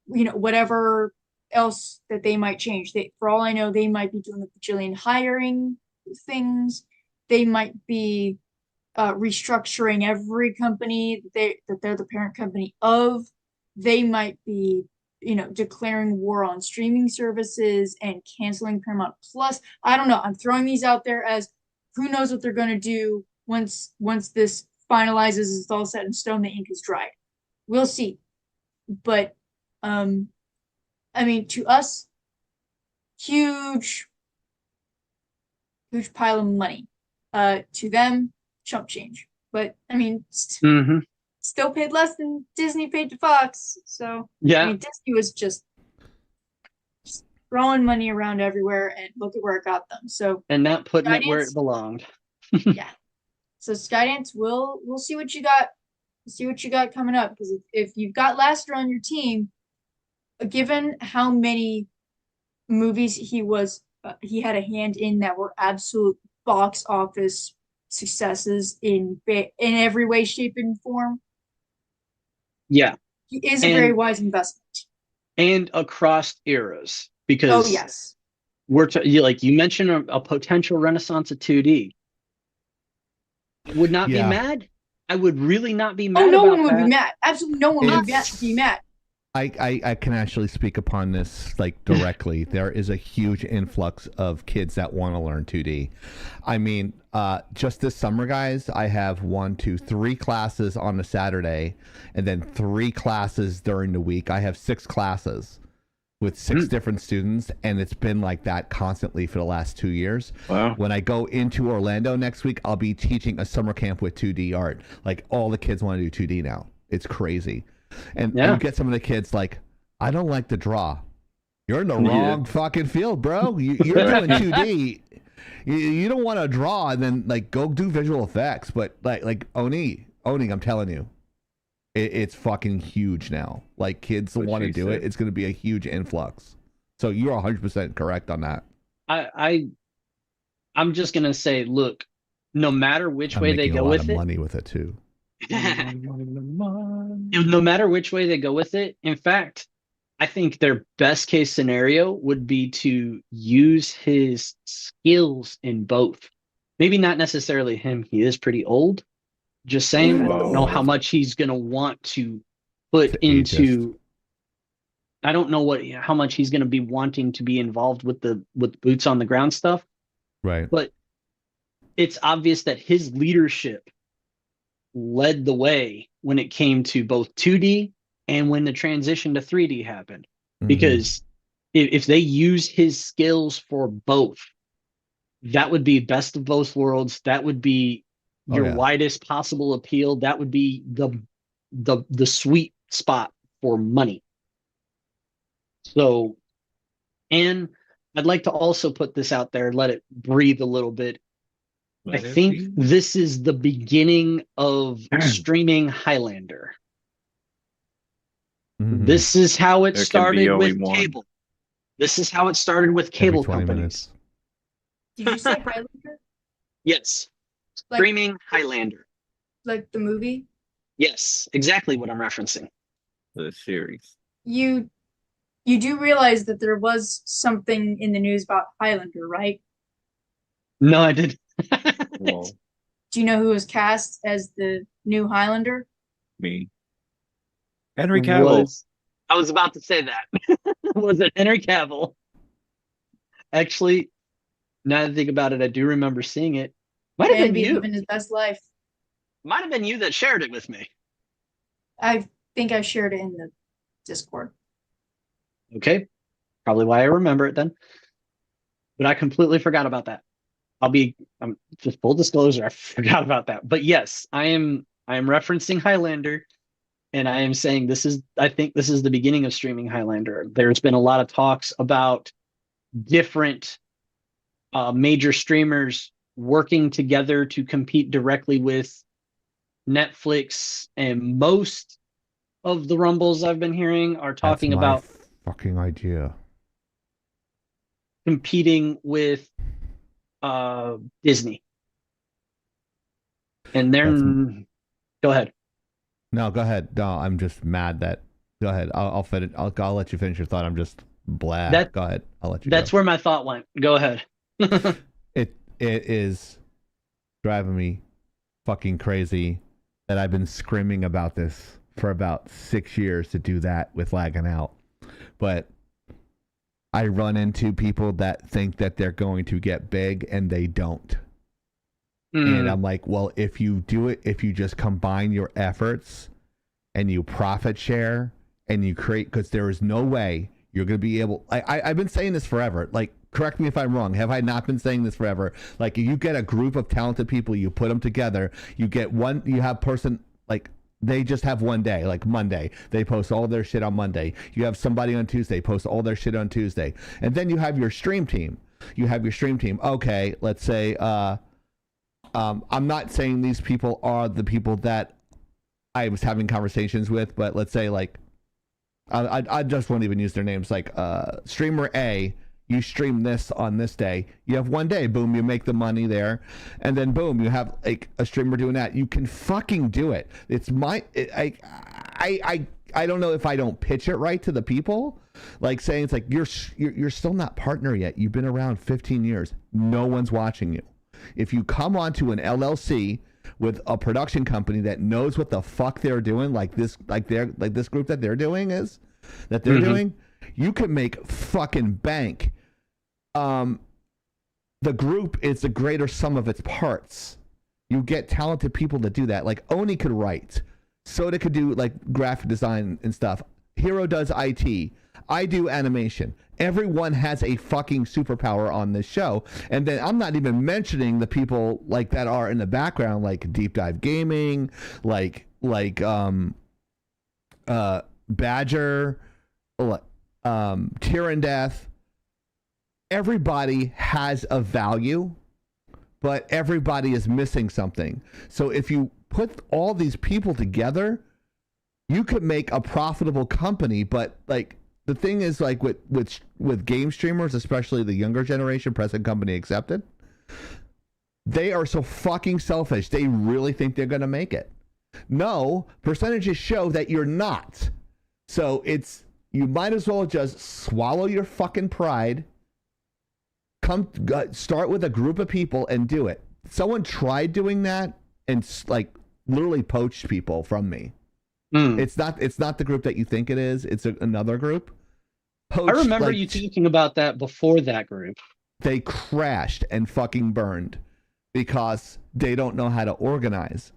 whatever else that they might change. For all I know, they might be doing a bajillion hiring things. They might be restructuring every company that they're the parent company of. They might be, declaring war on streaming services and canceling Paramount Plus. I don't know. I'm throwing these out there as who knows what they're going to do once this finalizes, it's all set in stone, the ink is dried. We'll see. But I mean, to us, huge pile of money. To them, chump change. But I mean, still paid less than Disney paid to Fox. So yeah, I mean, Disney was just throwing money around everywhere, and look at where it got them. So and not putting it where Skydance- it belonged. yeah. So Skydance, we'll see what you got. See what you got coming up, because if you've got Lasseter on your team, given how many movies he had a hand in that were absolute box office successes in every way, shape, and form. Yeah, He is a very wise investment. and across eras, because Oh yes. You mentioned a potential renaissance of 2D. Would not be mad. I would really not be mad. Oh, no about one would that. be mad. Absolutely, no one would be mad. I can actually speak upon this like directly. There is a huge influx of kids that want to learn 2D. I mean, just this summer, guys, I have 3 classes on a Saturday, and then 3 classes during the week. I have 6 classes with 6 different students, and it's been like that constantly for the last 2 years. Wow. When I go into Orlando next week, I'll be teaching a summer camp with 2D art. Like, all the kids want to do 2D now. It's crazy. And you get some of the kids like, I don't like to draw. You're in the wrong fucking field, bro. You're doing 2D. You don't want to draw and then like go do visual effects. But like owning, I'm telling you, it's fucking huge now. Like, kids want to do it. It's going to be a huge influx. So you're 100% correct on that. I'm just gonna say, look, no matter which way they go with it, money with it too. No matter which way they go with it, in fact, I think their best case scenario would be to use his skills in both. Maybe not necessarily him. He is pretty old. Just saying, I don't know how much he's gonna want to put into. I don't know how much he's gonna be wanting to be involved with boots on the ground stuff. Right. But it's obvious that his leadership led the way when it came to both 2D and when the transition to 3D happened. Because if they use his skills for both, that would be best of both worlds. That would be your widest possible appeal. That would be the sweet spot for money. So, and I'd like to also put this out there, let it breathe a little bit. I think this is the beginning of streaming Highlander. This is how it started with cable. This is how it started with cable companies. Did you say Highlander? Yes. Streaming Highlander. Like the movie? Yes, exactly what I'm referencing. The series. You do realize that there was something in the news about Highlander, right? No, I didn't. Do you know who was cast as the new Highlander? Me. Henry Cavill. I was about to say that. Was it Henry Cavill? Actually, now that I think about it, I do remember seeing it. Might have been you. Living his best life. Might have been you that shared it with me. I think I shared it in the Discord. Okay. Probably why I remember it then. But I completely forgot about that. I'm just full disclosure, I forgot about that. But yes, I am referencing Highlander, and I am saying I think this is the beginning of streaming Highlander. There's been a lot of talks about different major streamers working together to compete directly with Netflix, and most of the rumbles I've been hearing are talking about fucking idea. Competing with Disney. And then go ahead. No, go ahead. No, I'm just mad that. Go ahead. I'll finish. I'll let you finish your thought. I'm just blah. Go ahead. I'll let you. That's where my thought went. Go ahead. It is driving me fucking crazy that I've been screaming about this for about 6 years to do that with Laggin Out, but I run into people that think that they're going to get big and they don't. And I'm like, well, if you do it, if you just combine your efforts and you profit share and you create, because there is no way you're going to be able, I've been saying this forever. Like, correct me if I'm wrong. Have I not been saying this forever? Like, you get a group of talented people, you put them together, you have person, like, they just have one day, like Monday. They post all their shit on Monday. You have somebody on Tuesday post all their shit on Tuesday. And then you have your stream team. Okay, let's say, I'm not saying these people are the people that I was having conversations with, but let's say, like, I just won't even use their names. Like, streamer A, you stream this on this day. You have one day, boom, you make the money there, and then boom, you have like a streamer doing that. You can fucking do it. It's I don't know if I don't pitch it right to the people, like saying it's like you're still not partner yet. You've been around 15 years. No one's watching you. If you come onto an LLC with a production company that knows what the fuck they're doing, like this group that they're doing, you can make fucking bank. The group is the greater sum of its parts. You get talented people to do that. Like Oni could write. Soda could do like graphic design and stuff. Hero does IT. I do animation. Everyone has a fucking superpower on this show. And then I'm not even mentioning the people like that are in the background, like Deep Dive Gaming, like Badger, Tyrann Death. Everybody has a value, but everybody is missing something. So if you put all these people together, you could make a profitable company. But like the thing is, like with game streamers, especially the younger generation, present company accepted, they are so fucking selfish. They really think they're gonna make it. No, percentages show that you're not. So you might as well just swallow your fucking pride. Start with a group of people and do it. Someone tried doing that and like literally poached people from me. It's not the group that you think it is. It's another group. I remember you talking about that before that group. They crashed and fucking burned because they don't know how to organize.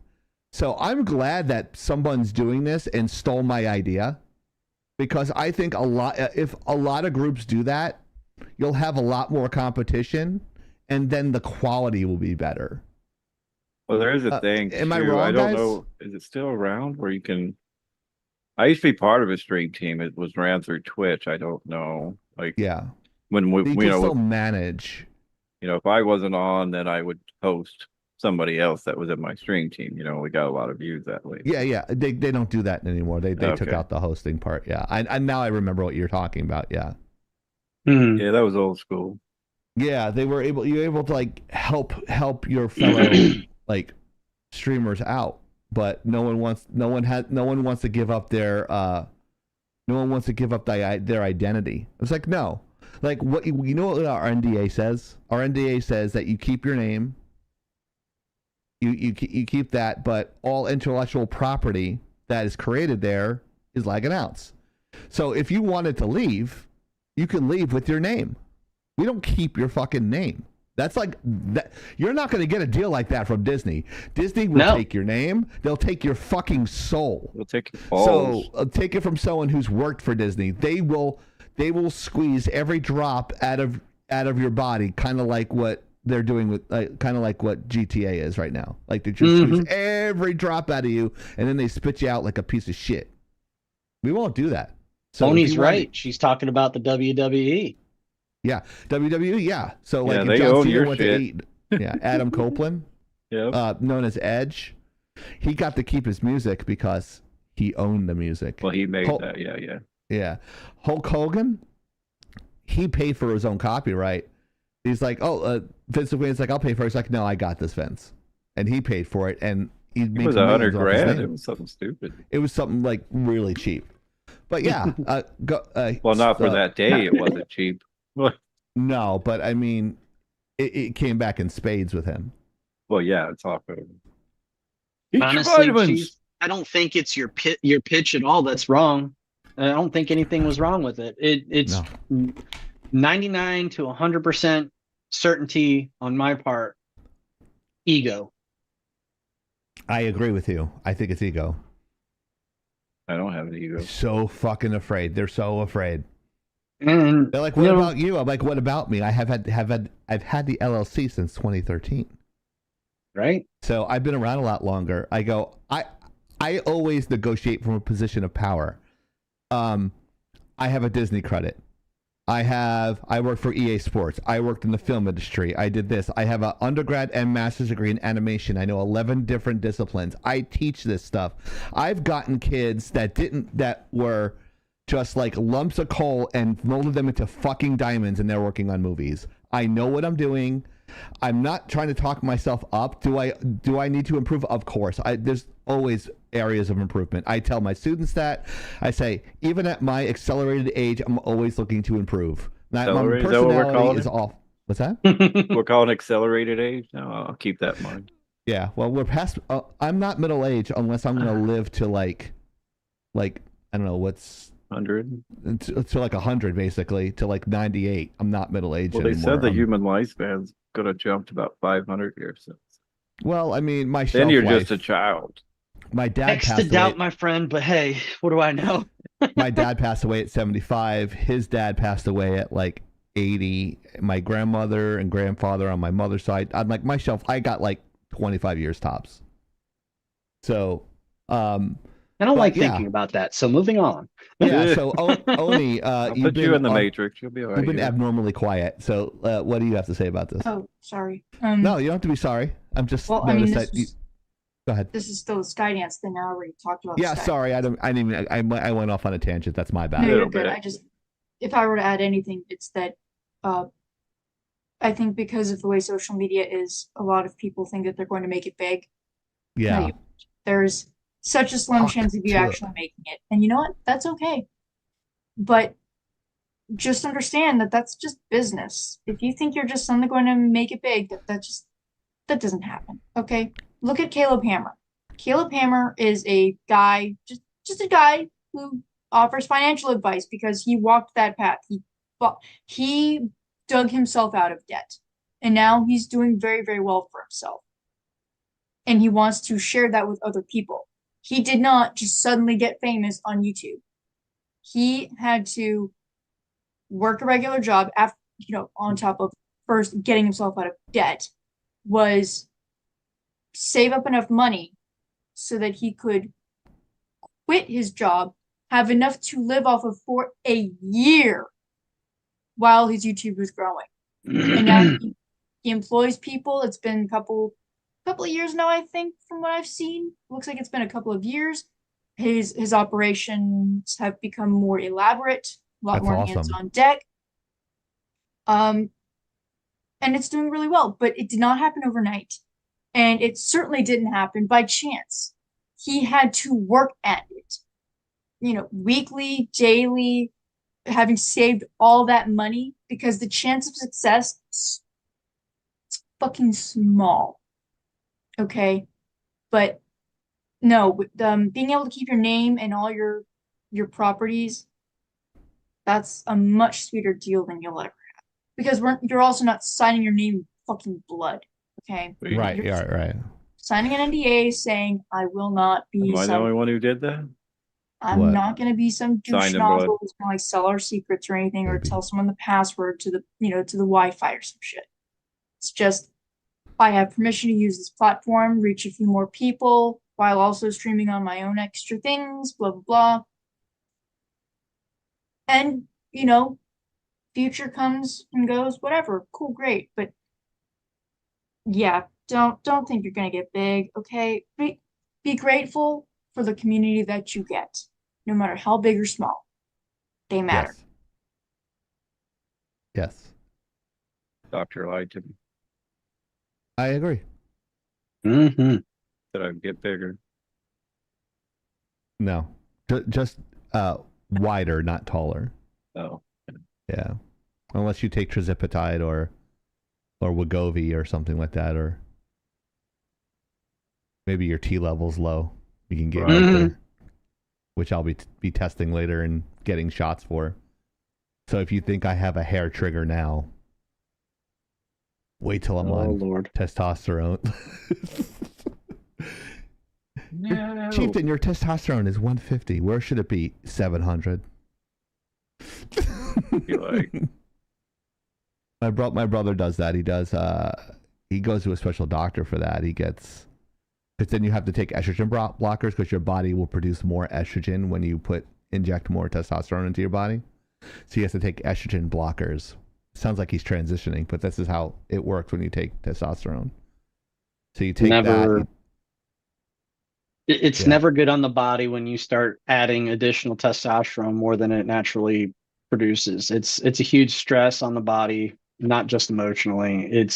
So I'm glad that someone's doing this and stole my idea, because I think if a lot of groups do that, you'll have a lot more competition, and then the quality will be better. Well, there is a thing. Am I wrong, I don't guys? know. Is it still around where you can? I used to be part of a stream team. It was ran through Twitch. I don't know. Like, yeah, when we you can still manage. If I wasn't on, then I would host somebody else that was in my stream team. We got a lot of views that way. Yeah. They don't do that anymore. They took Okay. out the hosting part. Yeah, I now I remember what you're talking about. Yeah. Yeah, that was old school. Yeah, you were able to like help your fellow like streamers out, but no one wants to give up their their identity. It's like, no. Like, what you know what our NDA says? Our NDA says that you keep your name. You keep that, but all intellectual property that is created there is Laggin Out's. So if you wanted to leave, you can leave with your name. We don't keep your fucking name. That's like that. You're not going to get a deal like that from Disney. Disney will take your name. They'll take your fucking soul. They'll take your balls. So take it from someone who's worked for Disney. They will squeeze every drop out of your body, kind of like what they're doing with, kind of like what GTA is right now. Like they just squeeze every drop out of you, and then they spit you out like a piece of shit. We won't do that. So Tony's right. She's talking about the WWE. Yeah, WWE. Yeah. So like, they if John own Cena your went shit. to eat, Adam Copeland, known as Edge, he got to keep his music because he owned the music. Well, he made that. Yeah. Hulk Hogan, he paid for his own copyright. He's like, Vince McMahon's like, I'll pay for it. He's like, no, I got this, Vince, and he paid for it, and he made was $100,000. It was something stupid. It was something like really cheap. But yeah, well, not for that day. It wasn't cheap. No, but I mean, it came back in spades with him. Well, yeah, it's all good. Honestly, I don't think it's your pitch at all that's wrong. I don't think anything was wrong with it. It's 99 to 100% certainty on my part. Ego. I agree with you. I think it's ego. I don't have an ego. So fucking afraid. They're so afraid. And they're like, what about you? I'm like, what about me? I've had the LLC since 2013. Right. So I've been around a lot longer. I always negotiate from a position of power. I have a Disney credit. I work for EA Sports. I worked in the film industry. I did this. I have an undergrad and master's degree in animation. I know 11 different disciplines. I teach this stuff. I've gotten kids that were just like lumps of coal and molded them into fucking diamonds, and they're working on movies. I know what I'm doing. I'm not trying to talk myself up. Do I need to improve? Of course. always areas of improvement. I tell my students that. I say, even at my accelerated age, I'm always looking to improve. My personality is off. What's that? We're calling accelerated age. No, I'll keep that in mind. Yeah, well, we're past. I'm not middle age unless I'm gonna live to like I don't know what's 100 to like 100 basically to like 98. I'm not middle age. Well, they anymore. said the human lifespan's gonna jump to about 500 years. So. Well, I mean, my then you're life, just a child. My dad Next passed to doubt, away. my friend, but hey, what do I know? My dad passed away at 75. His dad passed away at like 80. My grandmother and grandfather on my mother's side. I'm like my shelf. I got like 25 years tops. So, I don't like thinking about that. So moving on. Yeah. So Oni, I'll put you in the matrix. You'll be all right. You've been abnormally quiet. So, what do you have to say about this? Oh, sorry. No, you don't have to be sorry. I'm just. Well, I mean, go ahead. This is still the Skydance thing. I already talked about. Yeah, sorry. I didn't even. I went off on a tangent. That's my bad. No, you're good. If I were to add anything, it's that, I think because of the way social media is, a lot of people think that they're going to make it big. Yeah. There's such a slim chance of you actually making it, and you know what? That's okay. But just understand that that's just business. If you think you're just suddenly going to make it big, that doesn't happen. Okay. Look at Caleb Hammer. Caleb Hammer is a guy, just a guy who offers financial advice because he walked that path. He dug himself out of debt, and now he's doing very, very well for himself. And he wants to share that with other people. He did not just suddenly get famous on YouTube. He had to work a regular job after, on top of first getting himself out of debt, was save up enough money so that he could quit his job, have enough to live off of for a year while his YouTube was growing. And now he employs people. It's been a couple of years now, I think, from what I've seen. Looks like it's been a couple of years. His operations have become more elaborate, a lot more hands on deck. And it's doing really well, but it did not happen overnight. And it certainly didn't happen by chance. He had to work at it, weekly, daily, having saved all that money, because the chance of success is fucking small. Okay. But no, being able to keep your name and all your properties, that's a much sweeter deal than you'll ever have. Because you're also not signing your name in fucking blood. Okay. Right. Yeah. Right. Signing an NDA saying I will not be. Am I the only one who did that? I'm not going to be some douche nozzle who's going to sell our secrets or anything, or tell someone the password to the to the Wi-Fi or some shit. It's just I have permission to use this platform, reach a few more people while also streaming on my own extra things. Blah blah blah. And future comes and goes, whatever. Cool, great, but yeah, don't think you're gonna get big. Okay, be grateful for the community that you get, no matter how big or small. They matter. Yes. Doctor lied to me. I agree. Mm-hmm. That I'd get bigger. No, just wider, not taller. Oh. Yeah, unless you take trizipatide or Wegovy or something like that, or maybe your T level's low. You can get right there, which I'll be testing later and getting shots for. So if you think I have a hair trigger now, wait till I'm on testosterone. No. Chieftain, your testosterone is 150. Where should it be? 700. My brother does that. He does. He goes to a special doctor for that. He gets, because then you have to take estrogen blockers because your body will produce more estrogen when you inject more testosterone into your body. So he has to take estrogen blockers. Sounds like he's transitioning, but this is how it works when you take testosterone. So you take that. It's never good on the body when you start adding additional testosterone more than it naturally produces. It's a huge stress on the body, not just emotionally.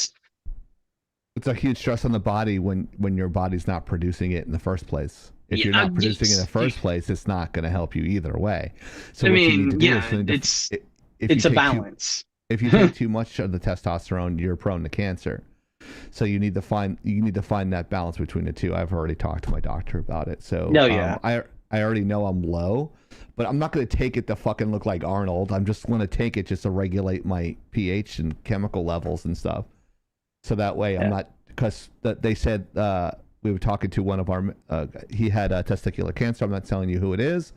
It's a huge stress on the body when your body's not producing it in the first place. If you're not producing it in the first place, it's not going to help you either way. So what you need to do is it's a balance. If you take too much of the testosterone, you're prone to cancer. So you need to find that balance between the two. I've already talked to my doctor about it. So I already know I'm low, but I'm not going to take it to fucking look like Arnold. I'm just going to take it just to regulate my pH and chemical levels and stuff. So that way I'm not, because they said we were talking to one of our he had testicular cancer. I'm not telling you who it is.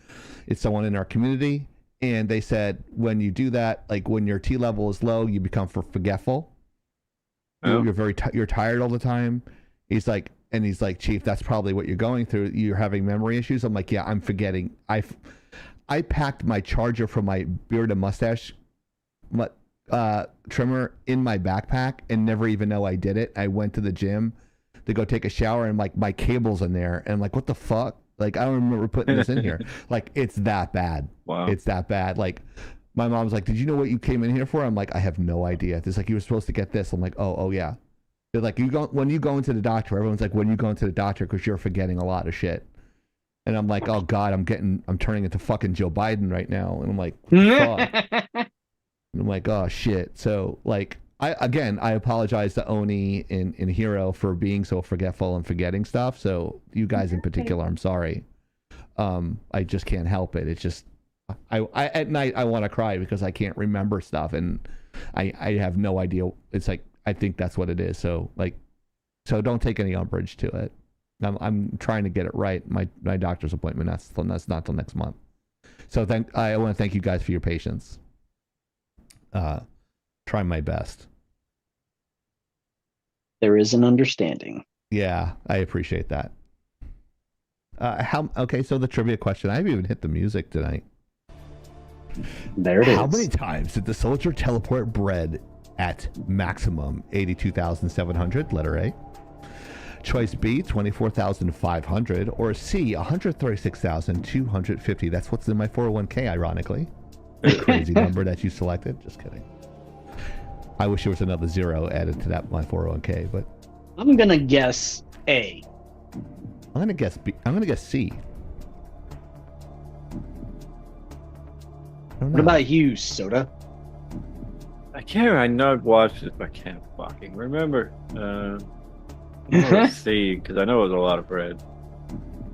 It's someone in our community, and they said when you do that, like when your T level is low, you become forgetful. You're you're tired all the time. He's like, Chief, that's probably what you're going through. You're having memory issues. I'm like, yeah, I'm forgetting. I packed my charger for my beard and mustache trimmer in my backpack and never even know I did it. I went to the gym to go take a shower, and like my cable's in there, and I'm like, what the fuck? Like, I don't remember putting this in here. Like, it's that bad. Wow. It's that bad. Like, my mom's like, did you know what you came in here for? I'm like, I have no idea. It's like, you were supposed to get this. I'm like, oh yeah. They're like, when you go into the doctor, everyone's like, when you go into the doctor, because you're forgetting a lot of shit. And I'm like, oh God, I'm turning into fucking Joe Biden right now. And I'm like, fuck. And I'm like, oh shit. So like, I apologize to Oni and Hero for being so forgetful and forgetting stuff. So you guys in particular, I'm sorry. I just can't help it. It's just, I at night I want to cry because I can't remember stuff, and I have no idea. It's like, I think that's what it is. So like, so don't take any umbrage to it. I'm trying to get it right. My doctor's appointment, that's not till next month. So I want to thank you guys for your patience. Try my best. There is an understanding. Yeah, I appreciate that. Okay, so the trivia question. I haven't even hit the music tonight. There it is. How many times did the soldier teleport bread at maximum? 82,700, letter A. Choice B, 24,500, or C, 136,250. That's what's in my 401k, ironically. Crazy number that you selected. Just kidding. I wish there was another zero added to that my 401k, but I'm gonna guess A. I'm gonna guess B. I'm gonna guess C. What about you, Soda? I know I've watched it, but I can't fucking remember. I'm gonna see, because I know it was a lot of bread.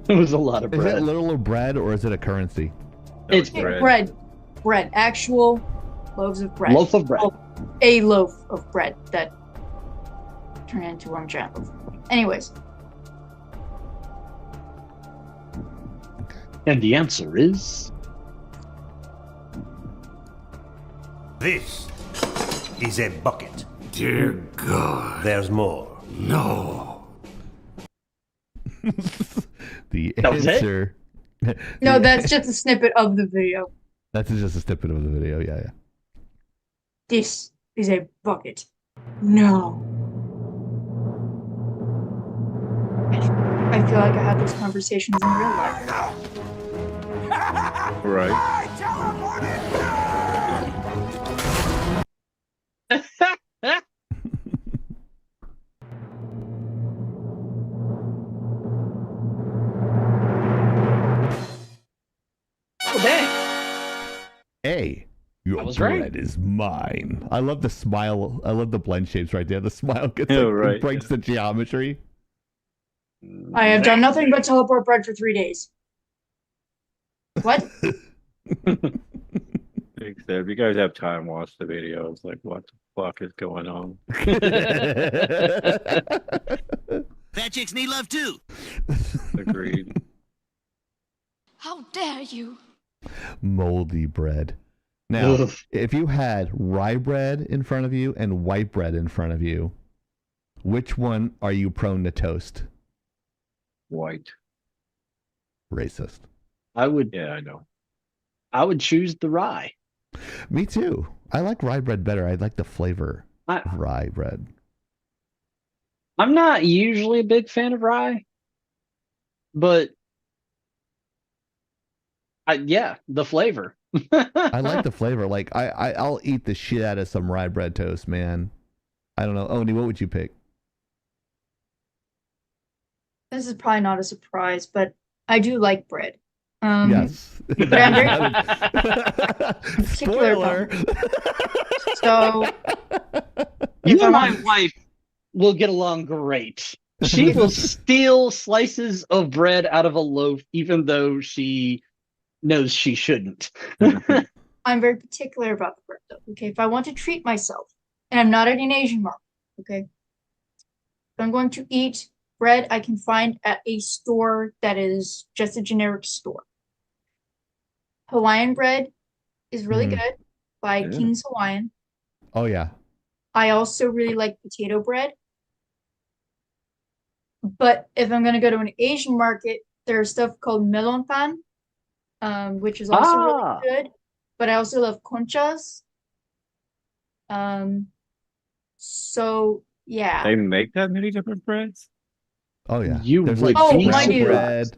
It was a lot of bread. Is it literal bread or is it a currency? No, it's bread. Bread. Actual loaves of bread. Loaf of bread. A loaf of bread that turned into one giant loaf. Anyways. And the answer is... This is a bucket. Dear God. There's more. No. The answer... No, that's just a snippet of the video. That's just a snippet of the video, yeah. This is a bucket. No. I feel like I had those conversations in real life. Right. Oh, dang. A. Your was bread right. is mine. I love the smile. I love the blend shapes right there. The smile gets right. It breaks the geometry. I have done nothing but teleport bread for 3 days. What? If you guys have time, watch the video. It's like, what the fuck is going on? Fat chicks need love too. Agreed. How dare you? Moldy bread. Now, if you had rye bread in front of you and white bread in front of you, which one are you prone to toast? White. Racist. Yeah, I know. I would choose the rye. Me too. I like rye bread better. I like the flavor of rye bread. I'm not usually a big fan of rye, but the flavor. I like the flavor. Like I'll eat the shit out of some rye bread toast, man. I don't know. Oni, what would you pick? This is probably not a surprise, but I do like bread. Yes. But I'm very particular. Spoiler. So, You and my wife will get along great. She will steal slices of bread out of a loaf, even though she knows she shouldn't. I'm very particular about the bread, though. Okay, if I want to treat myself, and I'm not at an Asian market, okay, if I'm going to eat bread I can find at a store that is just a generic store. Hawaiian bread is really good by King's Hawaiian. Oh yeah. I also really like potato bread. But if I'm gonna go to an Asian market, there's stuff called melon pan, which is also really good. But I also love conchas. So yeah. They make that many different breads? Oh yeah. You There's would like be sprout surprised. bread.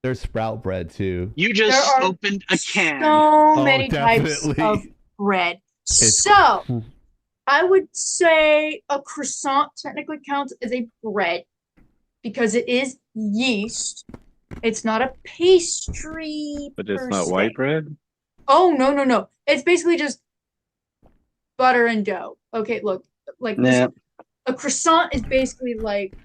There's sprout bread too. You just opened a can. So many types of bread. So I would say a croissant technically counts as a bread because it is yeast. It's not a pastry. But it's not white bread? Oh no. It's basically just butter and dough. Okay, look, like a croissant is basically like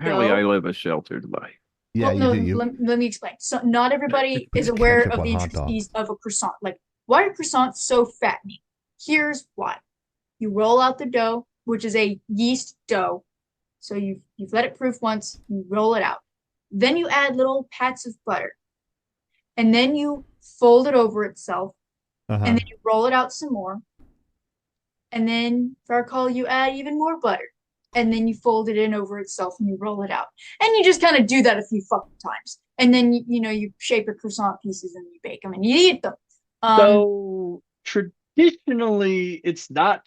Apparently, I live a sheltered life. Yeah, well, no, you do. let me explain. So not everybody is aware of the intricacies of a croissant. Like, why are croissants so fattening? Here's why. You roll out the dough, which is a yeast dough. So you've let it proof once, you roll it out. Then you add little pats of butter. And then you fold it over itself. And then you roll it out some more. And then, if I recall, you add even more butter. And then you fold it in over itself and you roll it out. And you just kind of do that a few fucking times. And then, you shape your croissant pieces and you bake them and you eat them. So traditionally, it's not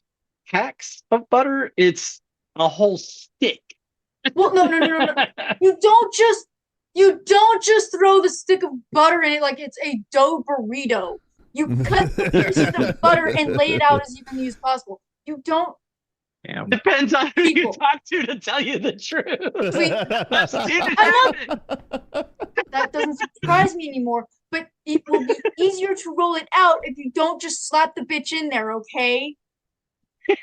packs of butter, it's a whole stick. Well, no. You don't just throw the stick of butter in it like it's a dough burrito. You cut the pieces of butter and lay it out as evenly as possible. You don't. Yeah. Depends on who you talk to tell you the truth. That doesn't surprise me anymore, but it will be easier to roll it out if you don't just slap the bitch in there, okay?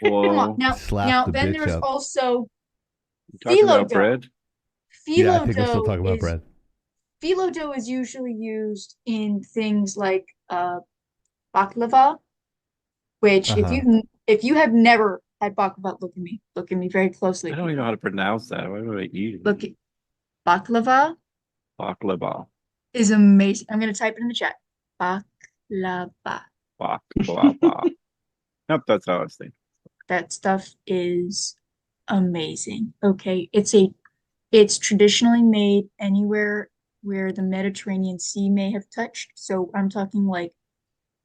Whoa. Come on. Now then there's also talking phyllo about dough. bread? Yeah, I think we're still talking about bread. Phyllo dough is usually used in things like baklava, which if you have never had baklava, look at me very closely. I don't even know how to pronounce that. Why do I eat it? Look at baklava. Baklava. Is amazing. I'm gonna type it in the chat. Baklava. Baklava. Nope, that's how I was thinking. That stuff is amazing. Okay, it's traditionally made anywhere where the Mediterranean Sea may have touched. So I'm talking like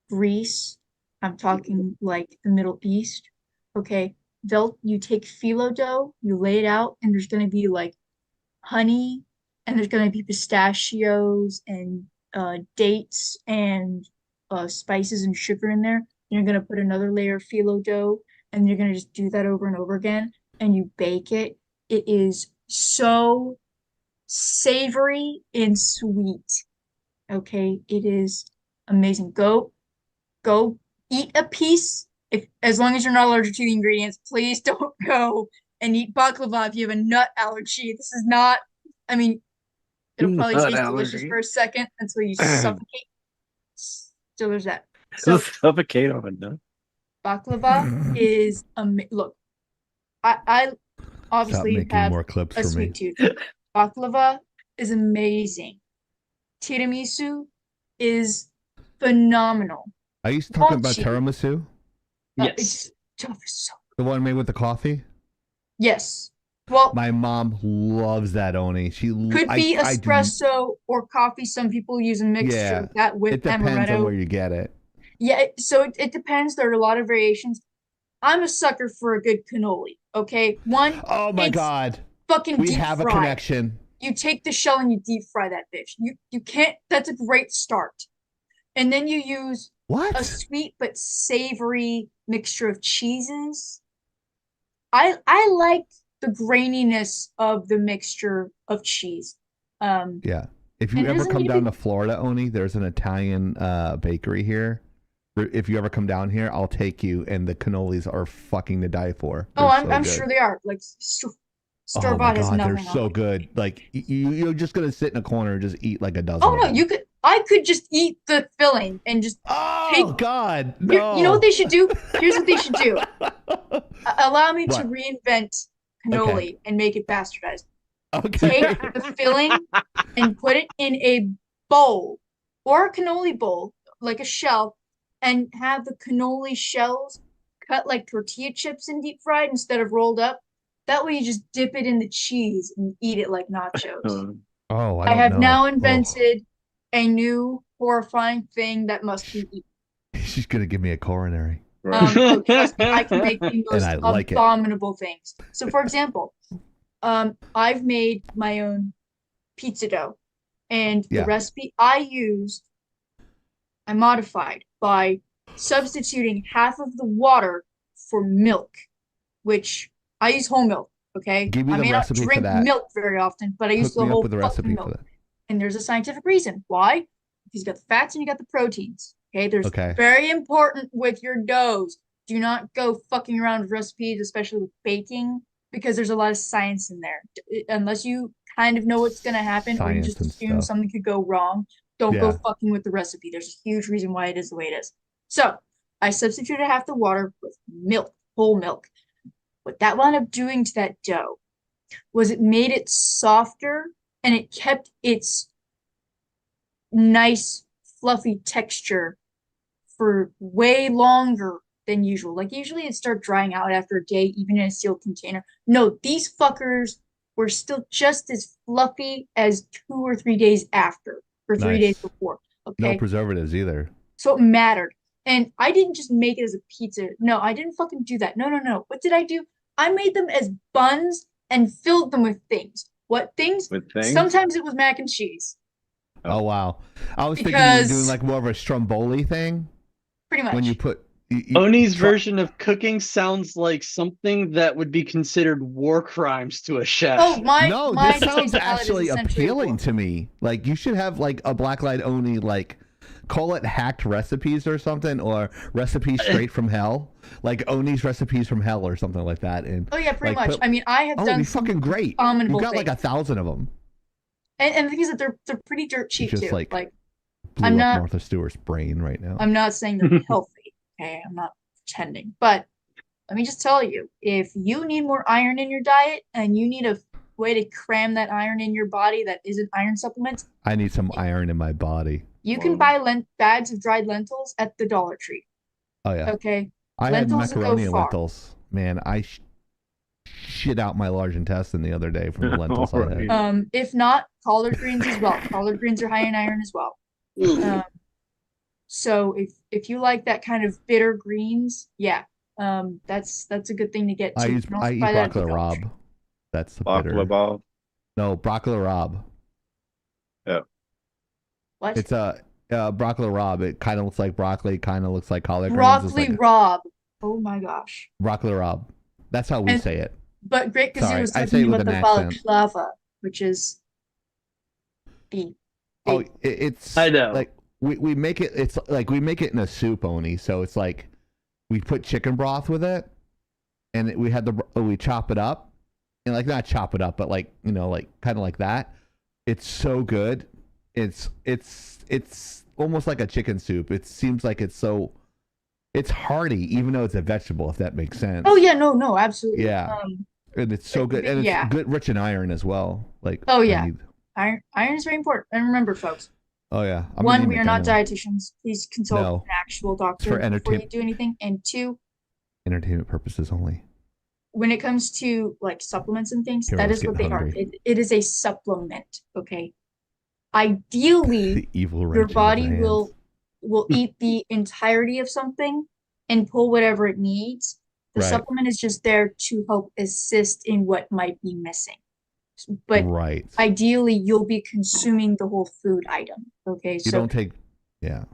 Greece. I'm talking like the Middle East. Okay, you take phyllo dough, you lay it out, and there's gonna be like honey, and there's gonna be pistachios and dates and spices and sugar in there. And you're gonna put another layer of phyllo dough, and you're gonna just do that over and over again, and you bake it. It is so savory and sweet. Okay, it is amazing. Go eat a piece. As long as you're not allergic to the ingredients, please don't go and eat baklava if you have a nut allergy. This is not, I mean, it'll probably taste delicious for a second until you suffocate. So there's that. So suffocate on a nut. Baklava is look. I obviously have more clips a for sweet me. tooth. Baklava is amazing. Tiramisu is phenomenal. Are you talking about tiramisu? Yes. The one made with the coffee? Yes. Well, my mom loves that, Oni. She could be espresso or coffee. Some people use a mixture of that with it depends amaretto. on where you get it. Yeah, so it depends. There are a lot of variations. I'm a sucker for a good cannoli. Okay, oh my god, fucking we deep have fry. A connection. You take the shell and you deep fry that bitch. You can't. That's a great start. And then you use a sweet but savory mixture of cheeses. I like the graininess of the mixture of cheese. Yeah. If you ever come down to Florida, Oni, there's an Italian bakery here. If you ever come down here, I'll take you, and the cannolis are fucking to die for. Oh, I'm sure they are. Like store bought is nothing. They're so good. Like you're just gonna sit in a corner and just eat like a dozen. Oh no, I could just eat the filling and just. God, no. You know what they should do? Here's what they should do. Allow me to reinvent cannoli and make it bastardized. Okay. Take the filling and put it in a bowl or a cannoli bowl, like a shell, and have the cannoli shells cut like tortilla chips and deep fried instead of rolled up. That way you just dip it in the cheese and eat it like nachos. I have now invented a new horrifying thing that must be eaten. She's gonna give me a coronary. Trust me, I can make the most abominable things. So, for example, I've made my own pizza dough, and the recipe I modified by substituting half of the water for milk, which I use whole milk. Okay, Give me I the may not recipe drink for that. milk very often, but I use the whole fucking milk. And there's a scientific reason why. Because you got the fats and you got the proteins. Okay, there's very important with your doughs. Do not go fucking around with recipes, especially with baking, because there's a lot of science in there. Unless you kind of know what's going to happen, or you just assume something could go wrong, don't go fucking with the recipe. There's a huge reason why it is the way it is. So I substituted half the water with milk, whole milk. What that wound up doing to that dough was it made it softer and it kept its nice, fluffy texture for way longer than usual. Like usually it'd start drying out after a day, even in a sealed container. No, these fuckers were still just as fluffy as 2 or 3 days after, or 3 days before. Okay. No preservatives either. So it mattered. And I didn't just make it as a pizza. No, I didn't fucking do that. No. What did I do? I made them as buns and filled them with things. What things? With things? Sometimes it was mac and cheese. Oh wow! I was thinking you were doing like more of a stromboli thing. Pretty much. When you put Oni's version of cooking sounds like something that would be considered war crimes to a chef. Oh my! No, my this sounds taste palette actually is essentially appealing to me. Like you should have like a Blacklight Oni, like call it hacked recipes or something, or recipes straight from hell, like Oni's recipes from hell or something like that. And oh yeah, pretty like, much. I mean, I have done some fucking great. Abominable You've got like things. 1,000 of them. And the thing is that they're pretty dirt cheap Just too. like blew I'm up not Martha Stewart's brain right now. I'm not saying they're healthy. Okay, I'm not pretending. But let me just tell you, if you need more iron in your diet and you need a way to cram that iron in your body that isn't iron supplements, I need some iron in my body. you can buy bags of dried lentils at the Dollar Tree. Oh yeah. Okay. I lentils had macaroni and lentils. Man, I shit out my large intestine the other day from the lentils I had. If not, collard greens as well. Collard greens are high in iron as well. So if you like that kind of bitter greens, yeah, that's a good thing to get too. I eat broccoli rabe. That's the bitter. Baklava. No, broccoli rabe. Yeah. What? It's a broccoli rabe. It kind of looks like broccoli. Kind of looks like collard greens. Broccoli rabe. Oh my gosh. Broccoli rabe. That's how we say it. But Great Kazoo was I say talking it with about an the accent. balaclava, which is the. Oh, it's. I know. Like we make it. It's like we make it in a soup, Oni. So it's like we put chicken broth with it, and we chop it up, and like not chop it up, but like like kind of like that. It's so good. It's almost like a chicken soup. It seems like it's hearty, even though it's a vegetable, if that makes sense. Oh yeah, no, absolutely. Yeah, and it's so good, and it's good, rich in iron as well. Like iron is very important. And remember, folks. Oh yeah. One, we are not dietitians. Please consult an actual doctor for before you do anything. And two, entertainment purposes only. When it comes to like supplements and things, that is what they are. It is a supplement. Okay. Ideally, your body will eat the entirety of something and pull whatever it needs. The supplement is just there to help assist in what might be missing. But ideally, you'll be consuming the whole food item. Okay, you don't take, The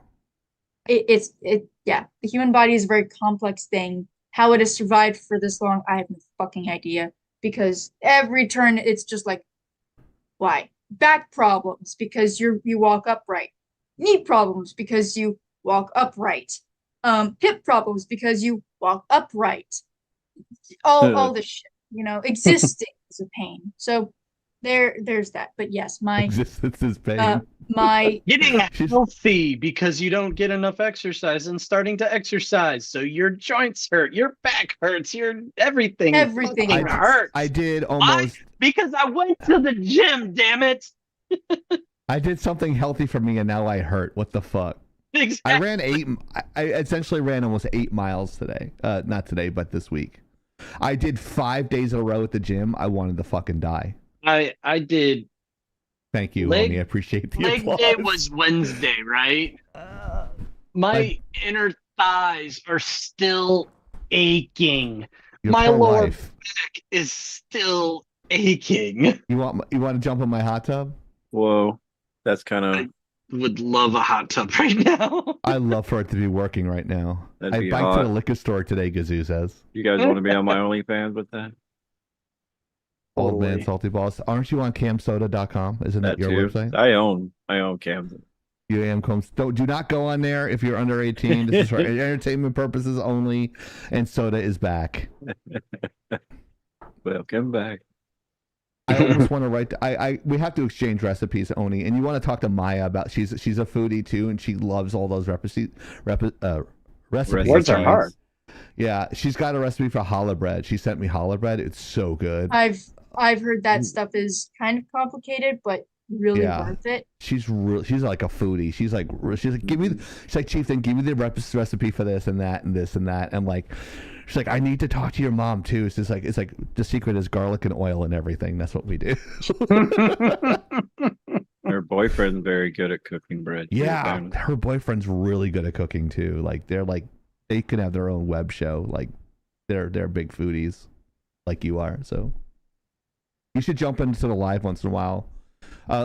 human body is a very complex thing. how it has survived for this long, I have no fucking idea. Because every turn, it's just like, why? Back problems because you walk upright. Knee problems because you walk upright. Hip problems because you walk upright. All this shit, existing is a pain. So there's that. But yes, my existence is pain. My getting healthy because you don't get enough exercise and starting to exercise, so your joints hurt, your back hurts, your everything hurts. I did almost because I went to the gym. Damn it! I did something healthy for me, and now I hurt. What the fuck? Exactly. I ran I essentially ran almost 8 miles today. Not today, but this week. I did 5 days in a row at the gym. I wanted to fucking die. I did. Thank you, Oni. I appreciate the leg applause. day was Wednesday, right? My inner thighs are still aching. My lower back is still aching. You want to jump in my hot tub? Whoa, that's kind of. Would love a hot tub right now. I love for it to be working right now. That'd I be biked hot. to the liquor store today, Gazoo says. You guys want to be on my OnlyFans with that? Old man salty balls. Aren't you on camsoda.com? Isn't that your website? I own Camden. You am comes. Do not go on there if you're under 18. This is for entertainment purposes only, and soda is back. Welcome back. I almost want to write. We have to exchange recipes, Oni, and you want to talk to Maya about. She's a foodie too, and she loves all those recipes. Words are hard. Yeah, she's got a recipe for challah bread. She sent me challah bread. It's so good. I've heard that stuff is kind of complicated, but really worth it. She's like a foodie. She's like give me. She's like, Chieftain, give me the recipe for this and that and this and that, and like. She's like, I need to talk to your mom too. So it's like the secret is garlic and oil and everything. That's what we do. Her boyfriend's very good at cooking bread. Yeah, her boyfriend's really good at cooking too. Like they can have their own web show. Like they're big foodies, like you are. So you should jump into the live once in a while.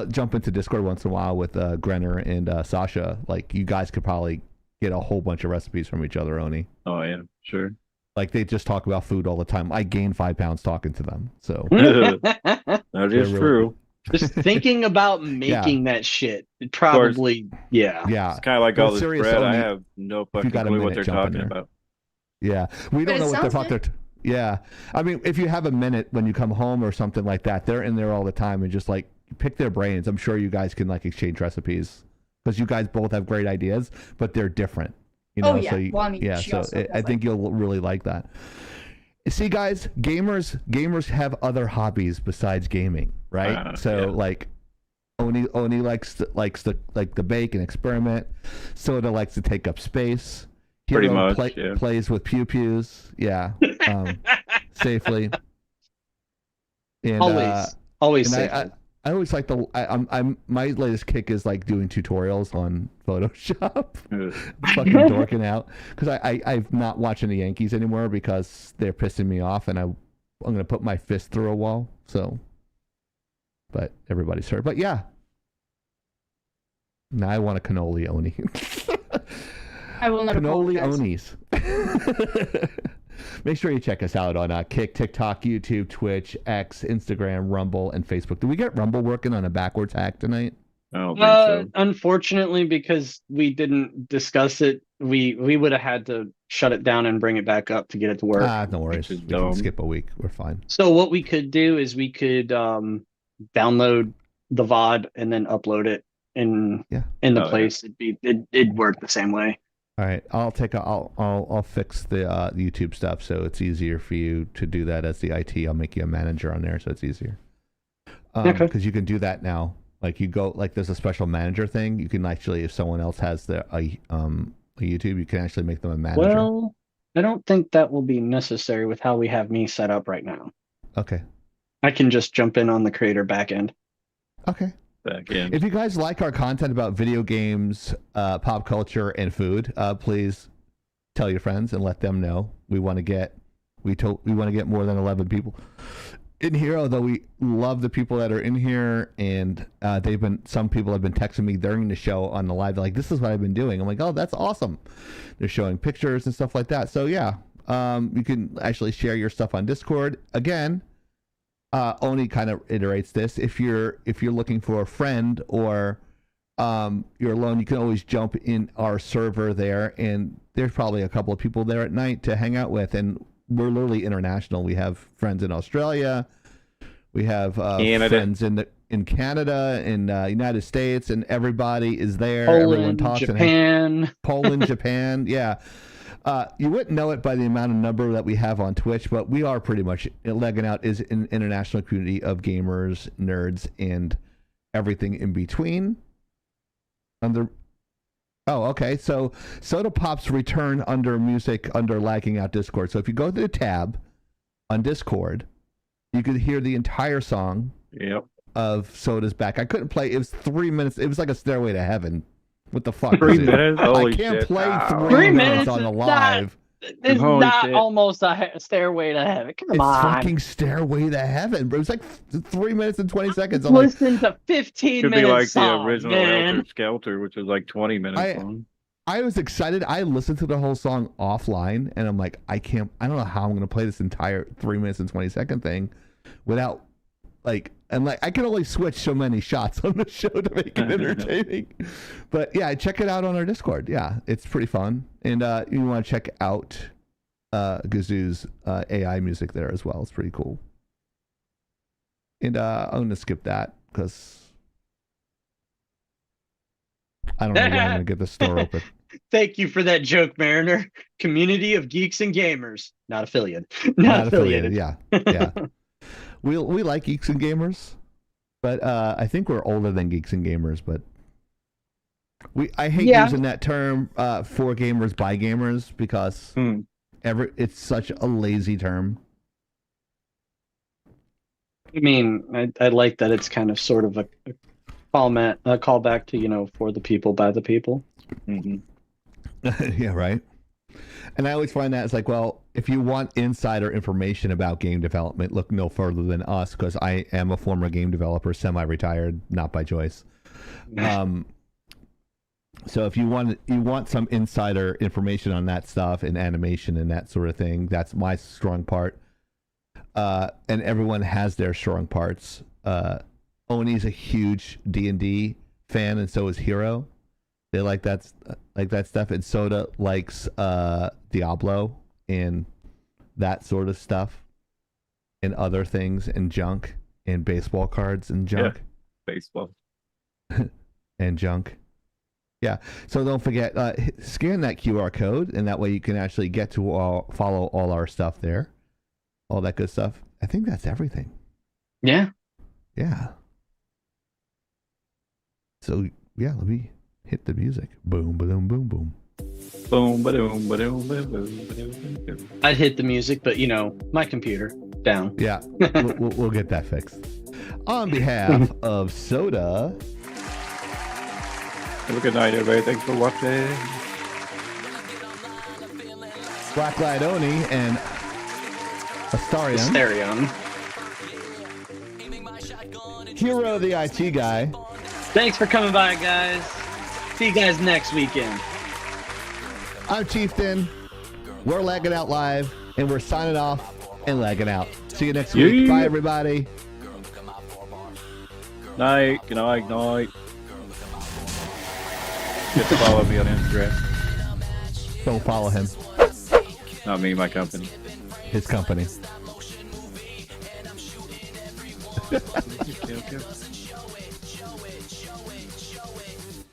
Jump into Discord once in a while with Grenner and Sasha. Like you guys could probably get a whole bunch of recipes from each other, Oni. Oh yeah, sure. Like they just talk about food all the time. I gained 5 pounds talking to them. So that is true. Just thinking about making that shit, it probably yeah. It's kind of like all this bread. Oni, I have no fucking clue what they're talking about. Yeah, we don't know what they're talking about. Yeah, I mean, if you have a minute when you come home or something like that, they're in there all the time and just like pick their brains. I'm sure you guys can like exchange recipes because you guys both have great ideas, but they're different. You know, I think you'll really like that. See, guys, gamers have other hobbies besides gaming, right? Like, Oni likes to bake and experiment. Soda likes to take up space. Pretty much, plays with pew-pews, safely. And always safely. I always like my latest kick is like doing tutorials on Photoshop, fucking dorking out because I've not watching the Yankees anymore because they're pissing me off and I'm gonna put my fist through a wall. So, but everybody's hurt. But yeah, now I want a cannoli Oni. I will never cannoli Onis. Make sure you check us out on Kick, TikTok, YouTube, Twitch, X, Instagram, Rumble, and Facebook. Did we get Rumble working on a backwards hack tonight? I don't think so. Unfortunately, because we didn't discuss it, we would have had to shut it down and bring it back up to get it to work. No worries. We can skip a week. We're fine. So what we could do is we could download the VOD and then upload it in the place. It'd work the same way. All right, I'll fix the YouTube stuff so it's easier for you to do that as the IT. I'll make you a manager on there so it's easier. Because you can do that now. Like you go, like there's a special manager thing. You can actually, if someone else has a YouTube, you can actually make them a manager. Well, I don't think that will be necessary with how we have me set up right now. Okay. I can just jump in on the creator backend. Okay. If you guys like our content about video games, pop culture, and food, please tell your friends and let them know. We want to get more than 11 people in here. Although we love the people that are in here, and some people have been texting me during the show on the live. They're like, "This is what I've been doing." I'm like, "Oh, that's awesome." They're showing pictures and stuff like that. So yeah, You can actually share your stuff on Discord. Again, Oni kind of iterates this. If you're looking for a friend or you're alone, you can always jump in our server there, and there's probably a couple of people there at night to hang out with. And we're literally international. We have friends in Australia. We have friends in Canada, in United States, and everybody is there. Poland, everyone talks. Japan. Poland, Japan, yeah. You wouldn't know it by the amount of number that we have on Twitch, but we are pretty much, Laggin Out is an international community of gamers, nerds, and everything in between. Okay. So Soda Pop's return under music under Laggin Out Discord. So if you go to the tab on Discord, you could hear the entire song of Soda's Back. I couldn't play. It was 3 minutes. It was like a Stairway to Heaven. What the fuck? 3 minutes? I can't play 3 minutes on the live. It's not almost a Stairway to Heaven. Come on. It's fucking Stairway to Heaven, bro. It was like 3 minutes and 20 seconds. Listen to 15 Could minutes. Be like song, the original Helter Skelter, which was like 20 minutes long. I was excited. I listened to the whole song offline, and I'm like, I don't know how I'm going to play this entire 3 minutes and 20-second thing without, I can only switch so many shots on the show to make it entertaining. But yeah, check it out on our Discord. Yeah, it's pretty fun. And you want to check out Gazoo's AI music there as well. It's pretty cool. And I'm going to skip that because I don't know when I'm going to get the store open. Thank you for that joke, Mariner. Community of geeks and gamers. Not affiliated. Not affiliated. Yeah. Yeah. We like geeks and gamers, but I think we're older than geeks and gamers. But I hate using that term for gamers by gamers because it's such a lazy term. I mean, I like that it's kind of sort of a callback to for the people by the people. Mm-hmm. Yeah, right. And I always find that it's like, well, if you want insider information about game development, look no further than us, because I am a former game developer, semi-retired, not by choice. So if you want some insider information on that stuff and animation and that sort of thing, that's my strong part. And everyone has their strong parts. Oni's a huge D&D fan, and so is Hero. They like that stuff, and Soda likes Diablo and that sort of stuff, and other things, and junk, and baseball cards, and junk. Yeah, baseball. And junk. Yeah, so don't forget, scan that QR code, and that way you can actually get to follow all our stuff there. All that good stuff. I think that's everything. Yeah. Yeah. So, yeah, let me hit the music. Boom, boom, boom, boom. Boom, ba-doom, ba-doom, ba-doom. I'd hit the music, but my computer down. Yeah, we'll get that fixed. On behalf of Soda. Have a good night, everybody. Thanks for watching. Blacklight Oni and Astarion. Hero the IT guy. Thanks for coming by, guys. See you guys next weekend. I'm Chieftain. We're Laggin Out Live, and we're signing off and lagging out. See you next week. Bye, everybody. Night. Good night. Night. Just follow me on Instagram. Don't follow him. Not me, my company. His company. Okay.